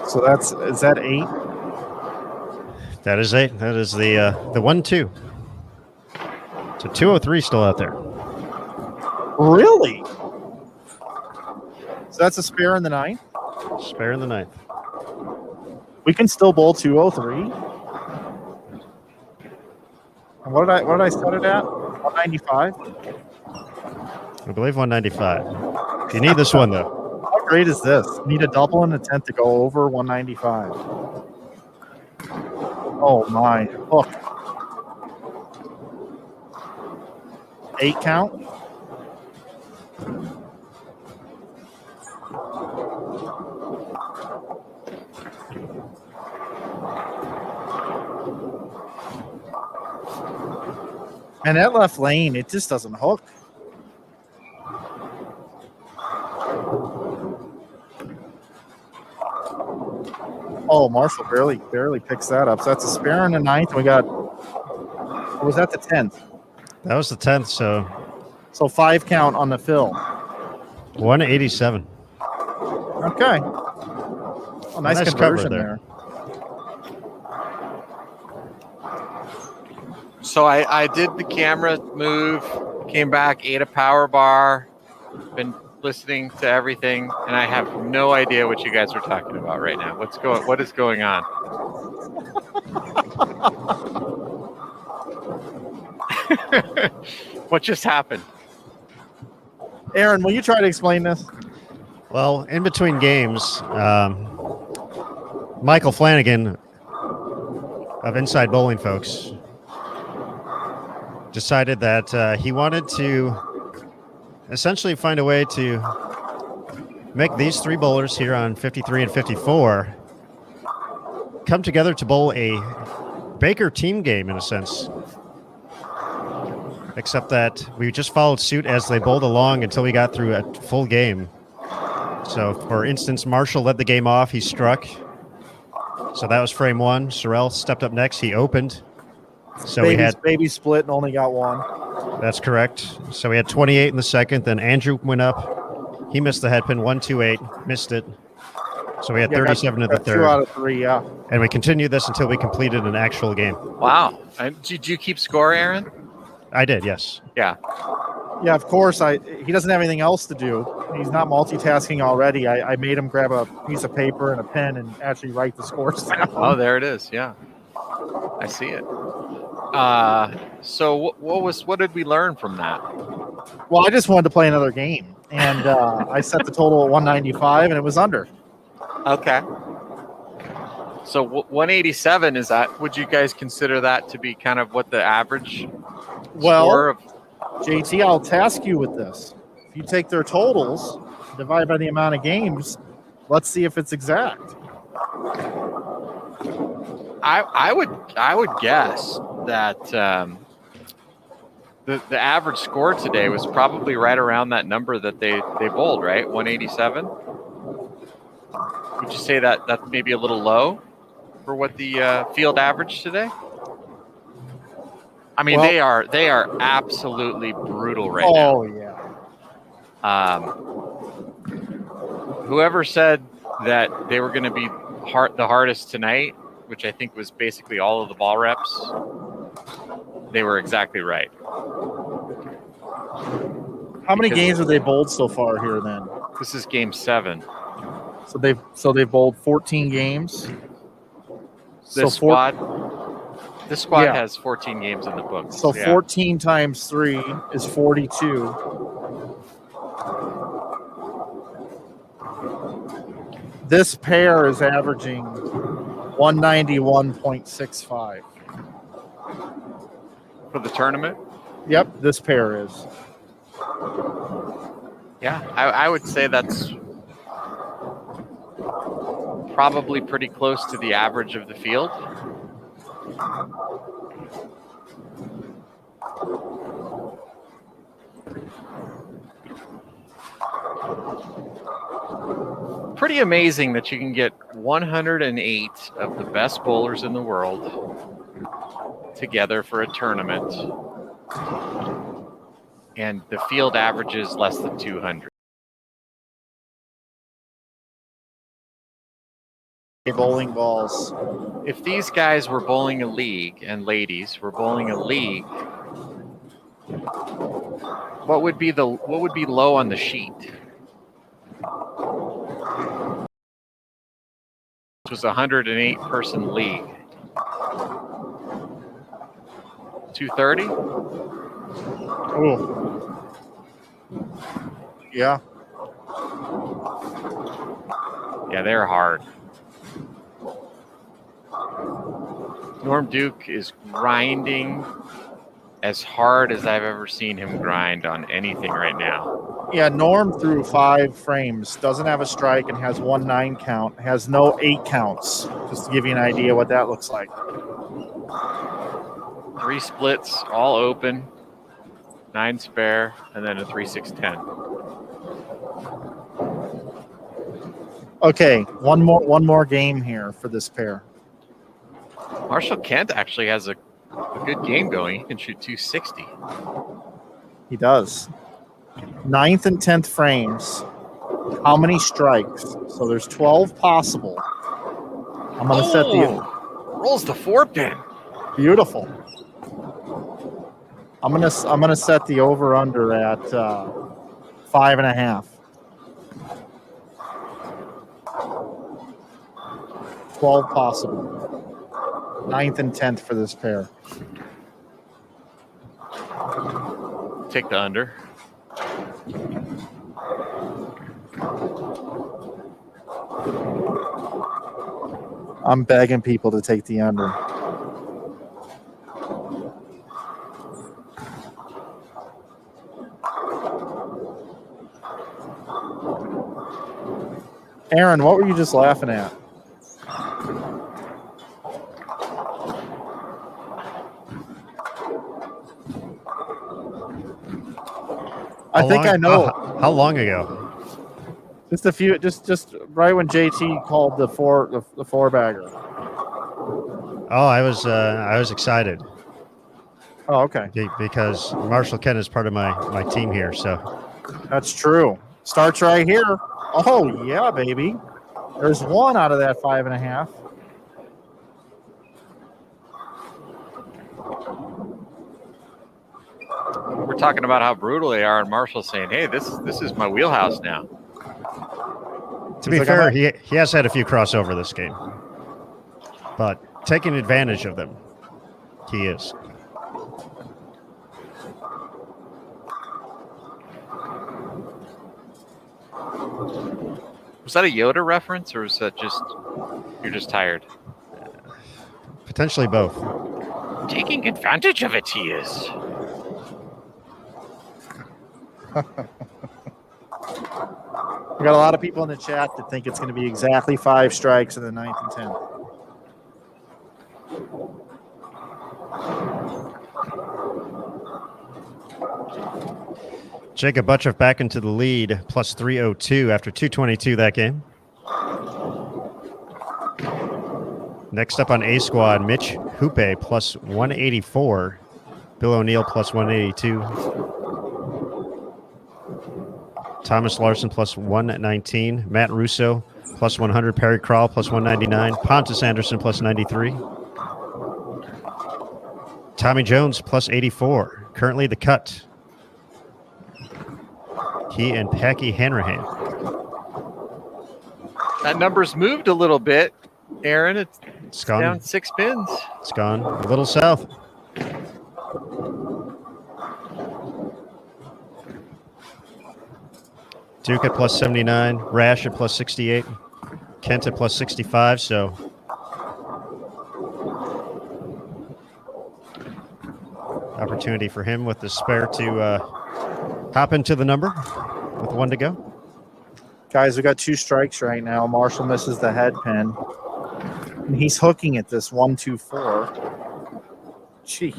So is that 8? That is 8. That is the 1-2. So 203 still out there. Really? So that's a spare in the 9th? Spare in the 9th. We can still bowl 203. And what did I set it at? 195. I believe 195. You need this one, though. How great is this? Need a double in the 10th to go over 195. Oh my. Hook. 8 count. And that left lane, it just doesn't hook. Oh, Marshall barely picks that up. So that's a spare in the 9th. We got, or was that the 10th? That was the 10th, So 5 count on the fill. 187. Okay. Oh, nice Nice conversion cover there. So I did the camera move, came back, ate a power bar, been listening to everything, and I have no idea what you guys are talking about right now. What is going on? What just happened? Aaron, will you try to explain this? Well, in between games, Michael Flanagan of Inside Bowling Folks decided that he wanted to essentially find a way to make these 3 bowlers here on 53 and 54 come together to bowl a Baker team game in a sense. Except that we just followed suit as they bowled along until we got through a full game. So, for instance, Marshall led the game off. He struck. So that was frame 1. Sorrell stepped up next. He opened. So we had baby split and only got 1. That's correct. So we had 28 in the 2nd. Then Andrew went up. He missed the head pin, 128, missed it. So we had Yeah, 37 of the got 2 third. out of 3, yeah. And we continued this until we completed an actual game. Wow. Did you keep score, Aaron? I did, yes. Yeah. Yeah, of course. He doesn't have anything else to do. He's not multitasking already. I made him grab a piece of paper and a pen and actually write the scores down. Oh, there it is. Yeah, I see it. So what did we learn from that? Well, I just wanted to play another game, and I set the total at 195, and it was under. Okay. So 187, is that? Would you guys consider that to be kind of what the average score of? JT, I'll task you with this. If you take their totals, divide by the amount of games, let's see if it's exact. I would guess that the average score today was probably right around that number that they bowled, right? 187. Would you say that that's maybe a little low for what the field average today? I mean, Well, they are absolutely brutal right Oh, now. yeah. Whoever said that they were going to be the hardest tonight, which I think was basically all of the ball reps, they were exactly right. How many games have they bowled so far here then? This is game 7. So they've bowled 14 games. This squad has 14 games in the book. So 14 times 3 is 42. This pair is averaging 191.65. For the tournament? Yep, this pair is. Yeah, I would say that's probably pretty close to the average of the field. Pretty amazing that you can get 108 of the best bowlers in the world together for a tournament, and the field average is less than 200. Bowling balls. If these guys were bowling a league, and ladies were bowling a league, what would be low on the sheet? It was a 108 person league. 230? Oh. Yeah. Yeah, they're hard. Norm Duke is grinding as hard as I've ever seen him grind on anything right now. Yeah, Norm threw 5 frames, doesn't have a strike, and has 1 9 count, has no 8 counts, just to give you an idea what that looks like. 3 splits, all open, 9 spare, and then a 3-6-10. Okay, one more game here for this pair. Marshall Kent actually has a good game going. He can shoot 260. He does. 9th and 10th frames. How many strikes? So there's 12 possible. I'm going to set the rolls the 4-pin. Beautiful. I'm gonna set the over under at 5.5. 12 possible. 9th and 10th for this pair. Take the under. I'm begging people to take the under. Aaron, what were you just laughing at? I think I know. How long ago? Just a few. Just right when JT called the four bagger. Oh, I was excited. Oh, okay. Because Marshall Kent is part of my team here, so That's true. Starts right here. Oh yeah, baby. There's one out of that 5.5. We're talking about how brutal they are, and Marshall's saying, "Hey, this is my wheelhouse now." To be fair, he has had a few crossover this game, but taking advantage of them, he is. Was that a Yoda reference, or is that just you're just tired? Potentially both. Taking advantage of it, he is. We got a lot of people in the chat that think it's going to be exactly 5 strikes in the 9th and 10th. Jacob Buttriff back into the lead, plus 302 after 222 that game. Next up on A squad, Mitch Hoope plus 184. Bill O'Neill plus 182. Thomas Larson plus 119. Matt Russo plus 100. Perry Krall plus 199. Pontus Anderson plus 93. Tommy Jones plus 84. Currently the cut. He and Packy Hanrahan. That number's moved a little bit, Aaron. It's gone down 6 pins. It's gone a little south. Duke at plus 79, Rash at plus 68, Kent at plus 65, so opportunity for him with the spare to hop into the number with 1 to go. Guys, we got 2 strikes right now. Marshall misses the head pin. And he's hooking at this 1-2-4. Gee.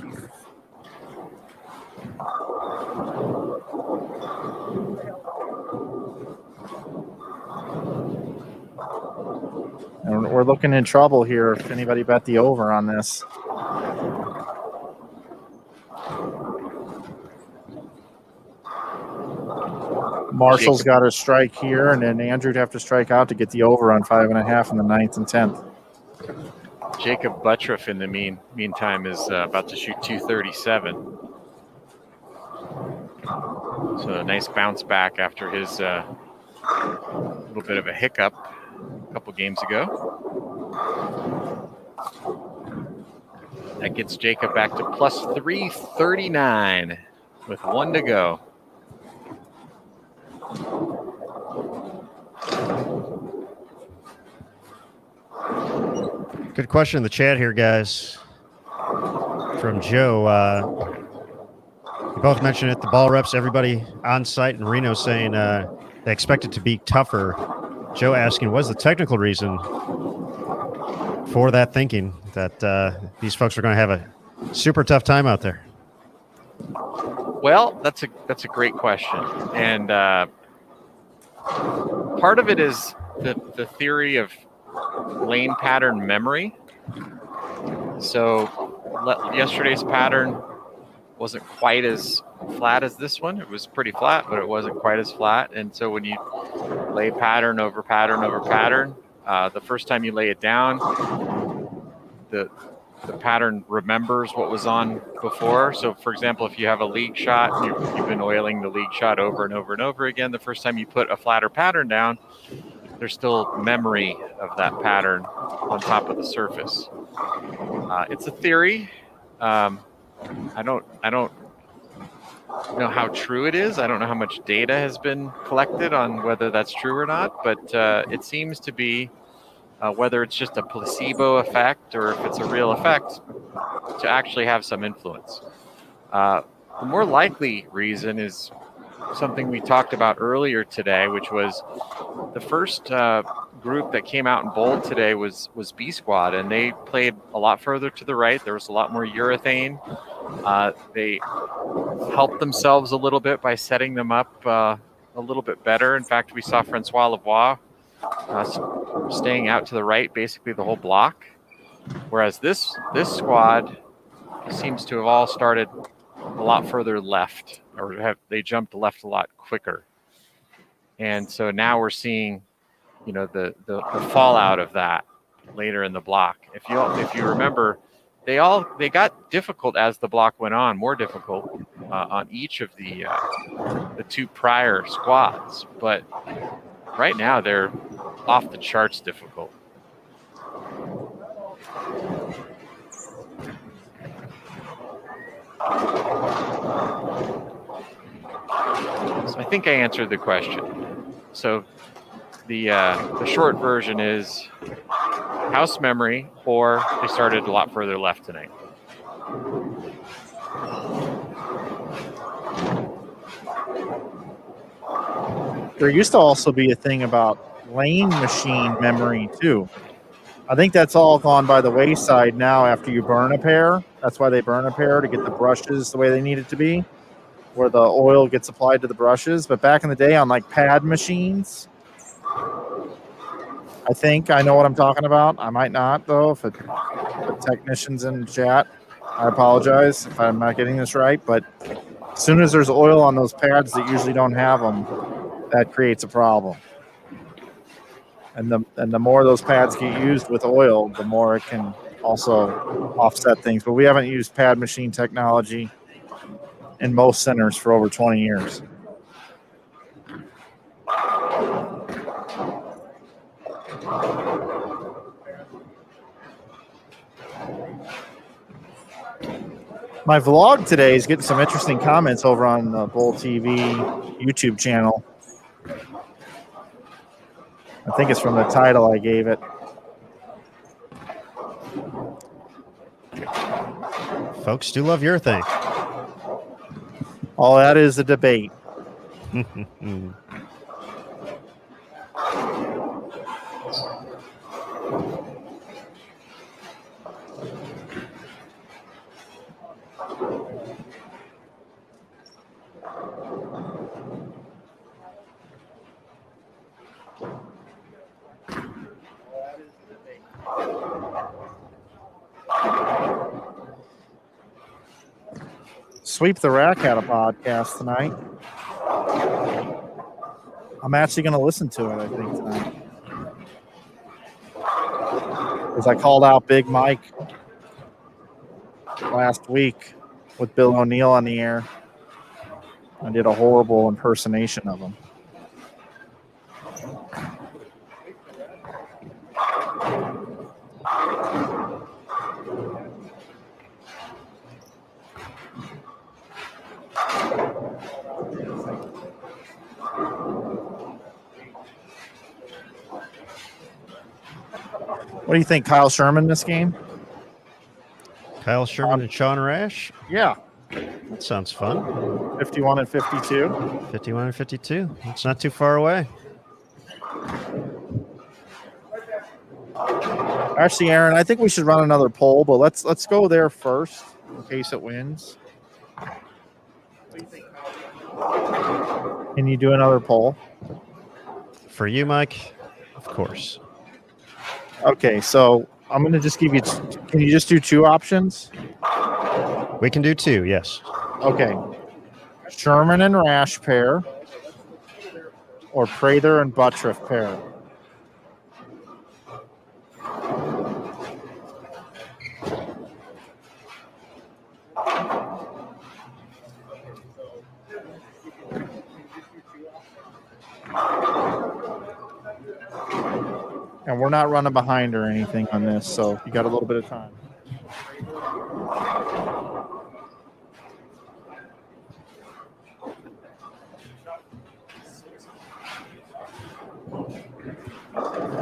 And we're looking in trouble here if anybody bet the over on this. Marshall's got a strike here, and then Andrew'd have to strike out to get the over on 5.5 in the 9th and 10th. Jacob Buttriff in the meantime is about to shoot 237. So a nice bounce back after his little bit of a hiccup a couple games ago. That gets Jacob back to plus 339 with 1 to go. Good question in the chat here, guys. From Joe. You both mentioned it, the ball reps, everybody on site in Reno saying they expect it to be tougher. Joe asking, what's the technical reason for that thinking that these folks are going to have a super tough time out there? Well, that's a great question. And part of it is the theory of lane pattern memory. So yesterday's pattern wasn't quite as flat as this one. It was pretty flat, but it wasn't quite as flat. And so when you lay pattern over pattern over pattern, the first time you lay it down, the pattern remembers what was on before. So for example, if you have a league shot, you've been oiling the league shot over and over and over again, the first time you put a flatter pattern down, there's still memory of that pattern on top of the surface. It's a theory. I don't know how true it is. I don't know how much data has been collected on whether that's true or not, but it seems to be, whether it's just a placebo effect or if it's a real effect, to actually have some influence. The more likely reason is something we talked about earlier today, which was the first group that came out and bowled today was B Squad, and they played a lot further to the right. There was a lot more urethane. They helped themselves a little bit by setting them up a little bit better. In fact, we saw Francois Lavoie staying out to the right basically the whole block, whereas this squad seems to have all started a lot further left, or they jumped left a lot quicker. And so now we're seeing the fallout of that later in the block. If you remember, they got difficult as the block went on, more difficult on each of the 2 prior squads, but right now they're off the charts difficult. So I think I answered the question. So the short version is house memory, or they started a lot further left tonight. There used to also be a thing about lane machine memory too. I think that's all gone by the wayside now after you burn a pair. That's why they burn a pair, to get the brushes the way they need it to be, where the oil gets applied to the brushes. But back in the day on like pad machines, I think I know what I'm talking about. I might not, though. If the technicians in chat, I apologize if I'm not getting this right. But as soon as there's oil on those pads that usually don't have them, that creates a problem. And the more those pads get used with oil, the more it can also offset things. But we haven't used pad machine technology in most centers for over 20 years. My vlog today is getting some interesting comments over on the Bull TV YouTube channel. I think it's from the title I gave it. Folks do love your thing. All that is a debate. Sweep the Rack had a podcast tonight. I'm actually going to listen to it, I think, tonight. Because I called out Big Mike last week with Bill O'Neill on the air. I did a horrible impersonation of him. What do you think, Kyle Sherman, this game? Kyle Sherman and Sean Rash? Yeah. That sounds fun. 51 and 52. 51 and 52. It's not too far away. Actually, Aaron, I think we should run another poll, but let's go there first in case it wins. Can you do another poll? For you, Mike, of course. Okay, so I'm going to just give you, can you just do 2 options? We can do 2, yes. Okay. Sherman and Rash pair, or Prather and Buttriff pair? And we're not running behind or anything on this, so you got a little bit of time.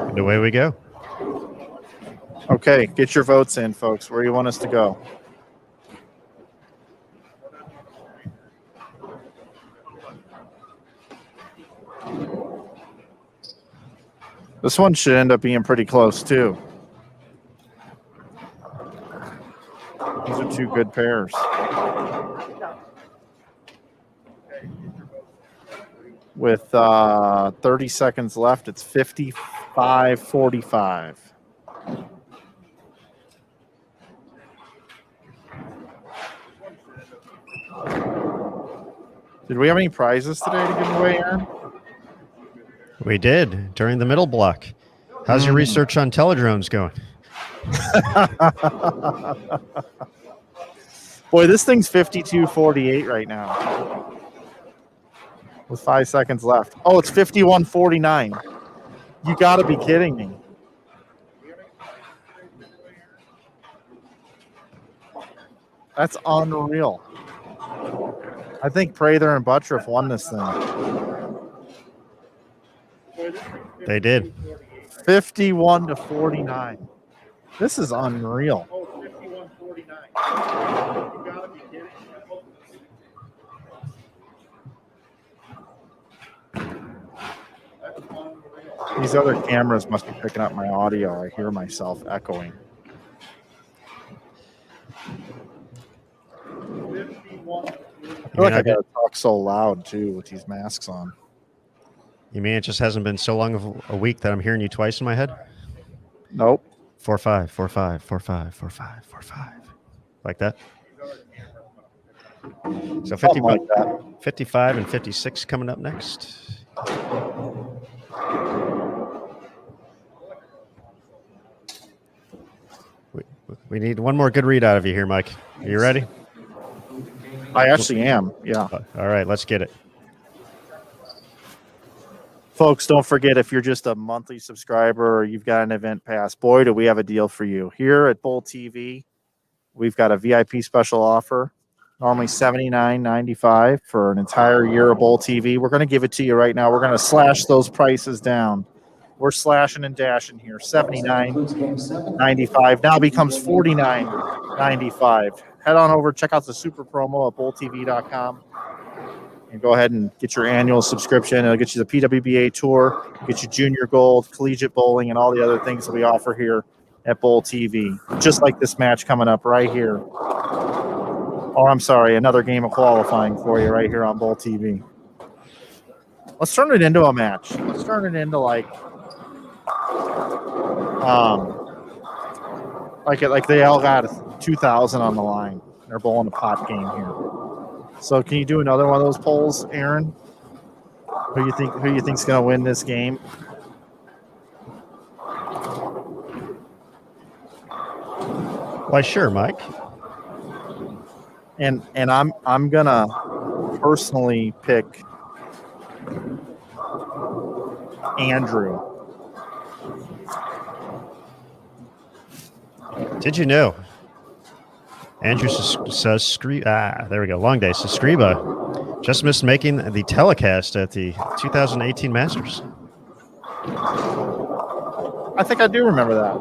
And away we go. Okay, get your votes in, folks. Where do you want us to go? This one should end up being pretty close, too. These are 2 good pairs. With 30 seconds left, it's 55-45. Did we have any prizes today to give away, Aaron? We did during the middle block. How's your research on teledrones going? Boy, this thing's 52.48 right now. With 5 seconds left. Oh, it's 51.49. You got to be kidding me. That's unreal. I think Prather and Buttriff won this thing. They did. 51-49. This is unreal. These other cameras must be picking up my audio. I hear myself echoing. I feel like I gotta talk so loud too with these masks on. You mean it just hasn't been so long of a week that I'm hearing you twice in my head? Nope. 4-5, 4-5, 4-5, 4-5, 4-5. Like that? So 50, like that. 55 and 56 coming up next. We need one more good read out of you here, Mike. Are you ready? I actually am. Yeah. All right, let's get it. Folks, don't forget, if you're just a monthly subscriber or you've got an event pass, boy, do we have a deal for you. Here at Bull TV, we've got a VIP special offer, normally $79.95 for an entire year of Bull TV. We're going to give it to you right now. We're going to slash those prices down. We're slashing and dashing here. $79.95 now becomes $49.95. Head on over, check out the super promo at bulltv.com. And go ahead and get your annual subscription. It'll get you the PWBA tour, get you junior gold, collegiate bowling, and all the other things that we offer here at Bull TV. Just like this match coming up right here. Oh, I'm sorry, another game of qualifying for you right here on Bull TV. Let's turn it into a match. Let's turn it into like they all got 2,000 on the line. They're bowling a pot game here. So can you do another one of those polls, Aaron? Who you think's going to win this game? Why, sure, Mike. And I'm going to personally pick Andrew. Did you know? Andrew says, there we go. Long day. Sascriba just missed making the telecast at the 2018 Masters. I think I do remember that.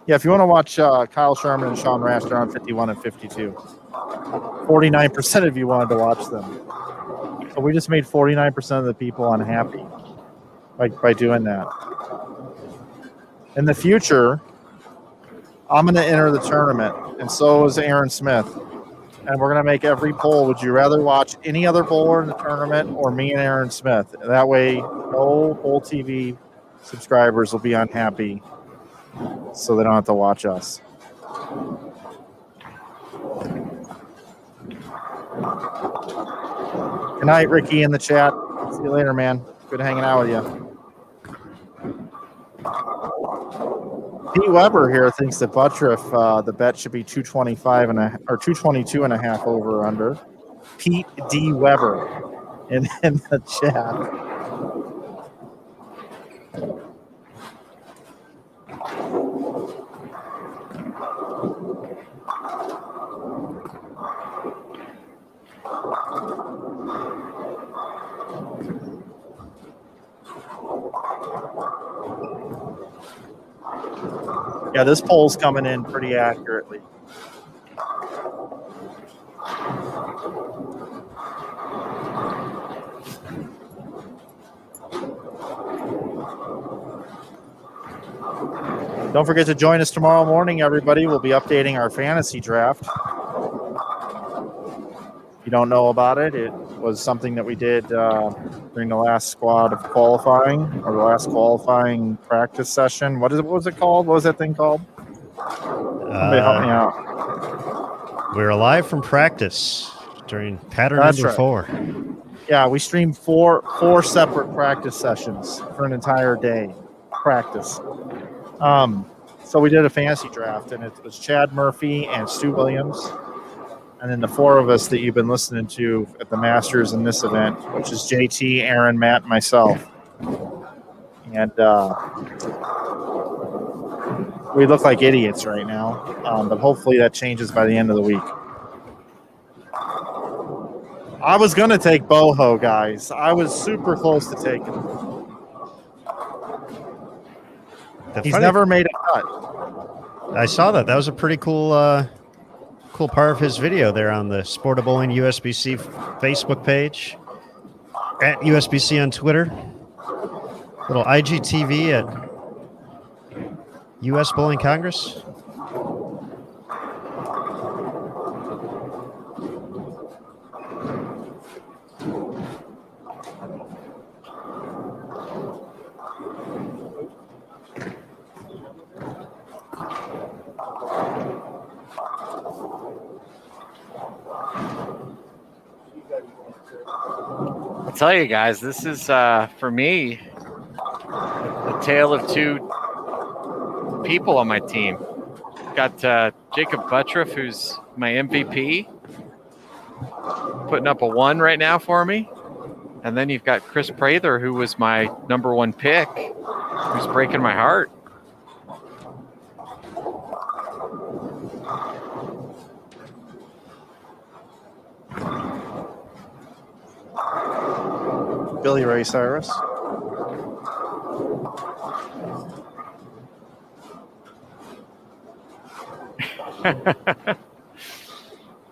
Yeah, if you want to watch Kyle Sherman and Sean Rash, they're on 51 and 52. 49% of you wanted to watch them. So we just made 49% of the people unhappy by doing that. In the future, I'm going to enter the tournament, and so is Aaron Smith. And we're going to make every poll. Would you rather watch any other bowler in the tournament or me and Aaron Smith? That way, no Bull TV subscribers will be unhappy, so they don't have to watch us. Good night, Ricky, in the chat. See you later, man. Good hanging out with you. Pete Weber here thinks that Buttriff, the bet should be 225 or 222 and a half over or under. Pete D. Weber in the chat. Yeah, this poll's coming in pretty accurately. Don't forget to join us tomorrow morning, everybody. We'll be updating our fantasy draft. If you don't know about it, it was something that we did during the last squad of qualifying, or the last qualifying practice session. What was it called? What was that thing called? Somebody help me out. We're live from practice during pattern That's number right. 4. Yeah, we streamed four separate practice sessions for an entire day practice. So we did a fantasy draft, and it was Chad Murphy and Stu Williams, and then the four of us that you've been listening to at the Masters in this event, which is JT, Aaron, Matt, and myself. And we look like idiots right now, but hopefully that changes by the end of the week. I was going to take Boho, guys. I was super close to taking him. He's never made a cut. I saw that. That was a pretty cool part of his video there on the Sport of Bowling USBC Facebook page, at USBC on Twitter, little IGTV at US Bowling Congress. I'll tell you guys, this is for me a tale of two people on my team. Got Jacob Buttriff, who's my MVP, putting up a 1 right now for me. And then you've got Chris Prather, who was my #1 pick, who's breaking my heart. Billy Ray Cyrus.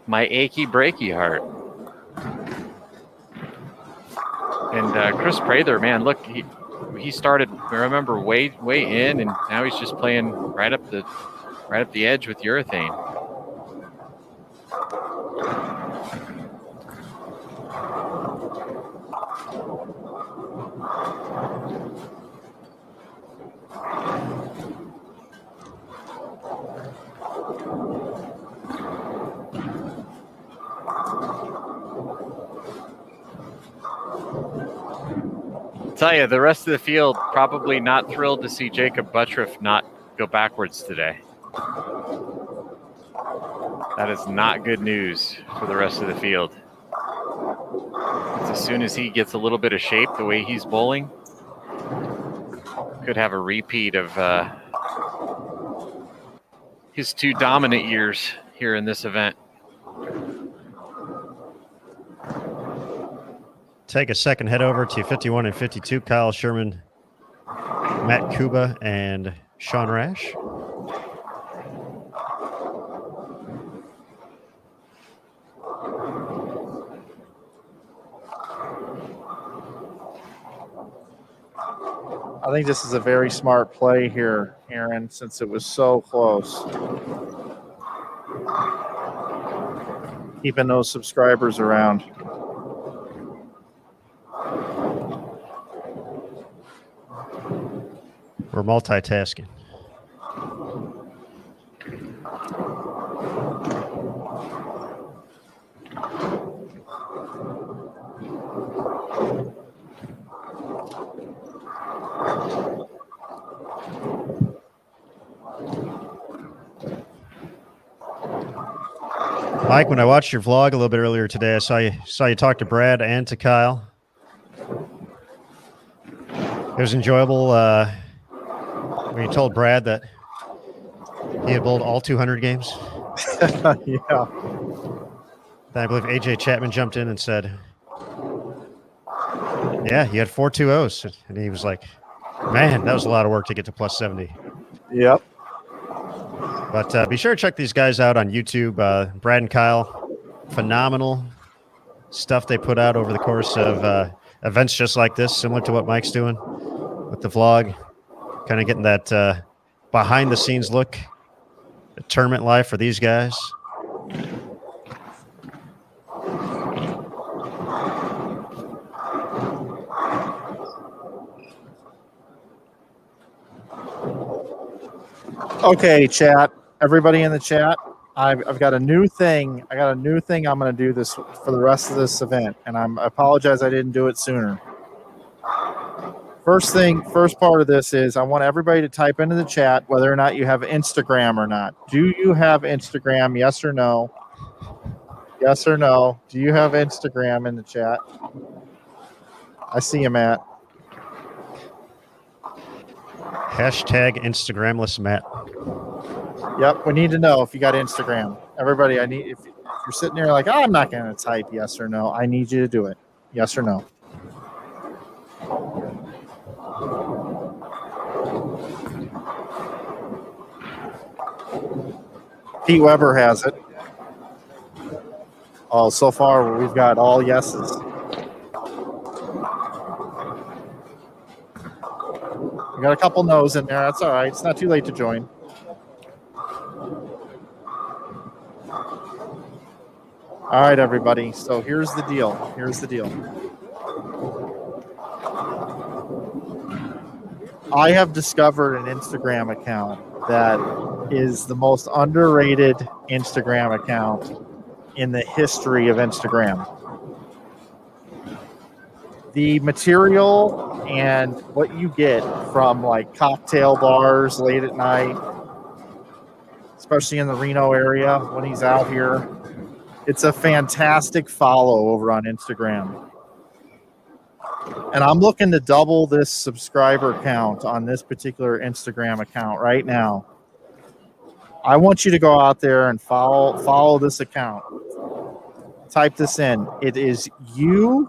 My achy breaky heart. And Chris Prather, man, look, he started, I remember, way in, and now he's just playing right up the edge with urethane. Tell you, the rest of the field probably not thrilled to see Jacob Buttriff not go backwards today. That is not good news for the rest of the field. As soon as he gets a little bit of shape the way he's bowling, could have a repeat of his 2 dominant years here in this event. Take a second, head over to 51 and 52. Kyle Sherman, Matt Kuba, and Sean Rash. I think this is a very smart play here, Aaron, since it was so close. Keeping those subscribers around. We're multitasking. Mike, when I watched your vlog a little bit earlier today, I saw you talk to Brad and to Kyle. It was enjoyable when you told Brad that he had bowled all 200 games. Yeah. Then I believe AJ Chapman jumped in and said, yeah, you had 4 2-0s. And he was like, man, that was a lot of work to get to plus 70. Yep. But be sure to check these guys out on YouTube. Brad and Kyle, phenomenal stuff they put out over the course of events just like this, similar to what Mike's doing with the vlog, kind of getting that behind-the-scenes look at tournament life for these guys. Okay, chat. Everybody in the chat, I've got a new thing. I got a new thing I'm going to do this for the rest of this event, and I apologize I didn't do it sooner. First part of this is I want everybody to type into the chat whether or not you have Instagram or not. Do you have Instagram? Yes or no? Yes or no? Do you have Instagram in the chat? I see you, Matt. Hashtag Instagramless Matt. Yep, we need to know if you got Instagram. Everybody, if you're sitting there like, oh, I'm not going to type yes or no, I need you to do it. Yes or no. Pete Weber has it. Oh, so far we've got all yeses. We got a couple no's in there. That's all right. It's not too late to join. All right, everybody. So here's the deal. I have discovered an Instagram account that is the most underrated Instagram account in the history of Instagram. The material and what you get from like cocktail bars late at night, especially in the Reno area when he's out here, it's a fantastic follow over on Instagram. And I'm looking to double this subscriber count on this particular Instagram account right now. I want you to go out there and follow this account. Type this in. It is USBC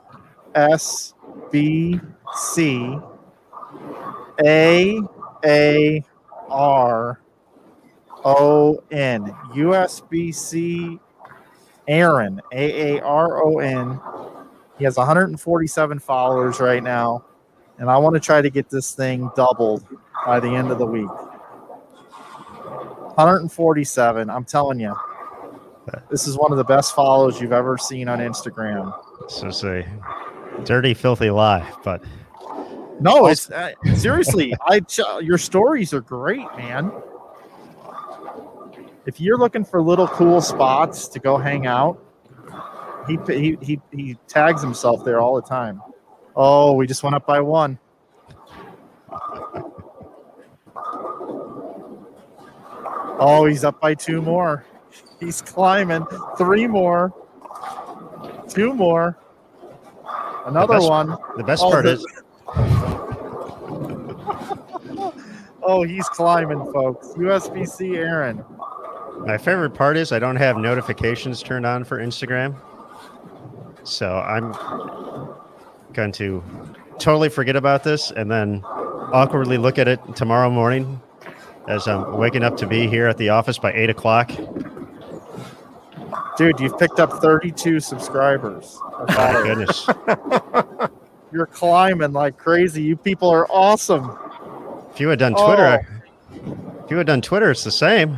AARON. USBC Aaron, AARON. He has 147 followers right now, and I want to try to get this thing doubled by the end of the week. 147. I'm telling you, this is one of the best follows you've ever seen on Instagram. This is a dirty, filthy lie, but no, it's seriously. Your stories are great, man. If you're looking for little cool spots to go hang out, he tags himself there all the time. Oh, we just went up by one. Oh, he's up by two more. He's climbing. Three more. Two more. Another one. The best part is... Oh, he's climbing, folks. USBC Aaron. My favorite part is I don't have notifications turned on for Instagram. So I'm going to totally forget about this and then awkwardly look at it tomorrow morning as I'm waking up to be here at the office by 8 o'clock. Dude, you've picked up 32 subscribers. Oh, goodness. You're climbing like crazy. You people are awesome. If you had done Twitter, it's the same.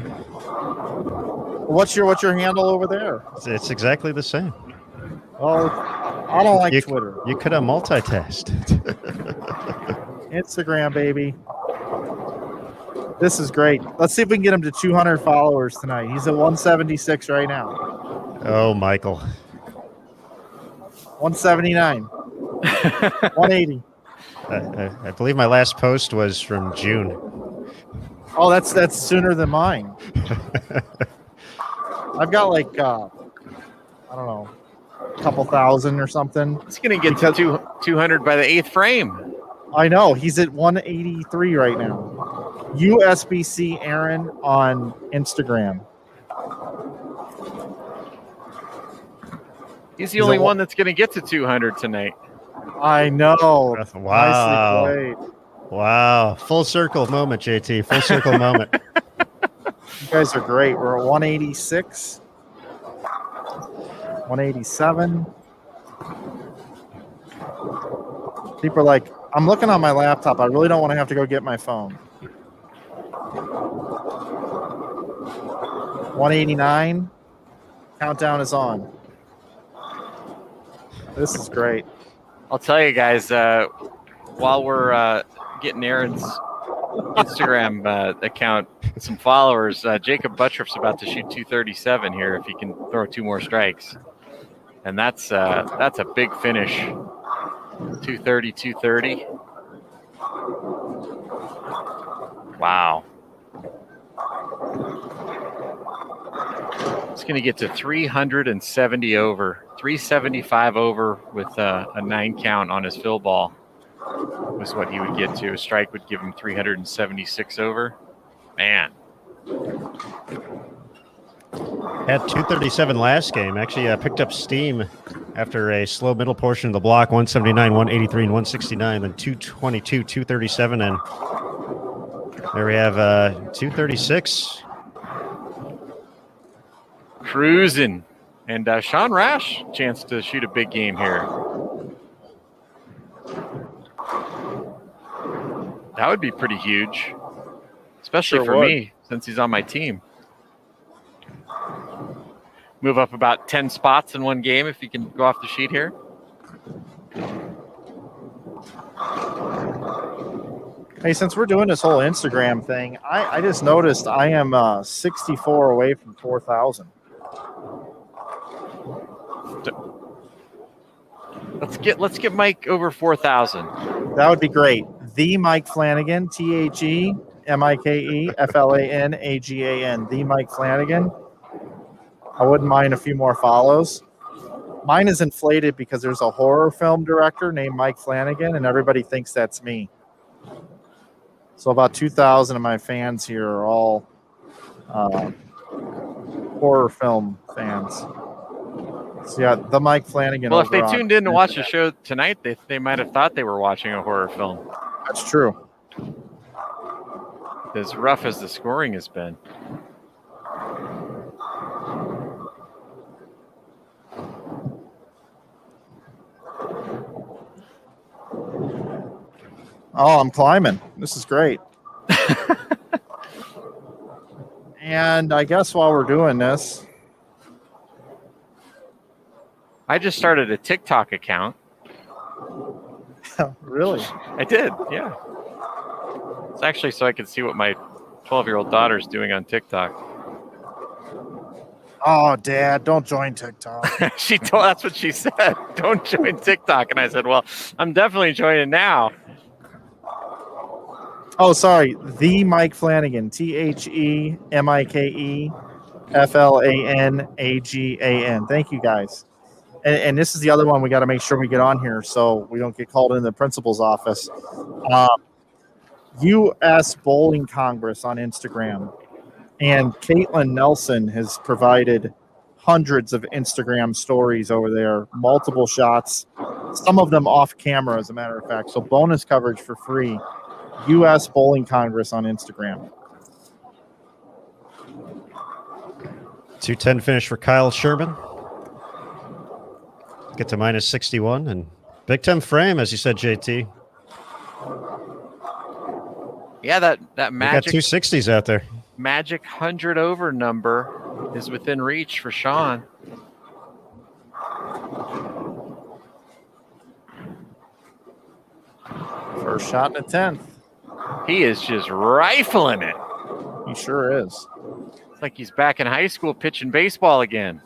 What's your handle over there? It's exactly the same. Oh, I don't like Twitter. You could have multitasked. Instagram, baby. This is great. Let's see if we can get him to 200 followers tonight. He's at 176 right now. Oh, Michael. 179. 180. I believe my last post was from June. Oh, that's sooner than mine. I've got like, I don't know, a couple thousand or something. It's going to get to 200 by the 8th frame. I know. He's at 183 right now. USBC Aaron on Instagram. He's the only one that's going to get to 200 tonight. I know. Wow. Nicely played. Wow. Full circle moment, JT. Full circle moment. You guys are great. We're at 186. 187. People are like, I'm looking on my laptop. I really don't want to have to go get my phone. 189. Countdown is on. This is great. I'll tell you guys, while we're getting Aaron's Instagram account some followers. Jacob Buttriff's about to shoot 237 here if he can throw 2 more strikes. And that's a big finish. 230, 230. Wow. It's going to get to 370 over. 375 over with a 9 count on his fill ball was what he would get to. A strike would give him 376 over. Man. Had 237 last game. Actually picked up steam after a slow middle portion of the block, 179, 183, and 169, then 222, 237, and there we have 236. Cruising. And Sean Rash, chance to shoot a big game here. That would be pretty huge, especially Sure for would. me since he's on my team. Move up about 10 spots in one game if you can go off the sheet here. Hey, since we're doing this whole Instagram thing, I just noticed I am 64 away from 4,000. Let's get Mike over 4,000. That would be great. The Mike Flanagan, TheMikeFlanagan, The Mike Flanagan. I wouldn't mind a few more follows. Mine is inflated because there's a horror film director named Mike Flanagan, and everybody thinks that's me. So about 2,000 of my fans here are all horror film fans. So yeah, the Mike Flanagan. Well, if they over on tuned in to watch the Instagram. show tonight, they might have thought they were watching a horror film. That's true. As rough as the scoring has been. Oh, I'm climbing. This is great. And I guess while we're doing this, I just started a TikTok account. really, I did, yeah. It's actually so I can see what my 12-year-old daughter's doing on TikTok. oh, Dad, don't join TikTok. That's what she said. Don't join TikTok. And I said, well, I'm definitely joining now. Oh, sorry. The Mike Flanagan, TheMikeFlanagan. Thank you, guys. And this is the other one we got to make sure we get on here so we don't get called in the principal's office. U.S. Bowling Congress on Instagram. And Caitlin Nelson has provided hundreds of Instagram stories over there, multiple shots, some of them off camera, as a matter of fact. So bonus coverage for free. U.S. Bowling Congress on Instagram. 210 finish for Kyle Sherman. Get to minus 61 and Big Time frame, as you said, JT. Yeah, that We got magic 260s out there. magic 100 over number is within reach for Sean. First shot in the 10th. He is just rifling it. He sure is. It's like he's back in high school pitching baseball again.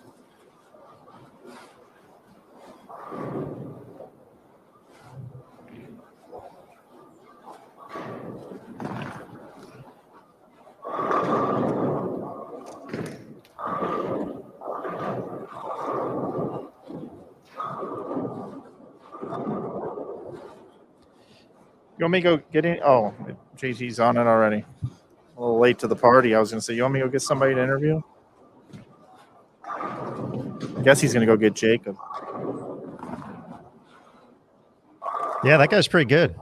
You want me to go get in? Oh, JT's on it already. A little late to the party. I was going to say, you want me to go get somebody to interview? I guess he's going to go get Jacob. Yeah, that guy's pretty good.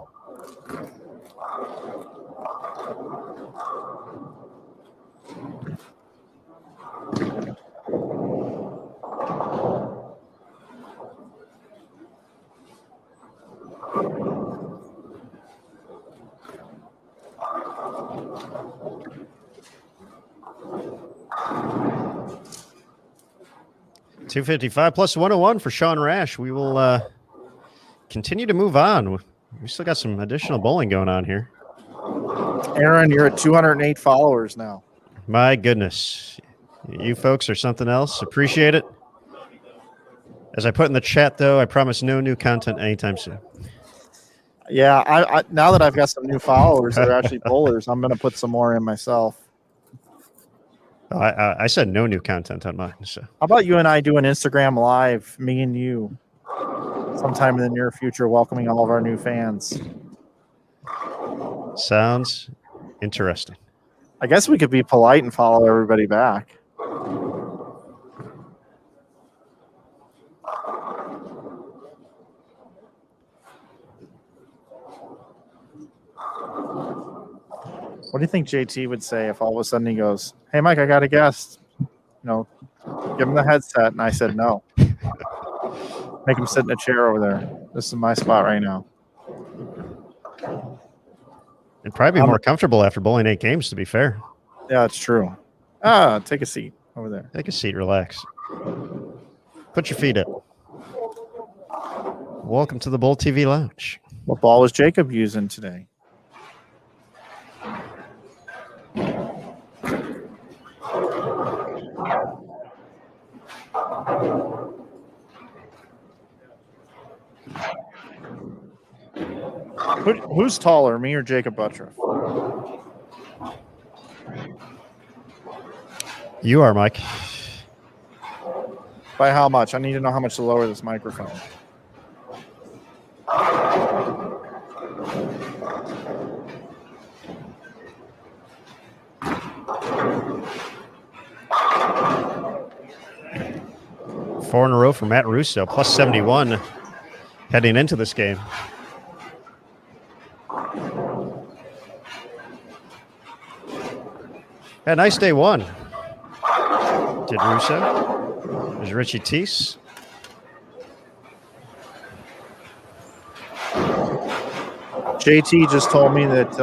$255 plus 101 for Sean Rash. We will continue to move on. We still got some additional bowling going on here. Aaron, you're at 208 followers now. My goodness. You folks are something else. Appreciate it. As I put in the chat, though, I promise no new content anytime soon. Yeah, I now that I've got some new followers that are actually bowlers, I'm going to put some more in myself. I said no new content on mine. So How about you and I do an Instagram live, me and you, sometime in the near future, welcoming all of our new fans? sounds interesting. I guess we could be polite and follow everybody back. What do you think JT would say if all of a sudden he goes, "Hey, Mike, I got a guest. Give him the headset." And I said no. Make him sit in a chair over there. This is my spot right now. It'd probably be more comfortable after bowling 8 games, to be fair. Yeah, it's true. Take a seat over there. Take a seat, relax. Put your feet up. Welcome to the Bowl TV Lounge. What ball was Jacob using today? Who's taller, me or Jacob Buttriff? You are, Mike. By how much? I need to know how much to lower this microphone. Four in a row for Matt Russo, plus 71 heading into this game. Yeah, nice day one. Did Russo. There's Richie Teese. JT just told me that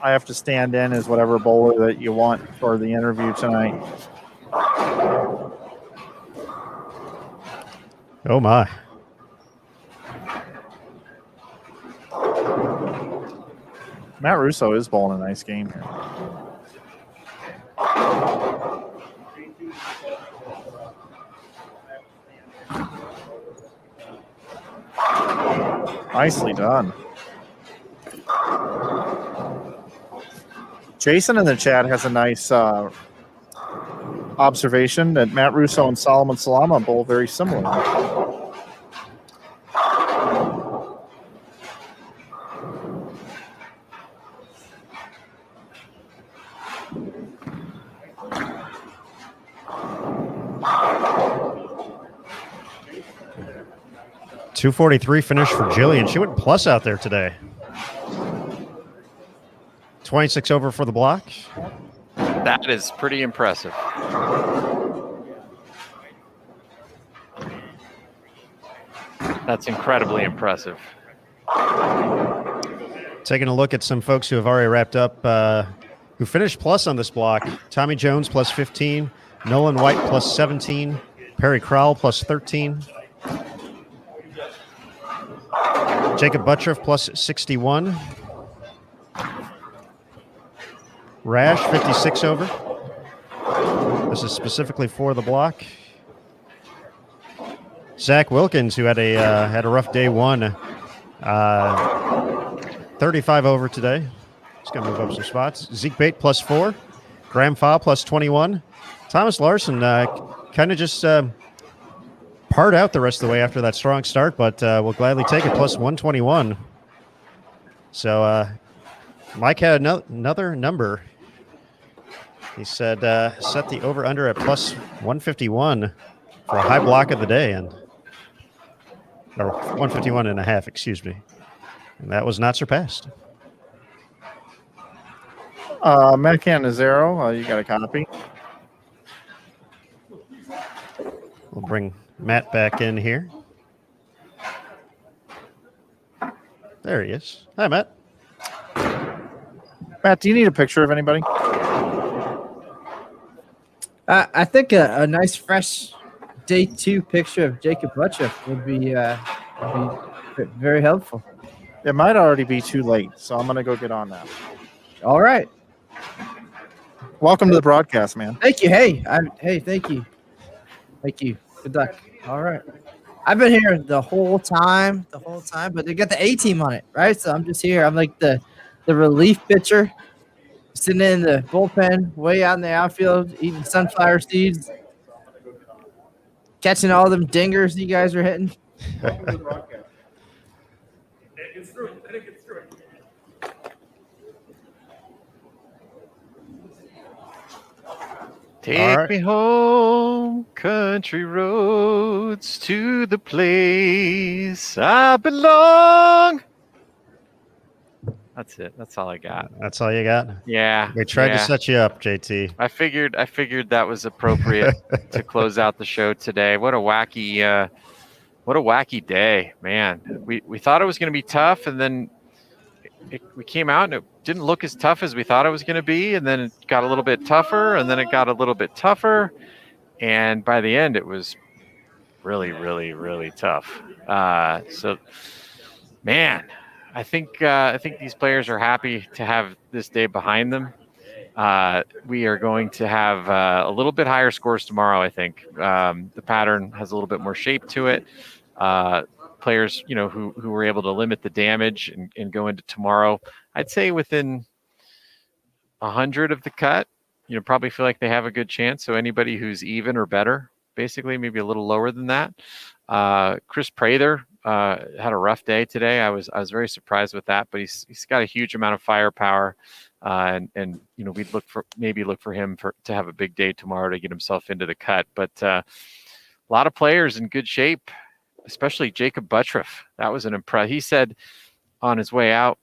I have to stand in as whatever bowler that you want for the interview tonight. Oh, my. Matt Russo is bowling a nice game here. Nicely done. Jason in the chat has a nice observation that Matt Russo and Solomon Salama bowl very similar. .243 finish for Jillian. She went plus out there today. 26 over for the block. That is pretty impressive. That's incredibly impressive. Taking a look at some folks who have already wrapped up, who finished plus on this block. Tommy Jones plus 15, Nolan White plus 17, Perry Crowell plus 13, Jacob Buttriff plus 61, Rash 56 over. This is specifically for the block. Zach Wilkins, who had a rough day one, 35 over today. He's going to move up some spots. Zeke Bate plus 4, Graham Fa plus 21. Thomas Larson kind of just parred out the rest of the way after that strong start, but will gladly take it, plus 121. So Mike had another number. He said set the over-under at plus 151 for a high block of the day, or 151 and a half, excuse me. And that was not surpassed. Matt Canizero, you got a copy? We'll bring Matt back in here. There he is. Hi, Matt. Matt, do you need a picture of anybody? I think a nice fresh day 2 picture of Jacob Buttriff would be very helpful. It might already be too late, so I'm gonna go get on that. All right. Welcome to the broadcast, man. Thank you. Hey, thank you. Thank you. Good luck. All right. I've been here the whole time, but they got the A team on it, right? So I'm just here. I'm like the relief pitcher, sitting in the bullpen, way out in the outfield, eating sunflower seeds, catching all them dingers you guys are hitting. Take me home, country roads, to the place I belong. That's it. That's all I got. That's all you got? Yeah. We tried to set you up, JT. I figured that was appropriate to close out the show today. What a wacky day, man. We thought it was going to be tough, and then we came out and it didn't look as tough as we thought it was going to be, and then it got a little bit tougher, and then it got a little bit tougher, and by the end it was really, really, really tough. So, man, I think these players are happy to have this day behind them. We are going to have a little bit higher scores tomorrow. I think the pattern has a little bit more shape to it. Players, who were able to limit the damage and go into tomorrow, I'd say within 100 of the cut, probably feel like they have a good chance. So anybody who's even or better, basically maybe a little lower than that. Chris Prather had a rough day today. I was very surprised with that, but he's got a huge amount of firepower, and we'd look for him to have a big day tomorrow to get himself into the cut. But a lot of players in good shape, especially Jacob Buttriff. That was an impress. He said on his way out,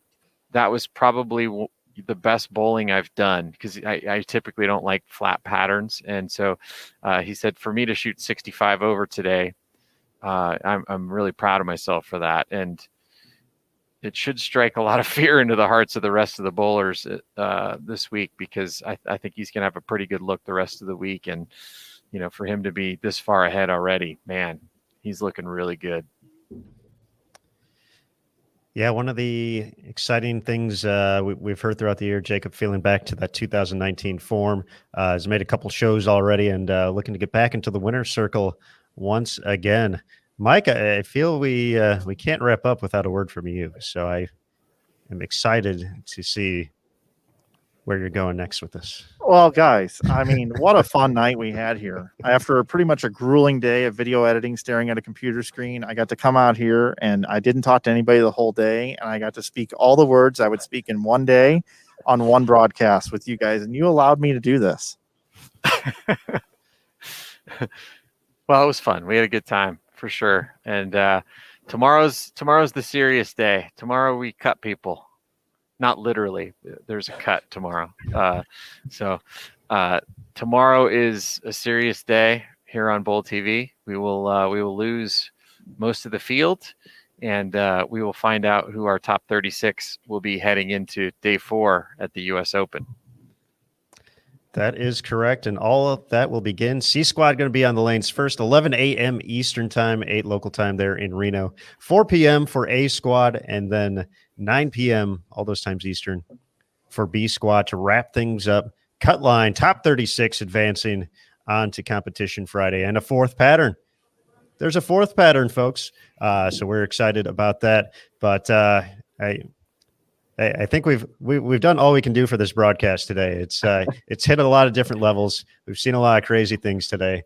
that was probably the best bowling I've done, because I typically don't like flat patterns. And so he said, for me to shoot 65 over today, I'm really proud of myself for that. And it should strike a lot of fear into the hearts of the rest of the bowlers this week, because I think he's going to have a pretty good look the rest of the week. And, for him to be this far ahead already, man, he's looking really good. Yeah, one of the exciting things we've heard throughout the year, Jacob feeling back to that 2019 form, has made a couple shows already, and looking to get back into the winner's circle once again. Mike, I feel we can't wrap up without a word from you, so I am excited to see where you're going next with this. Well, guys, I mean, what a fun night we had here. After pretty much a grueling day of video editing, staring at a computer screen, I got to come out here, and I didn't talk to anybody the whole day, and I got to speak all the words I would speak in one day on one broadcast with you guys, and you allowed me to do this. Well, it was fun. We had a good time for sure. And tomorrow's the serious day. Tomorrow we cut people. Not literally. There's a cut tomorrow. So tomorrow is a serious day here on Bowl TV. We will lose most of the field, and we will find out who our top 36 will be heading into day 4 at the U.S. Open. That is correct, and all of that will begin. C-Squad going to be on the lanes first, 11 a.m. Eastern time, 8 local time there in Reno, 4 p.m. for A-Squad, and then 9 p.m., all those times Eastern, for B-Squad to wrap things up. Cut line, top 36 advancing on to competition Friday, and a fourth pattern. There's a fourth pattern, folks, so we're excited about that, but I think we've done all we can do for this broadcast today. It's hit a lot of different levels. We've seen a lot of crazy things today.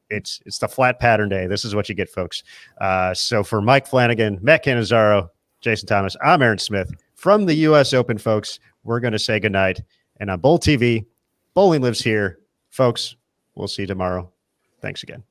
It's the flat pattern day. This is what you get, folks. So for Mike Flanagan, Matt Cannizzaro, Jason Thomas, I'm Aaron Smith from the U.S. Open, folks. We're going to say goodnight. And on Bowl TV, bowling lives here. Folks, we'll see you tomorrow. Thanks again.